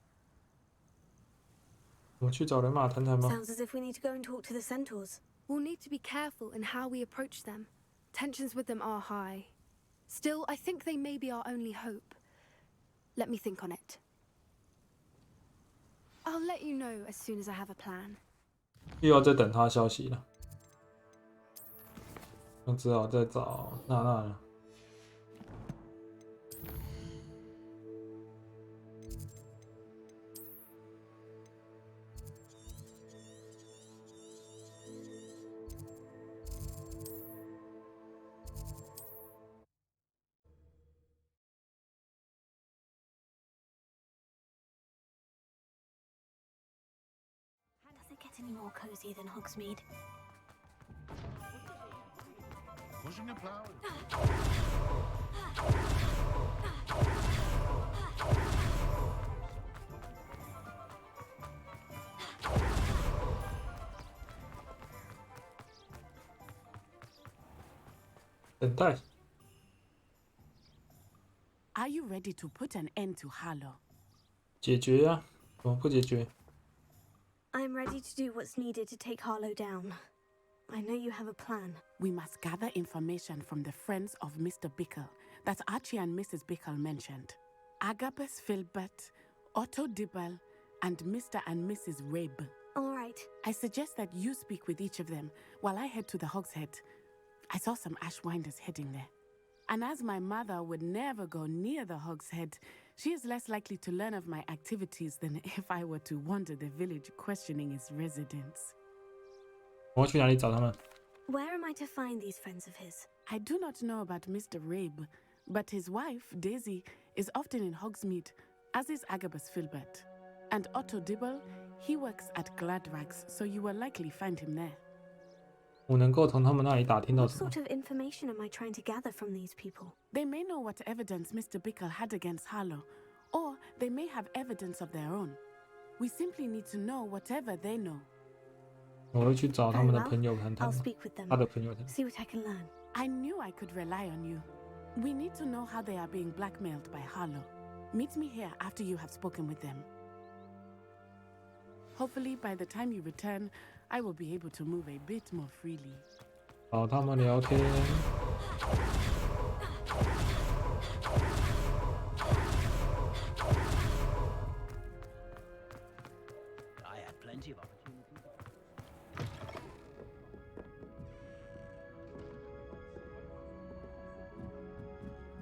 我去找人马谈谈 as... 吗？ Sounds as if we need to go and talk to the centaurs. We'll need to be careful in how we approach them. Tensions with them are high. Still, I think they may be our only hope. Let me think on it. I'll let you know as soon as I have a plan. 又要再等他消息了，那只好再找娜娜了。Does it get any more cozy than Hogsmeade? Pushing a plow. 等待。 Are you ready to put an end to Harlow? 解决啊，怎么不解决？ I'm ready to do what's needed to take Harlow down. I know you have a plan. We must gather information from the friends of Mr. Bickle that Archie and Mrs. Bickle mentioned. Agabus Filbert, Otto Dibble, and Mr. and Mrs. Rabe. All right. I suggest that you speak with each of them while I head to the Hogshead. I saw some Ashwinders heading there. And as my mother would never go near the Hogshead, she is less likely to learn of my activities than if I were to wander the village questioning its residents. 我要去哪里找他们？ Where am I to find these friends of his? I do not know about Mr. Rabe, but his wife, Daisy, is often in Hogsmeade, as is Agabus Filbert. And Otto Dibble, he works at Gladrags, so you will likely find him there. 我能够从他们那里打听到 What 什么？ sort of information am I trying to gather from these people? They may know what evidence Mr. Bickle had against Harlow, or they may have evidence of their own. We simply need to know whatever they know. 我会去找他们的朋友谈 I'll 谈。 speak with them. 他的朋友谈。 See what I can learn. I knew I could rely on you. We need to know how they are being blackmailed by Harlow. Meet me here after you have spoken with them. Hopefully, by the time you return, I will be able to move a bit more freely. 找他们聊天。 I had plenty of opportunity.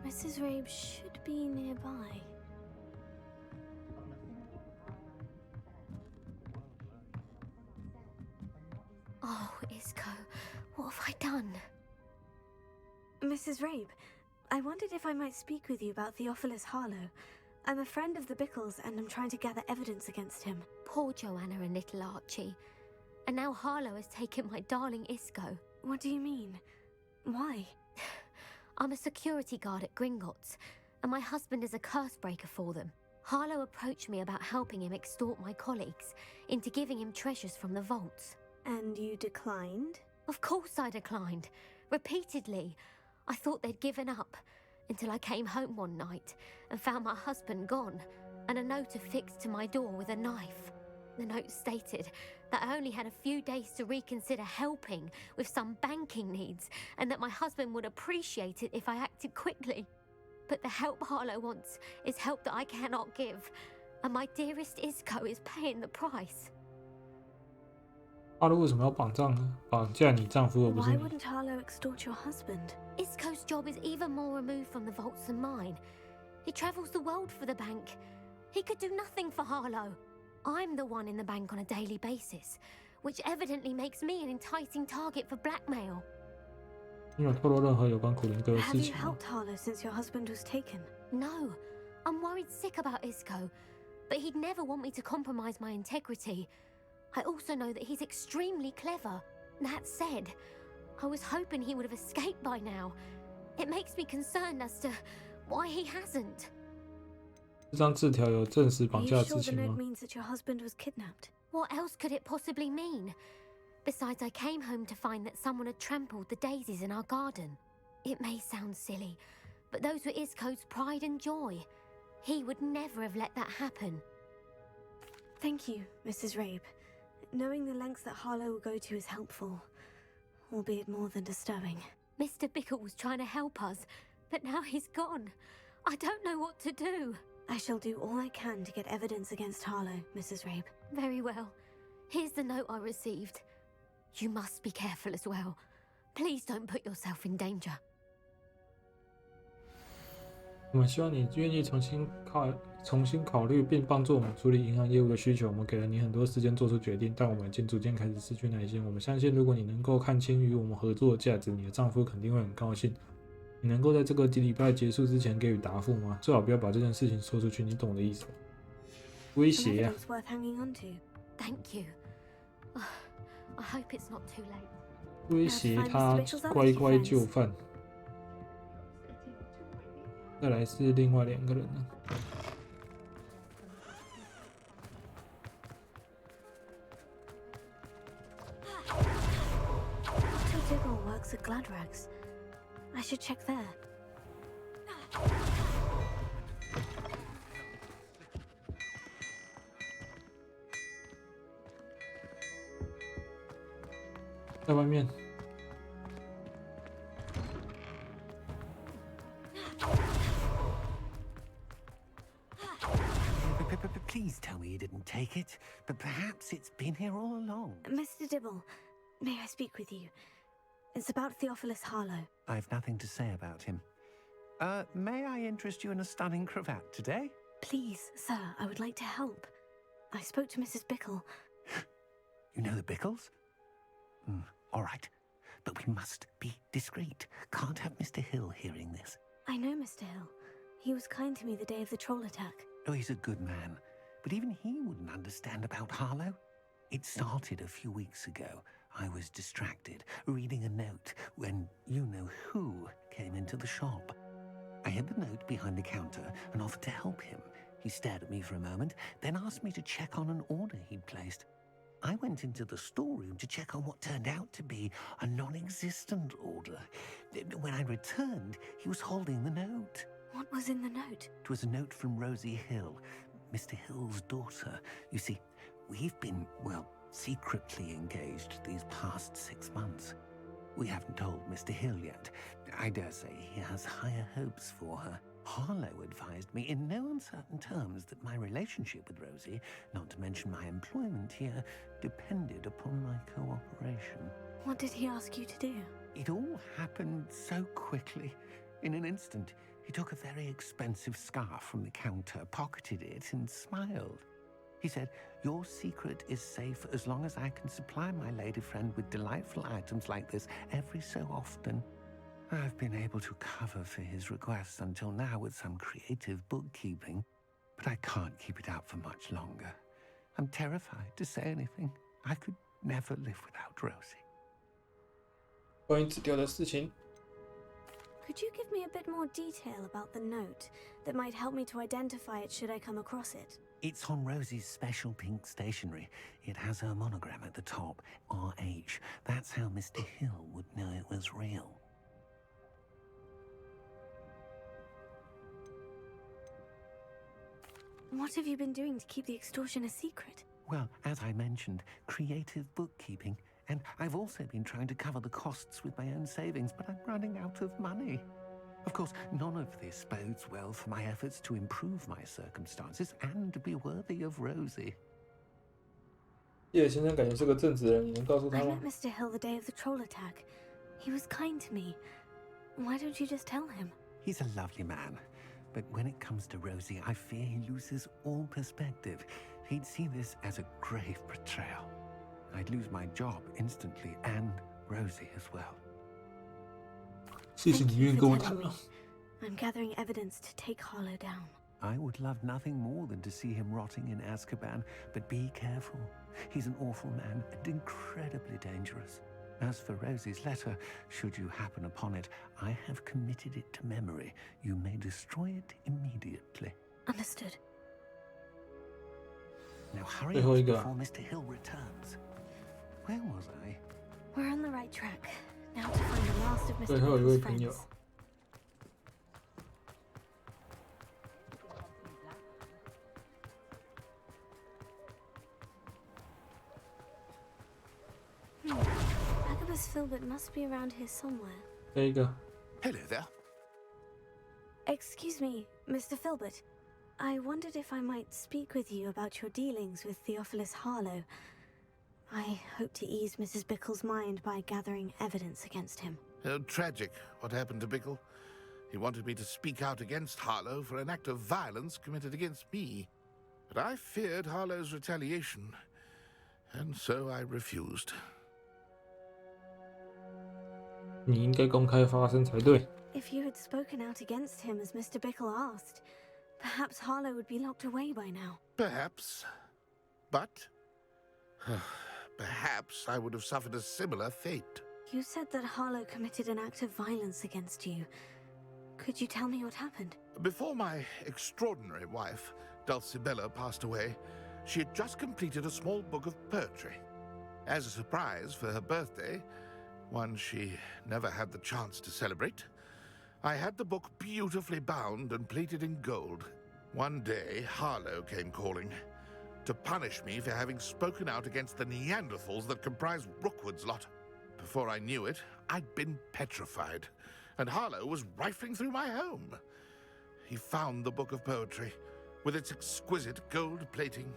Mrs. Rabe should be nearby. Oh, Isco, what have I done? Mrs. Rabe, I wondered if I might speak with you about Theophilus Harlow. I'm a friend of the Bickles and I'm trying to gather evidence against him. Poor Joanna and little Archie. And now Harlow has taken my darling Isco. What do you mean? Why? I'm a security guard at Gringotts, and my husband is a curse breaker for them. Harlow approached me about helping him extort my colleagues into giving him treasures from the vaults. And you declined? Of course I declined. Repeatedly. I thought they'd given up, until I came home one night and found my husband gone, and a note affixed to my door with a knife. The note stated that I only had a few days to reconsider helping with some banking needs, and that my husband would appreciate it if I acted quickly. But the help Harlow wants is help that I cannot give, and my dearest Isco is paying the price. 哈罗为什么要绑架你丈夫而不是 Why 你？ wouldn't Harlow extort your husband? Isco's job is even more removed from the vaults than mine. He travels the world for the bank. He could do nothing for Harlow. I'm the one in the bank on a daily basis, which evidently makes me an enticing target for blackmail. 你有透露任何有关苦林哥的 Have 事 you 情吗？ helped Harlow since your husband was taken? No, I'm worried sick about Isco, but he'd never want me to compromise my integrity. I also know that he's extremely clever. That said, I was hoping he would have escaped by now. It makes me concerned as to why he hasn't. 这张字条有证实 Are 绑 you 架的 sure 事 the 情 note 吗？ means that your husband was kidnapped? What else could it possibly mean? Besides, I came home to find that someone had trampled the daisies in our garden. It may sound silly, but those were Isco's pride and joy. He would never have let that happen. Thank you, Mrs. Rabe. Knowing the lengths that Harlow will go to is helpful, albeit more than disturbing. Mr. Bickle was trying to help us, but now he's gone. I don't know what to do. I shall do all I can to get evidence against Harlow, Mrs. Rabe. Very well. Here's the note I received. You must be careful as well. Please don't put yourself in danger. 我们希望你愿意重新考虑并帮助我们处理银行业务的需求。我们给了你很多时间做出决定，但我们已经逐渐开始失去耐心。我们相信，如果你能够看清与我们合作的价值，你的丈夫肯定会很高兴。你能够在这个礼拜结束之前给予答复吗？最好不要把这件事情说出去，你懂我的意思吧？威 Some 胁呀、 evidence worth hanging on to. Thank you. I hope it's not too late. 威胁他乖乖就范。再来是另外2个人了。 Otto Dibble works at Gladrags. I should check there. 在外面。Please tell me you didn't take it, but perhaps it's been here all along. Mr. Dibble, may I speak with you? It's about Theophilus Harlow. I've nothing to say about him. May I interest you in a stunning cravat today? Please, sir, I would like to help. I spoke to Mrs. Bickle. You know the Bickles? All right, but we must be discreet. Can't have Mr. Hill hearing this. I know Mr. Hill. He was kind to me the day of the troll attack. Oh, he's a good man, but even he wouldn't understand about Harlow. It started a few weeks ago. I was distracted, reading a note, when you-know-who came into the shop. I hid the note behind the counter and offered to help him. He stared at me for a moment, then asked me to check on an order he'd placed. I went into the storeroom to check on what turned out to be a non-existent order. When I returned, he was holding the note. What was in the note? It was a note from Rosie Hill, Mr. Hill's daughter. You see, we've been, well, secretly engaged these past 6 months. We haven't told Mr. Hill yet. I dare say he has higher hopes for her. Harlow advised me in no uncertain terms that my relationship with Rosie, not to mention my employment here, depended upon my cooperation. What did he ask you to do? It all happened so quickly. In an instant, he took a very expensive scarf from the counter, pocketed it, and smiled. He said, "Your secret is safe as long as I can supply my lady friend with delightful items like this every so often." I've been able to cover for his requests until now with some creative bookkeeping, but I can't keep it up for much longer. I'm terrified to say anything. I could never live without Rosie. 关于纸条的事情。 Could you give me a bit more detail about the note that might help me to identify it should I come across it? It's on Rosie's special pink stationery. It has her monogram at the top, RH. That's how Mr. Hill would know it was real. What have you been doing to keep the extortion a secret? Well, as I mentioned, creative bookkeeping. And I've also been trying to cover the costs with my own savings, but I'm running out of money. Of course, none of this bodes well for my efforts to improve my circumstances and to be worthy of Rosie. 叶先生感觉是个正直人，你能告诉他 I 吗 met Mr. Hill the day of the troll attack. He was kind to me. Why don't you just tell him? He's a lovely man. But when it comes to Rosie, I fear he loses all perspective. He'd see this as a grave betrayal. I'd lose my job instantly, and Rosie as well. 谢谢你愿意跟我谈了。 I'm gathering evidence to take Harlow down. I would love nothing more than to see him rotting in Azkaban, but be careful. He's an awful man and incredibly dangerous. As for Rosie's letter, should you happen upon it, I have committed it to memory. You may destroy it immediately. Understood. Now hurry up before Mr. Hill returns. Where was I? We're on the right track. Now to find the last of Mr. 最后一位 Bickle's 朋友 friends.。Agabus Filbert must be around here somewhere. 这一个 Hello there. Excuse me, Mr. Filbert. I wondered if I might speak with you about your dealings with Theophilus Harlow. I hope to ease Mrs. Bickle's mind by gathering evidence against him. Oh, tragic what happened to Bickle. He wanted me to speak out against Harlow for an act of violence committed against me. But I feared Harlow's retaliation, and so I refused. 你应该公开发声才对。 If you had spoken out against him as Mr. Bickle asked, perhaps Harlow would be locked away by now. Perhaps. But perhaps I would have suffered a similar fate. You said that Harlow committed an act of violence against you. Could you tell me what happened? Before my extraordinary wife, Dulcibella, passed away, she had just completed a small book of poetry. As a surprise for her birthday, one she never had the chance to celebrate, I had the book beautifully bound and plated in gold. One day, Harlow came calling to punish me for having spoken out against the Neanderthals that comprise Rookwood's lot. Before I knew it, I'd been petrified, and Harlow was rifling through my home. He found the book of poetry, with its exquisite gold plating.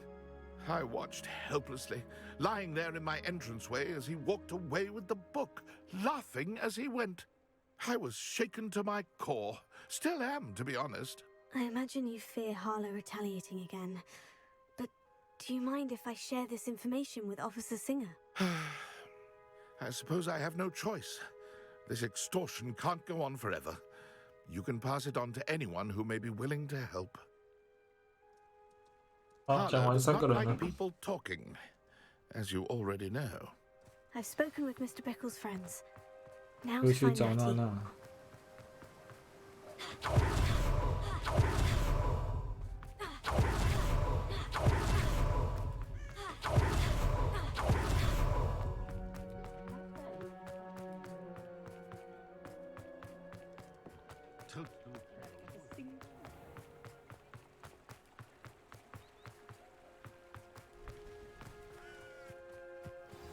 I watched helplessly, lying there in my entranceway as he walked away with the book, laughing as he went. I was shaken to my core. Still am, to be honest. I imagine you fear Harlow retaliating again. But do you mind if I share this information with Officer Singer? I suppose I have no choice. This extortion can't go on forever. You can pass it on to anyone who may be willing to help. Harlow does not like people talking, as you already know. I've spoken with Mr. Bickle's friends. Now to find Natty.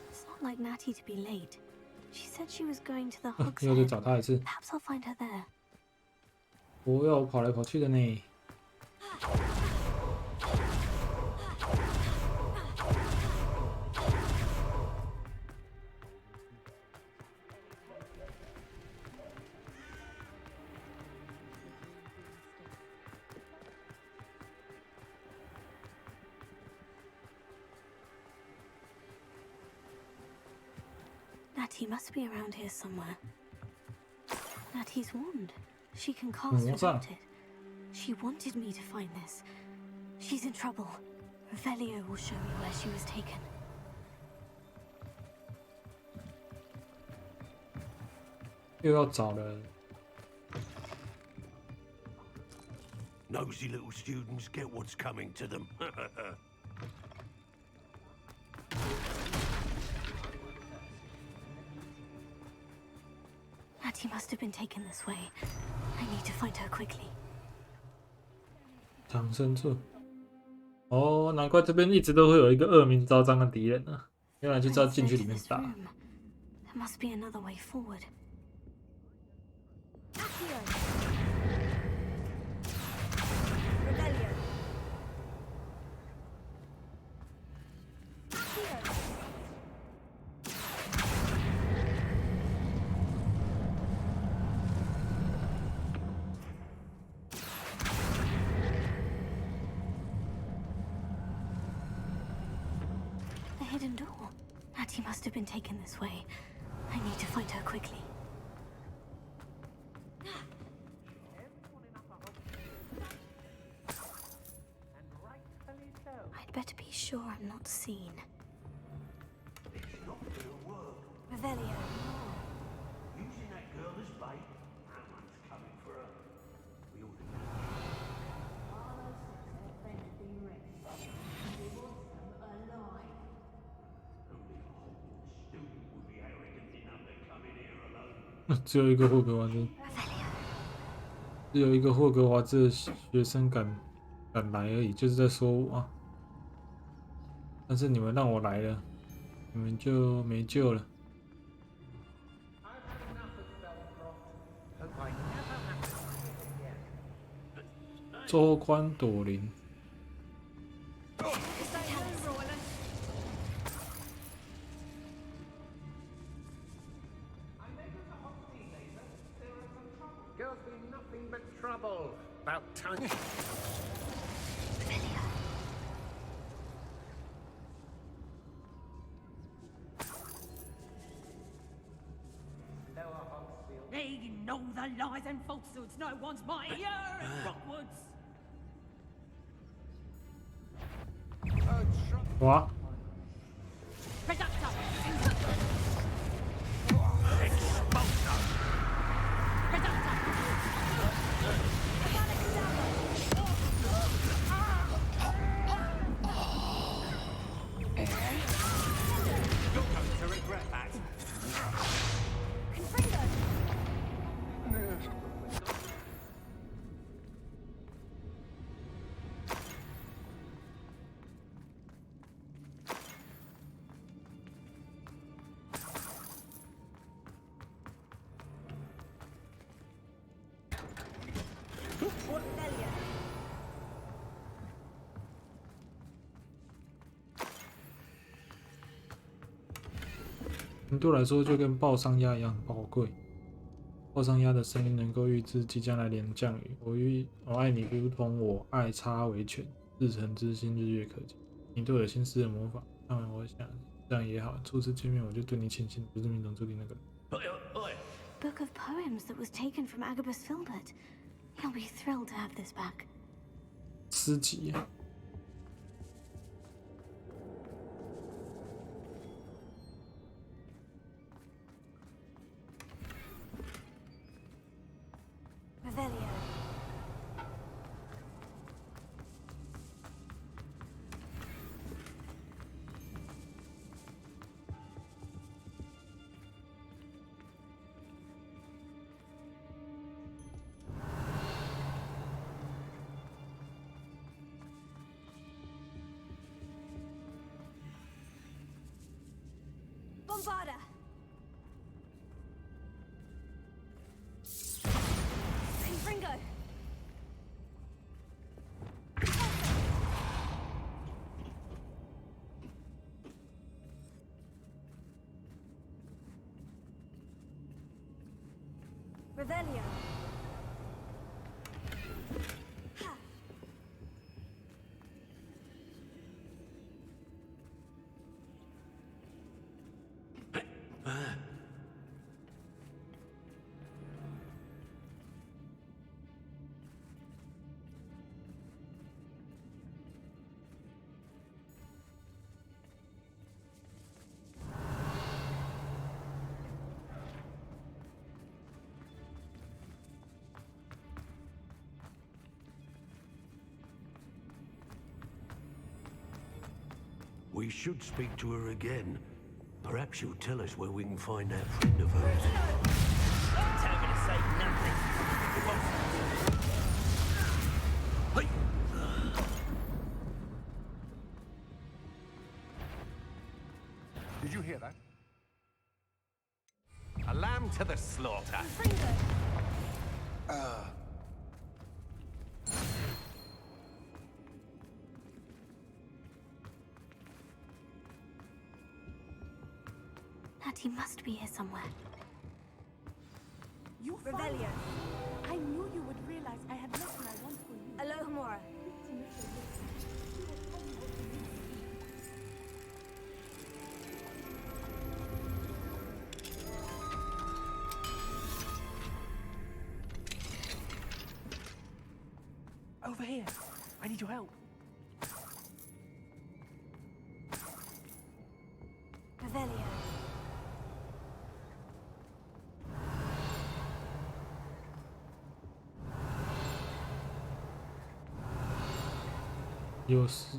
'It's not like Natty to be late. She said she was going to the Hogwarts. 又去找他一次。 Perhaps I'll find her there. 不要跑来跑去的呢。 Natty must be around here somewhere. Natty's wand. She can cast without it. She wanted me to find this. She's in trouble. Revelio will show me where she was taken. Nosy little students get what's coming to them. Natty must have been taken this way. I need to find her quickly. 藏身处。哦，难怪这边一直都会有一个恶名昭彰的敌人呢。原来就是要进去里面打。 There must be another way forward. Hidden door. Natty must have been taken this way. I need to find her quickly. I'd better be sure I'm not seen. Revelio. Using that girl as bait, someone's coming for her. We ought to know. Only a Hogwarts student would be arrogant enough to come in here alone. 只有一个霍格华兹，只有一个霍格华兹的学生敢来而已，就是在说我啊。但是你们让我来了，你们就没救了。州官朵琳。 Girls be nothing but trouble. About time. They know the lies and falsehoods no one's mightier at Rockwoods. 哇！ Confringo! 对我来说就跟报上鸭一样宝贵。报上鸭的声音能够预知即将来临的降雨。我爱你，如同我爱插为犬。日辰之心，日月可见。你对我有心思的魔法，当然我想这样也好。初次见面我就对你倾心，不是命中注定那个人。Book of poems that was taken from Agabus Filbert. He'll be thrilled to have this back. 诗集。Revelio. Bombarda. Ringo. Revelio. Ha. We should speak to her again. Perhaps she'll tell us where we can find that friend of hers. Tell me to say nothing. Did you hear that? A lamb to the slaughter. Natty must be here somewhere. You Revelio. I knew you would realize I had less than I want for you. Alohomora. Over here. I need your help. Revelio. 有实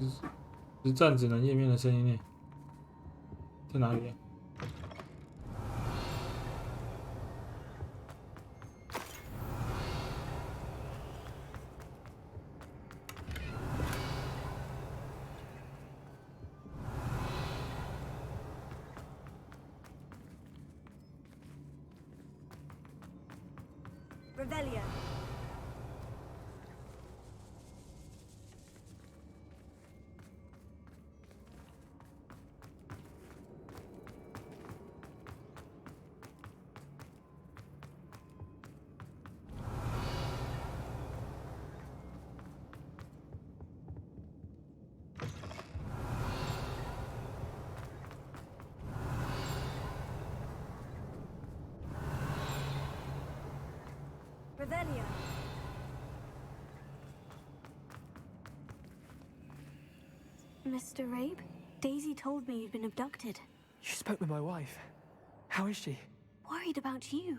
战指南页面的声音呢？在哪里啊？Revelio. Revelio. Mr. Rabe, Daisy told me you'd been abducted. You spoke with my wife. How is she? Worried about you.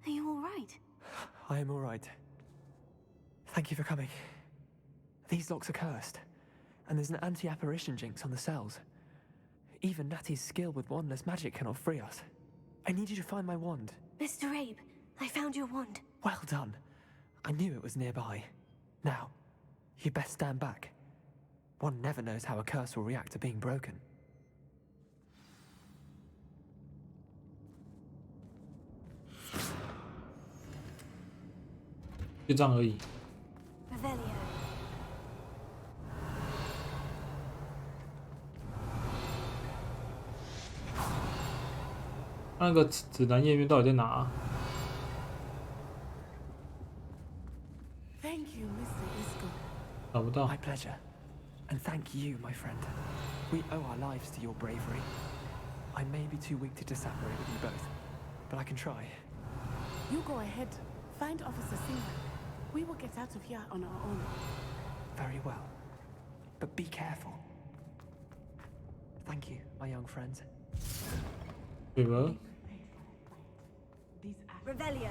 Are you all right? I am all right. Thank you for coming. These locks are cursed, and there's an anti-apparition jinx on the cells. Even Natty's skill with wandless magic cannot free us. I need you to find my wand. Mr. Rabe, I found your wand. Well done. I knew it was nearby. Now, you best stand back. One never knows how a curse will react to being broken. 就这样而已。 Revelio. 那个指南页面到底在哪啊？ Thank you, Mr. Isco. 找不到。 My pleasure. And thank you, my friend. We owe our lives to your bravery. I may be too weak to disapparate with you both, but I can try. You go ahead. Find Officer Singer. We will get out of here on our own. Very well. But be careful. Thank you, my young friends. 对吧？ Rebellion.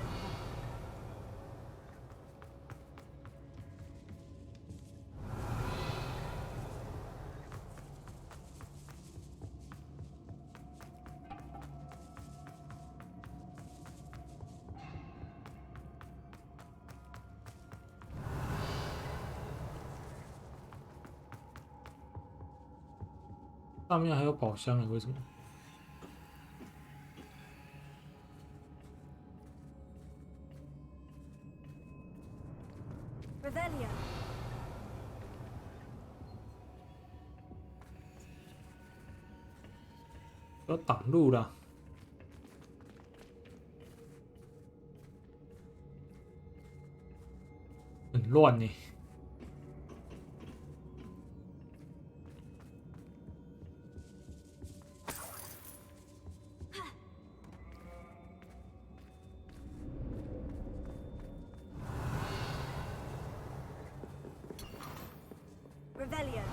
上面还有宝箱呢，为什么？ Rebellion. 要挡路啦！很乱呢。 Rebellion.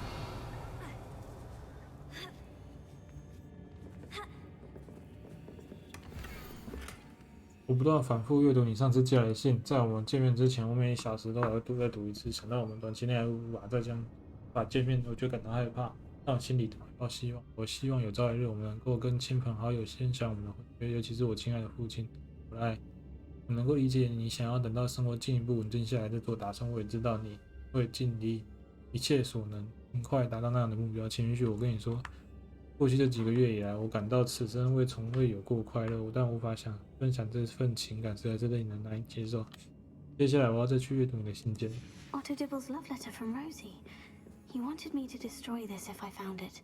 我不断反复阅读你上次寄来的信，在我们见面之前，我每1小时都还会再读一次。想到我们短期内还无法再将法见面，我就感到害怕，但我心里怀抱希望。我希望有朝一日我们能够跟亲朋好友分享我们的婚约，尤其是我亲爱的父亲，我的爱。我能够理解你想要等到生活进一步稳定下来再做打算，我也知道你会尽力一切所能，尽快达到那样的目标。请允许我跟你说。 过去这几个月以来，我感到此生从未有过快乐，但无法分享这份情感，实在是令人难以接受。接下来我要再去阅读你的信件。Otto Dibble's love letter from Rosie. He wanted me to destroy this if I found it.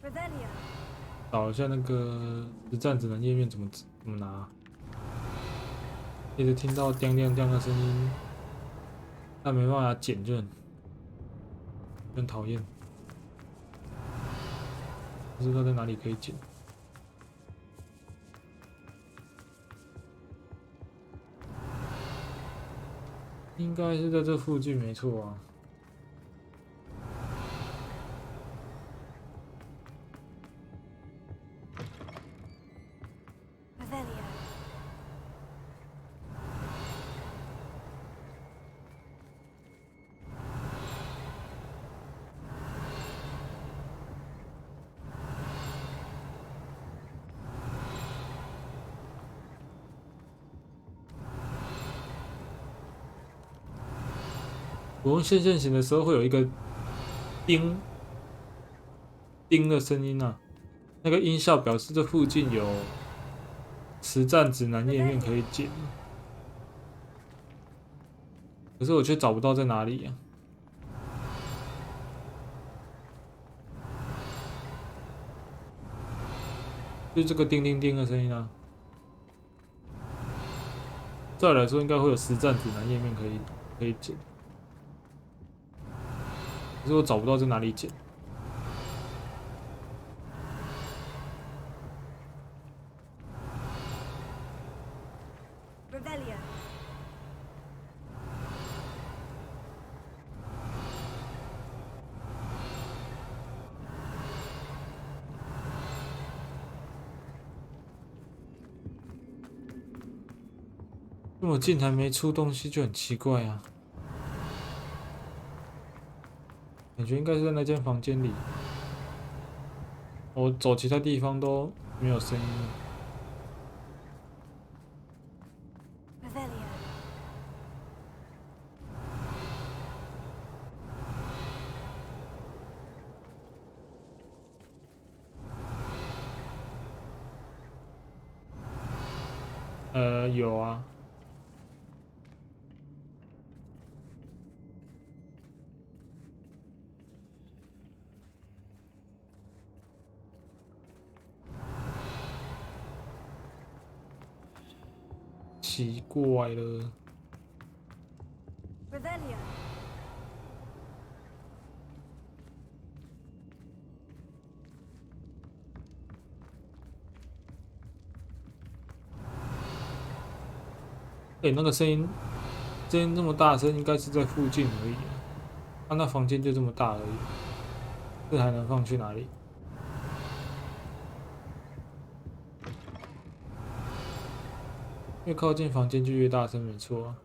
Rebellion. 找一下那个实战指南页面怎么拿。一直听到叮叮叮的声音，但没办法剪，就很讨厌。 不知道在哪里可以捡，应该是在这附近，没错啊。我用线型的时候会有一个叮叮的声音啊，那个音效表示这附近有实战指南页面可以捡，可是我却找不到在哪里啊。就这个叮叮叮的声音啊。照理来说，应该会有实战指南页面可以捡。 可是我找不到在哪里捡。Rebellion. 这么近还没出东西就很奇怪啊。 感觉应该是在那间房间里，我走其他地方都没有声音了。有啊。奇怪了。Revelio. 那个声音这么大声，应该是在附近而已啊。那房间就这么大而已，这还能放去哪里？越靠近房间就越大声，没错啊。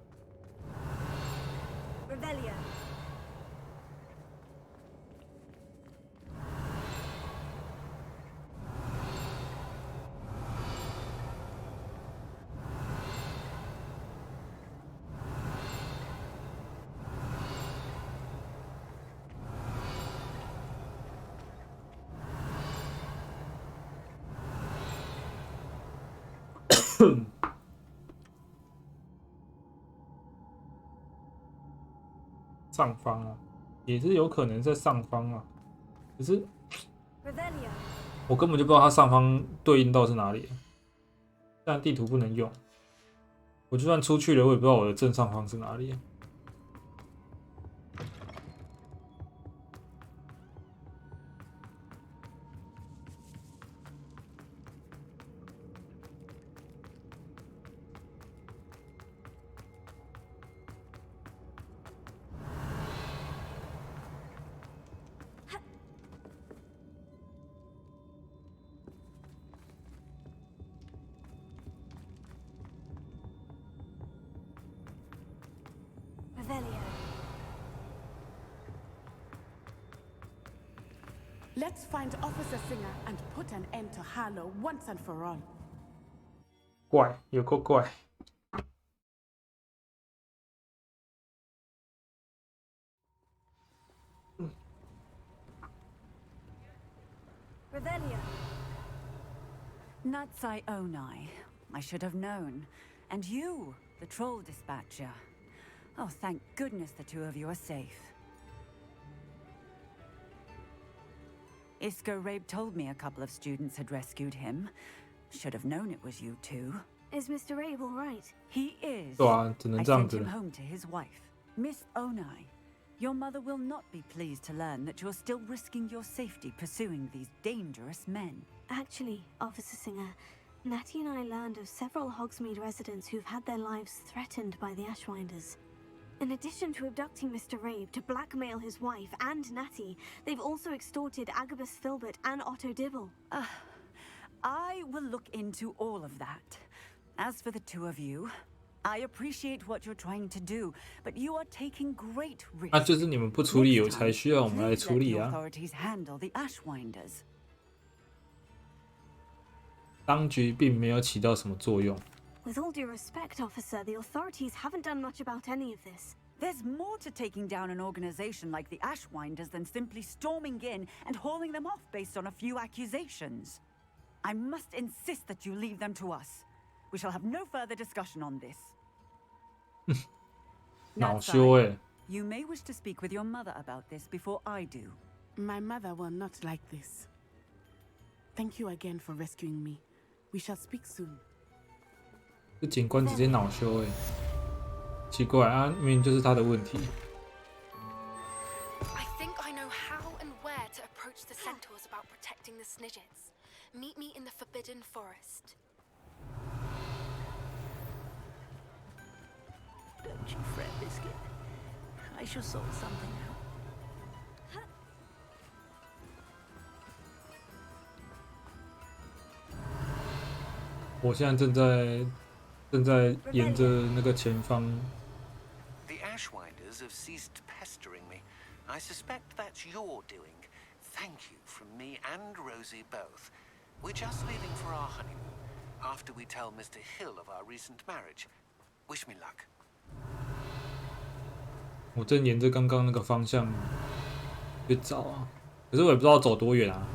Revelio. 上方啊，也是有可能在上方啊，可是 Revelio. 我根本就不知道它上方对应到是哪里，但地图不能用，我就算出去了，我也不知道我的正上方是哪里。Let's find Officer Singer and put an end to Harlow once and for all. 怪，有够怪。Revelio. Natsai Onai. I should have known. And you, the troll dispatcher. Oh, thank goodness the two of you are safe. Isco Rabe told me a couple of students had rescued him. Should have known it was you two. Is Mr. Rabe all right? He is. 对啊，只能 I 这样 sent 子 him 了。 home to his wife. Miss Onai, your mother will not be pleased to learn that you're still risking your safety pursuing these dangerous men. Actually, Officer Singer, Natty and I learned of several Hogsmeade residents who've had their lives threatened by the Ashwinders. In addition to abducting Mr. Rabe to blackmail his wife and Natty, they've also extorted Agabus Filbert and Otto Dibble. I will look into all of that. As for the two of you, I appreciate what you're trying to do, but you are taking great risks. 那就是你们不处理，我才需要我们来 Please 处 let 理 the 啊。 authorities handle the Ashwinders. 当局并没有起到什么作用。 With all due respect, Officer, the authorities haven't done much about any of this. There's more to taking down an organization like the Ashwinders than simply storming in and hauling them off based on a few accusations. I must insist that you leave them to us. We shall have no further discussion on this. 恼羞欸。 You may wish to speak with your mother about this before I do. My mother will not like this. Thank you again for rescuing me. We shall speak soon. 这警官直接恼羞欸，奇怪啊，明明就是他的问题。 I think I know how and where to approach the centaurs about protecting the Snidgets. Meet me in the Forbidden Forest. Don't you fret, Biscuit. I shall sort something out. 我现在正在沿着那个前方。 The Ashwinders have ceased pestering me. I suspect that's your doing. Thank you from me and Rosie both. We're just leaving for our honeymoon after we tell Mr. Hill of our recent marriage. Wish me luck. 我正沿着刚刚那个方向去找啊，可是我也不知道走多远啊。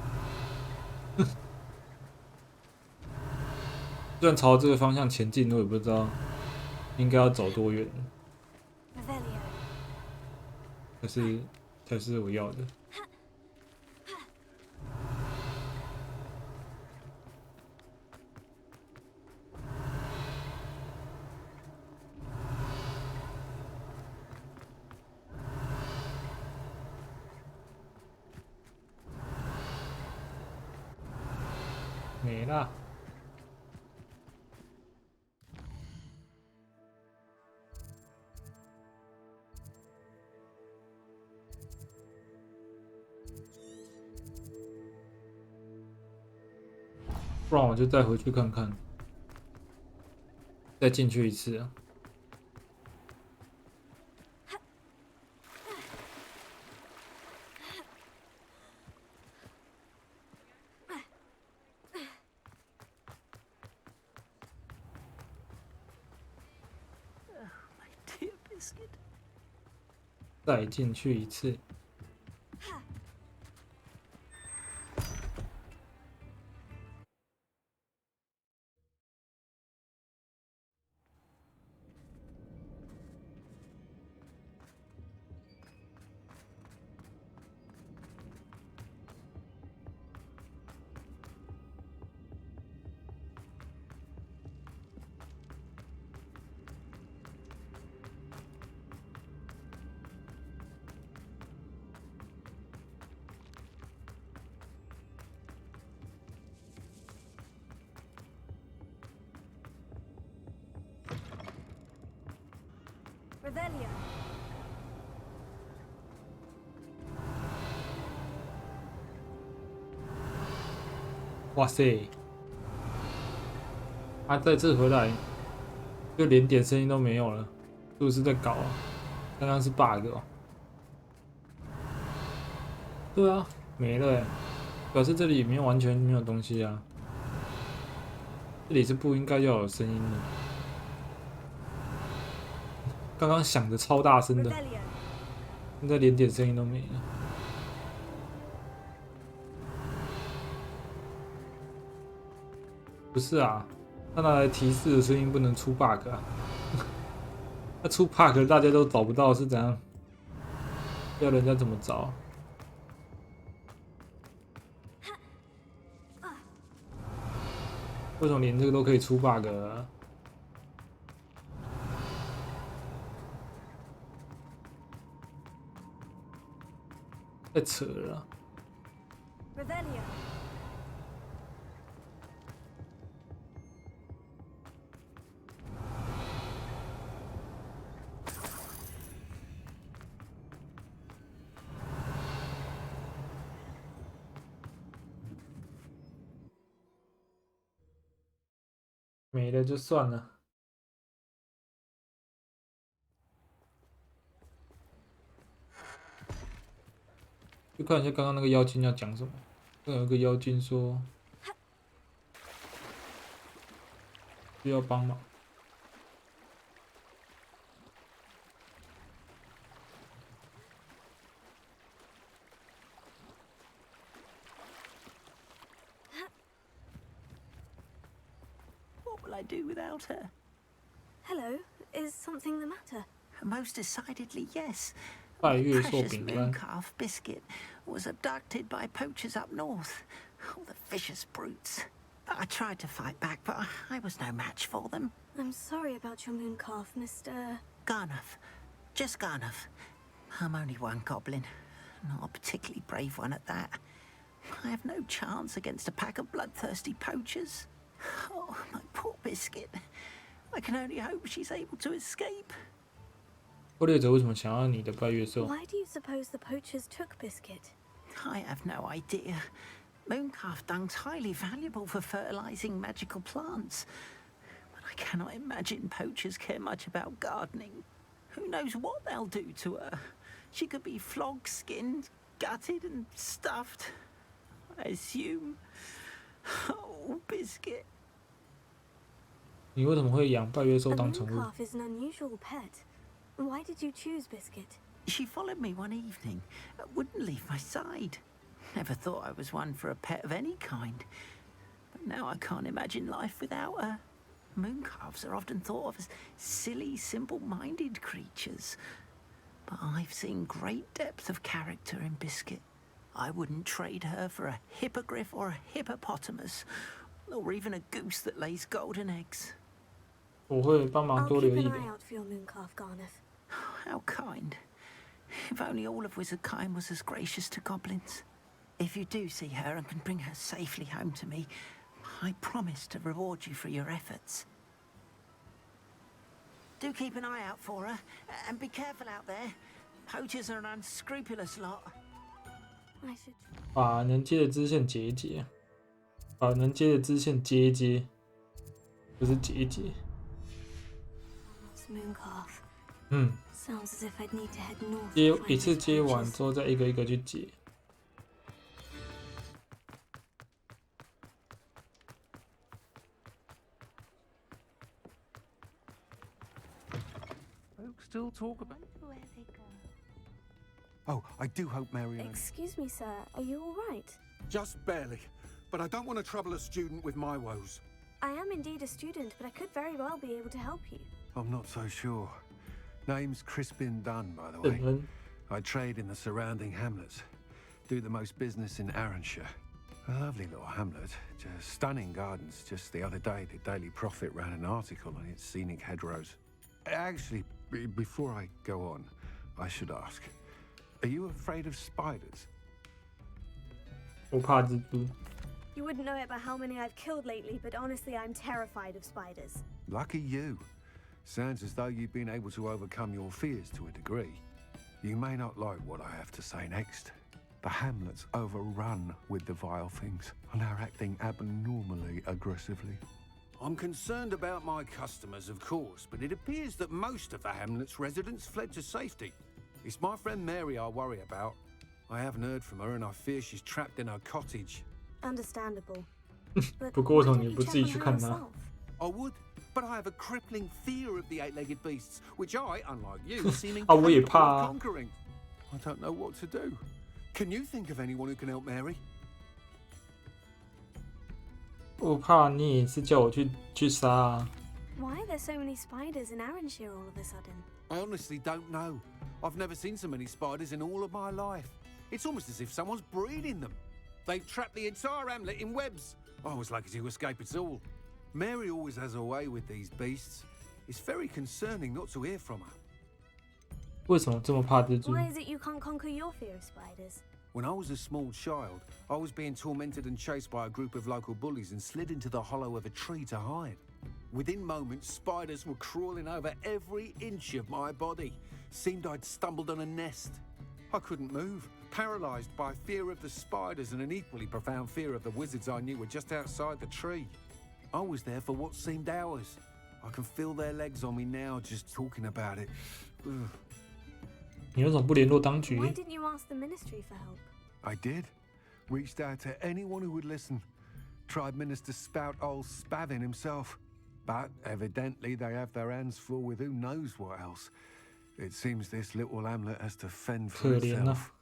虽然朝这个方向前进，我也不知道应该要走多远。才是我要的。没了。不然我就再回去看看，再进去一次啊。再进去一次。Revelio. 哇塞！他再次回来，就连点声音都没有了，是不是在搞啊？刚刚是 bug 哦。对啊，没了哎，表示这里里面完全没有东西啊。这里是不应该要有声音的。刚刚响的超大声的，现在连点声音都没了。不是啊，他拿来提示的声音不能出 bug 啊。那出 bug 大家都找不到是怎样？要人家怎么找？为什么连这个都可以出 bug 啊？太扯了啊。没了就算了。就看一下刚刚那个妖精要讲什么。有一个妖精说需要帮忙。What will I do without her? Hello, is something the matter? Most decidedly, yes. 拜月 My 寿 precious 饼干 mooncalf Biscuit was abducted by poachers up north. Oh, the vicious brutes. I tried to fight back, but I was no match for them. I'm sorry about your mooncalf, Mr. Garnuff. Just Garnuff. I'm only one goblin. Not a particularly brave one at that. I have no chance against a pack of bloodthirsty poachers. Oh, my poor Biscuit. I can only hope she's able to escape. 狩猎者为什么想要你的拜月寿？ Why do you suppose the poachers took Biscuit? I have no idea. Mooncalf dung's highly valuable for fertilizing magical plants. But I cannot imagine poachers care much about gardening. Who knows what they'll do to her? She could be flogged, skinned, gutted, and stuffed. I assume. Oh, Biscuit. 你为什么会养拜月寿 A 当宠物？ mooncalf is an unusual pet. Why did you choose Biscuit? She followed me one evening, wouldn't leave my side. Never thought I was one for a pet of any kind. But now I can't imagine life without her. Mooncalves are often thought of as silly, simple-minded creatures. But I've seen great depth of character in Biscuit. I wouldn't trade her for a hippogriff or a hippopotamus, or even a goose that lays golden eggs. 我会帮忙 I'll 多 keep 留意 an 的。 eye out for your mooncalf, Garnuff. How kind. If only all of Wizardkind was as gracious to goblins. If you do see her and can bring her safely home to me, I promise to reward you for your efforts. Do keep an eye out for her, and be careful out there. Poachers are an unscrupulous lot. I should. 把能接的支线结一结，把能接的支线接一接，不是结一结。Mooncalf. Sounds as if I'd need to head north. 接一次接完之后，再一个一个去解。Folks still talk about. Oh, I do hope Mary. Excuse me, sir. Are you all right? Just barely. But I don't want to trouble a student with my woes. I am indeed a student, but I could very well be able to help you. I'm not so sure. Name's Crispin Dunn, by the way. I trade in the surrounding hamlets. Do the most business in Arranshire. A lovely little hamlet. Just stunning gardens. Just the other day, the Daily Prophet ran an article on its scenic hedgerows. Actually, before I go on, I should ask. Are you afraid of spiders? 我怕蜘蛛。 You wouldn't know it by how many I've killed lately, but honestly, I'm terrified of spiders. Lucky you. Sounds as though you've been able to overcome your fears to a degree. You may not like what I have to say next. The hamlet's overrun with the vile things, and are acting abnormally aggressively. I'm concerned about my customers, of course, but it appears that most of the hamlet's residents fled to safety. It's my friend Mary I worry about. I haven't heard from her, and I fear she's trapped in her cottage. Understandable. 不过为什么你不自己去看她？ I would, but I have a crippling fear of the eight-legged beasts, which I, unlike you, seem我也 incapable 怕 of conquering. I don't know what to do. Can you think of anyone who can help Mary? 我怕你也是叫我去杀啊。 Why are there so many spiders in Arranshire all of a sudden? I honestly don't know. I've never seen so many spiders in all of my life. It's almost as if someone's breeding them. They've trapped the entire hamlet in webs. I was lucky to escape it all. Mary always has a way with these beasts. It's very concerning not to hear from her. 为什么这么怕蜘蛛？ Why is it you can't conquer your fear of spiders? When I was a small child, I was being tormented and chased by a group of local bullies and slid into the hollow of a tree to hide. Within moments, spiders were crawling over every inch of my body. Seemed I'd stumbled on a nest. I couldn't move, paralysed by fear of the spiders and an equally profound fear of the wizards I knew were just outside the tree. I was there for what seemed hours. I can feel their legs on me now just talking about it. Ugh. 你为什么不联络当局？ Why didn't you ask the ministry for help? I did. Reached out to anyone who would listen. Tried Minister Spout old Spavin himself. But evidently they have their hands full with who knows what else. It seems this little hamlet has to fend for itself.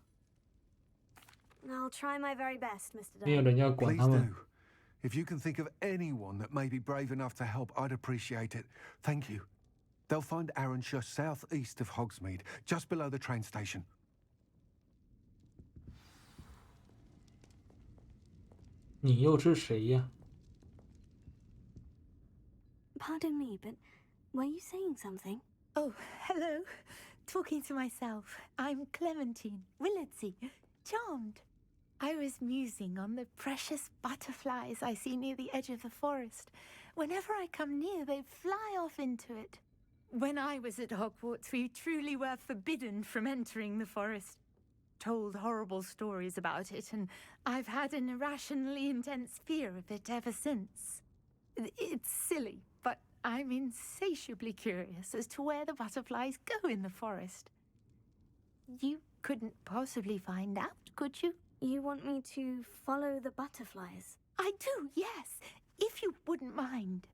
I'll try my very best, Mr. 没有人要管 Please 他们。 do. If you can think of anyone that may be brave enough to help, I'd appreciate it. Thank you. They'll find Arranshire southeast of Hogsmeade, just below the train station. 你又是谁呀？ Pardon me, but were you saying something? Oh, hello. Talking to myself. I'm Clementine Willardsey. Charmed. I was musing on the precious butterflies I see near the edge of the forest. Whenever I come near, they fly off into it. When I was at Hogwarts, we truly were forbidden from entering the forest. Told horrible stories about it, and I've had an irrationally intense fear of it ever since. It's silly, but I'm insatiably curious as to where the butterflies go in the forest. You couldn't possibly find out, could you? You want me to follow the butterflies? I do, yes, if you wouldn't mind.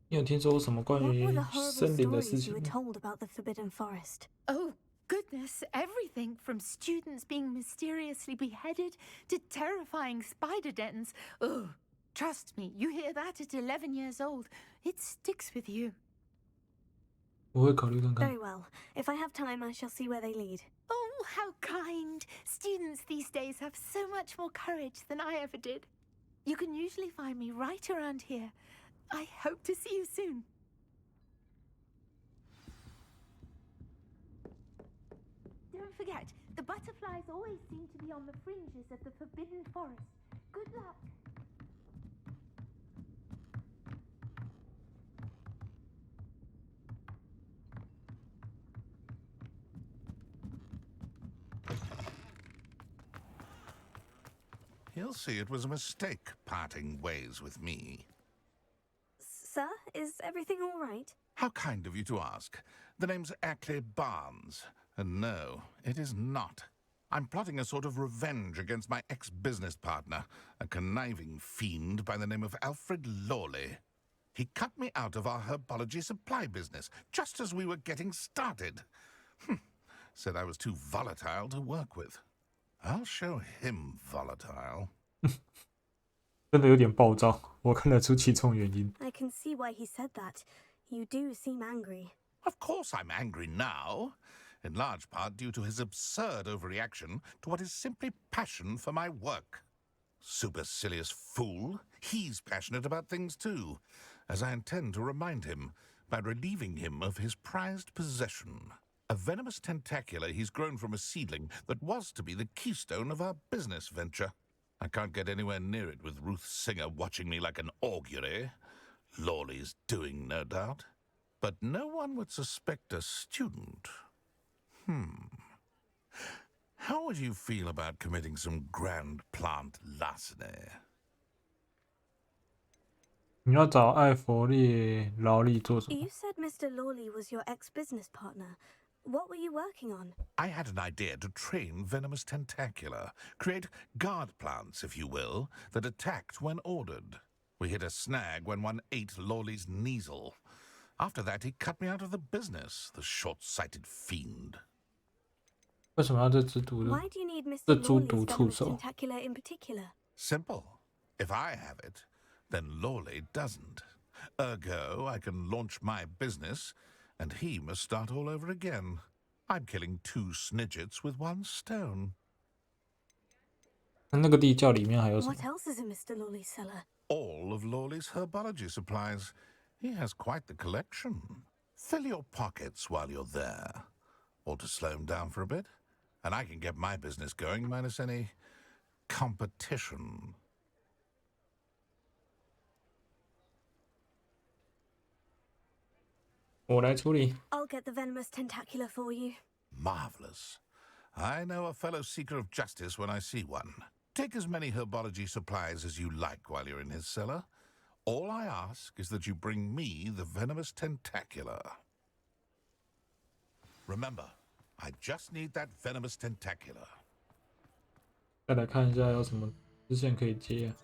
你有听说过什么关 What 于 were the horrible 森林的事 stories you 情 were 吗？ told about the Forbidden Forest? Oh, goodness, everything from students being mysteriously beheaded to terrifying spider dens. Oh, trust me, you hear that at 11 years old, it sticks with you. 我会考虑看看。 Very well. If I have time, I shall see where they lead. Oh, how kind. Students these days have so much more courage than I ever did. You can usually find me right around here. I hope to see you soon. Don't forget, the butterflies always seem to be on the fringes of the Forbidden Forest. Good luck. He'll see it was a mistake parting ways with me. Sir, is everything all right? How kind of you to ask. The name's Ackley Barnes. And no, it is not. I'm plotting a sort of revenge against my ex-business partner, a conniving fiend by the name of Alfred Lawley. He cut me out of our herbology supply business, just as we were getting started. Said I was too volatile to work with. I'll show him volatile. 真的有点暴躁，我看得出其中原因。I can see why he said that. You do seem angry. Of course I'm angry now, in large part due to his absurd overreaction to what is simply passion for my work. Supercilious fool, he's passionate about things too, as I intend to remind him by relieving him of his prized possession. A venomous tentacula he's grown from a seedling that was to be the keystone of our business venture. I can't get anywhere near it with Ruth Singer watching me like an augury. Lawley's doing, no doubt. But no one would suspect a student. How would you feel about committing some grand plant larceny? 你要找艾弗列劳力做什么？ You said Mr. Lawley was your ex-business partner. What were you working on? I had an idea to train venomous tentacula, create guard plants, if you will, that attacked when ordered. We hit a snag when one ate Lawley's Kneasel. After that, he cut me out of the business, the short-sighted fiend. 为什么要这只毒的？ Why do you need Mr. 这猪 Lawley's 毒触 venomous 手。 tentacula in particular? Simple. If I have it, then Lawley doesn't. Ergo, I can launch my business, and he must start all over again. I'm killing 2 snidgets with 1 stone. 那个地窖里面还有什么 What？ else is in Mr. Lawley's cellar? All of Lawley's herbology supplies. He has quite the collection. Fill your pockets while you're there. Or to slow him down for a bit. And I can get my business going minus any competition. 我来处理。 I'll get the venomous tentacula for you. Marvelous. I know a fellow seeker of justice when I see one. Take as many herbology supplies as you like while you're in his cellar. All I ask is that you bring me the venomous tentacula. Remember, I just need that venomous tentacula. 再来看一下有什么支线可以接、啊。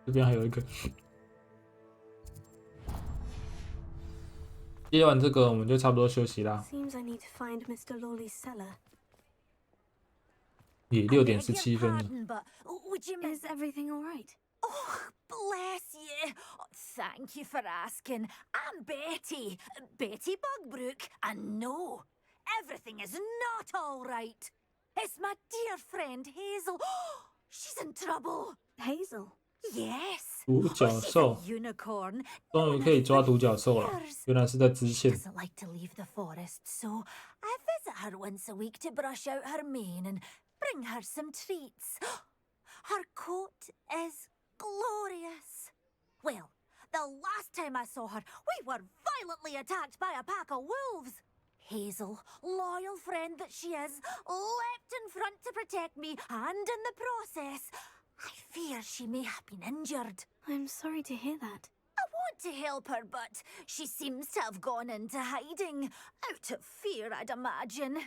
这边还有一个。接完这个，我们就差不多休息啦。 Seems I need to find Mr. Lawley's cellar. 也6点17分了。 But is everything all right? Oh, bless you. Oh, thank you for asking. I'm Betty. Betty Bugbrook. And no, everything is not all right. It's my dear friend Hazel. She's in trouble. Hazel? Yes. 独角 She's 兽 a unicorn. 终于可以抓独角兽了，原来是在支线。 Doesn't like to leave the forest, so I visit her once a week to brush out her mane and bring her some treats. Her coat is glorious. Well, the last time I saw her, we were violently attacked by a pack of wolves. Hazel, loyal friend that she is, leapt in front to protect me, and in the process, I fear she may have been injured. I'm sorry to hear that. I want to help her, but she seems to have gone into hiding. Out of fear, I'd imagine.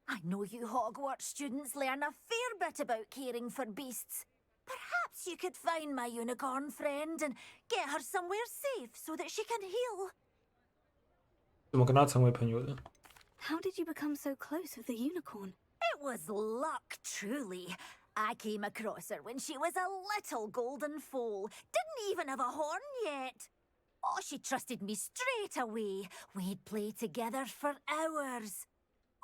I know you Hogwarts students learn a fair bit about caring for beasts. Perhaps you could find my unicorn friend and get her somewhere safe so that she can heal. 怎么跟他成为朋友的？ How did you become so close with the unicorn? It was luck, truly. I came across her when she was a little golden foal. Didn't even have a horn yet. Oh, she trusted me straight away. We'd play together for hours.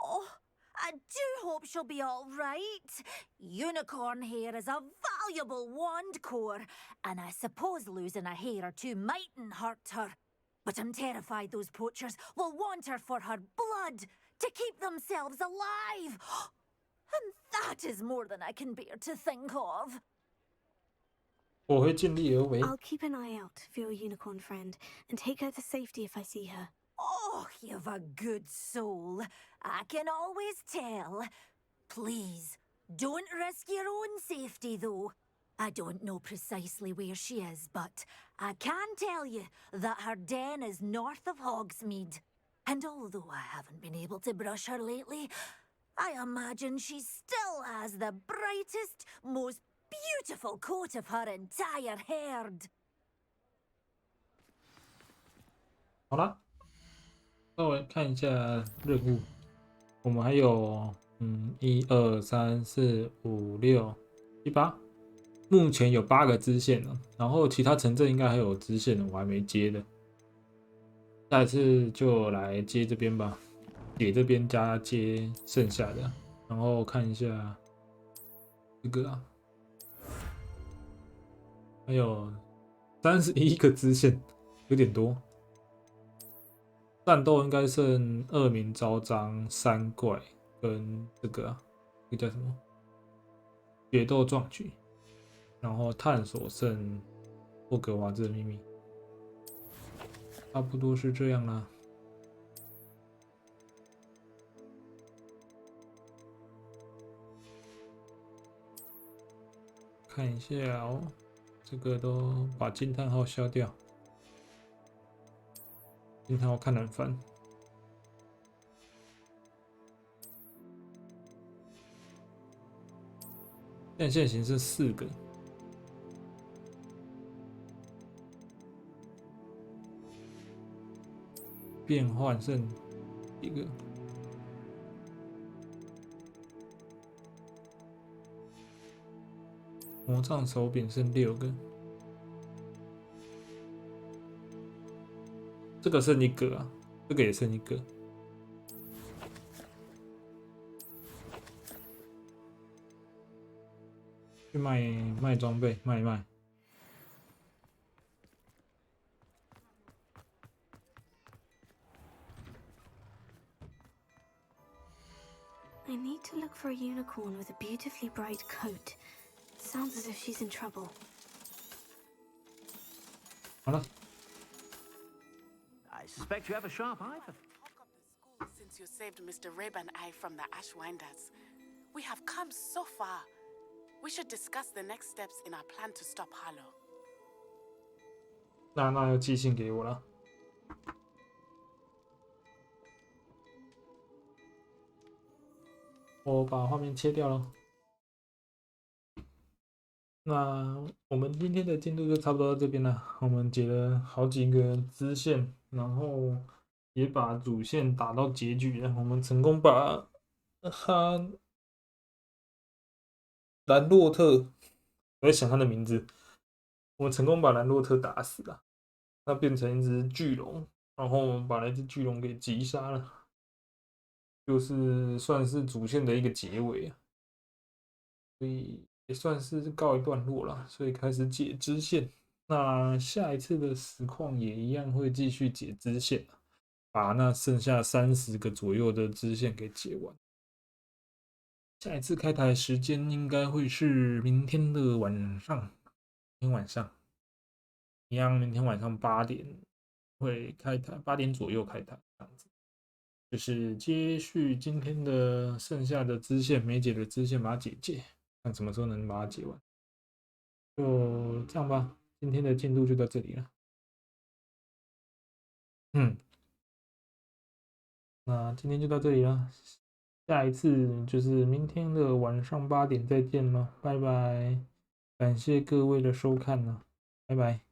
Oh, I do hope she'll be all right. Unicorn hair is a valuable wand core, and I suppose losing a hair or two mightn't hurt her. But I'm terrified those poachers will want her for her blood, to keep themselves alive. And that is more than I can bear to think of. 我会尽力而为。 I'll keep an eye out for your unicorn friend and take her to safety if I see her. Oh, you've a good soul. I can always tell. Please, Don't risk your own safety, though. I don't know precisely where she is, but I can tell you that her den is north of Hogsmeade. And although I haven't been able to brush her lately, I imagine she still has the brightest, most beautiful coat of her entire herd. 好了，稍微看一下任务，我们还有1、2、3、4、5、6、7、8，目前有8个支线了，然后其他城镇应该还有支线的，我还没接的。下一次就来接这边吧，解这边加接剩下的，然后看一下这个啊，还有31个支线，有点多。战斗应该剩恶名昭彰3怪跟这个啊，这个叫什么？决斗壮举，然后探索剩霍格华兹的秘密，差不多是这样啦。看一下哦，这个都把惊叹号消掉。惊叹号看难翻。现行是4个，变换剩1个，魔杖手柄剩6个。这个剩1个啊，这个也剩1个。去卖装备，卖一卖。I need to look for a unicorn with a beautifully bright coat. Sounds as if she's in trouble. 好了。I suspect you have a sharp eye for. Since you saved Mr. Rib and I from the Ashwinders, we have come so far. We should discuss the next steps in our plan to stop Harlow. 那要寄信给我了。我把画面切掉了。那我们今天的进度就差不多到这边了。我们解了好几个支线，然后也把主线打到结局了。我们成功把兰洛特，我在想他的名字。我们成功把兰洛特打死了，他变成一只巨龙，然后我们把那只巨龙给击杀了，就是算是主线的一个结尾啊。所以也算是告一段落了，所以开始解支线。那下一次的实况也一样会继续解支线，把那剩下30个左右的支线给解完。下一次开台时间应该会是明天的晚上，明天晚上一样，明天晚上8点会开台，8点左右开台，这样子。就是接续今天的剩下的支线，没解的支线把它解，看什么时候能把它解完。就这样吧，今天的进度就到这里了。那今天就到这里了。下一次就是明天的晚上8点再见了，拜拜！感谢各位的收看了，拜拜。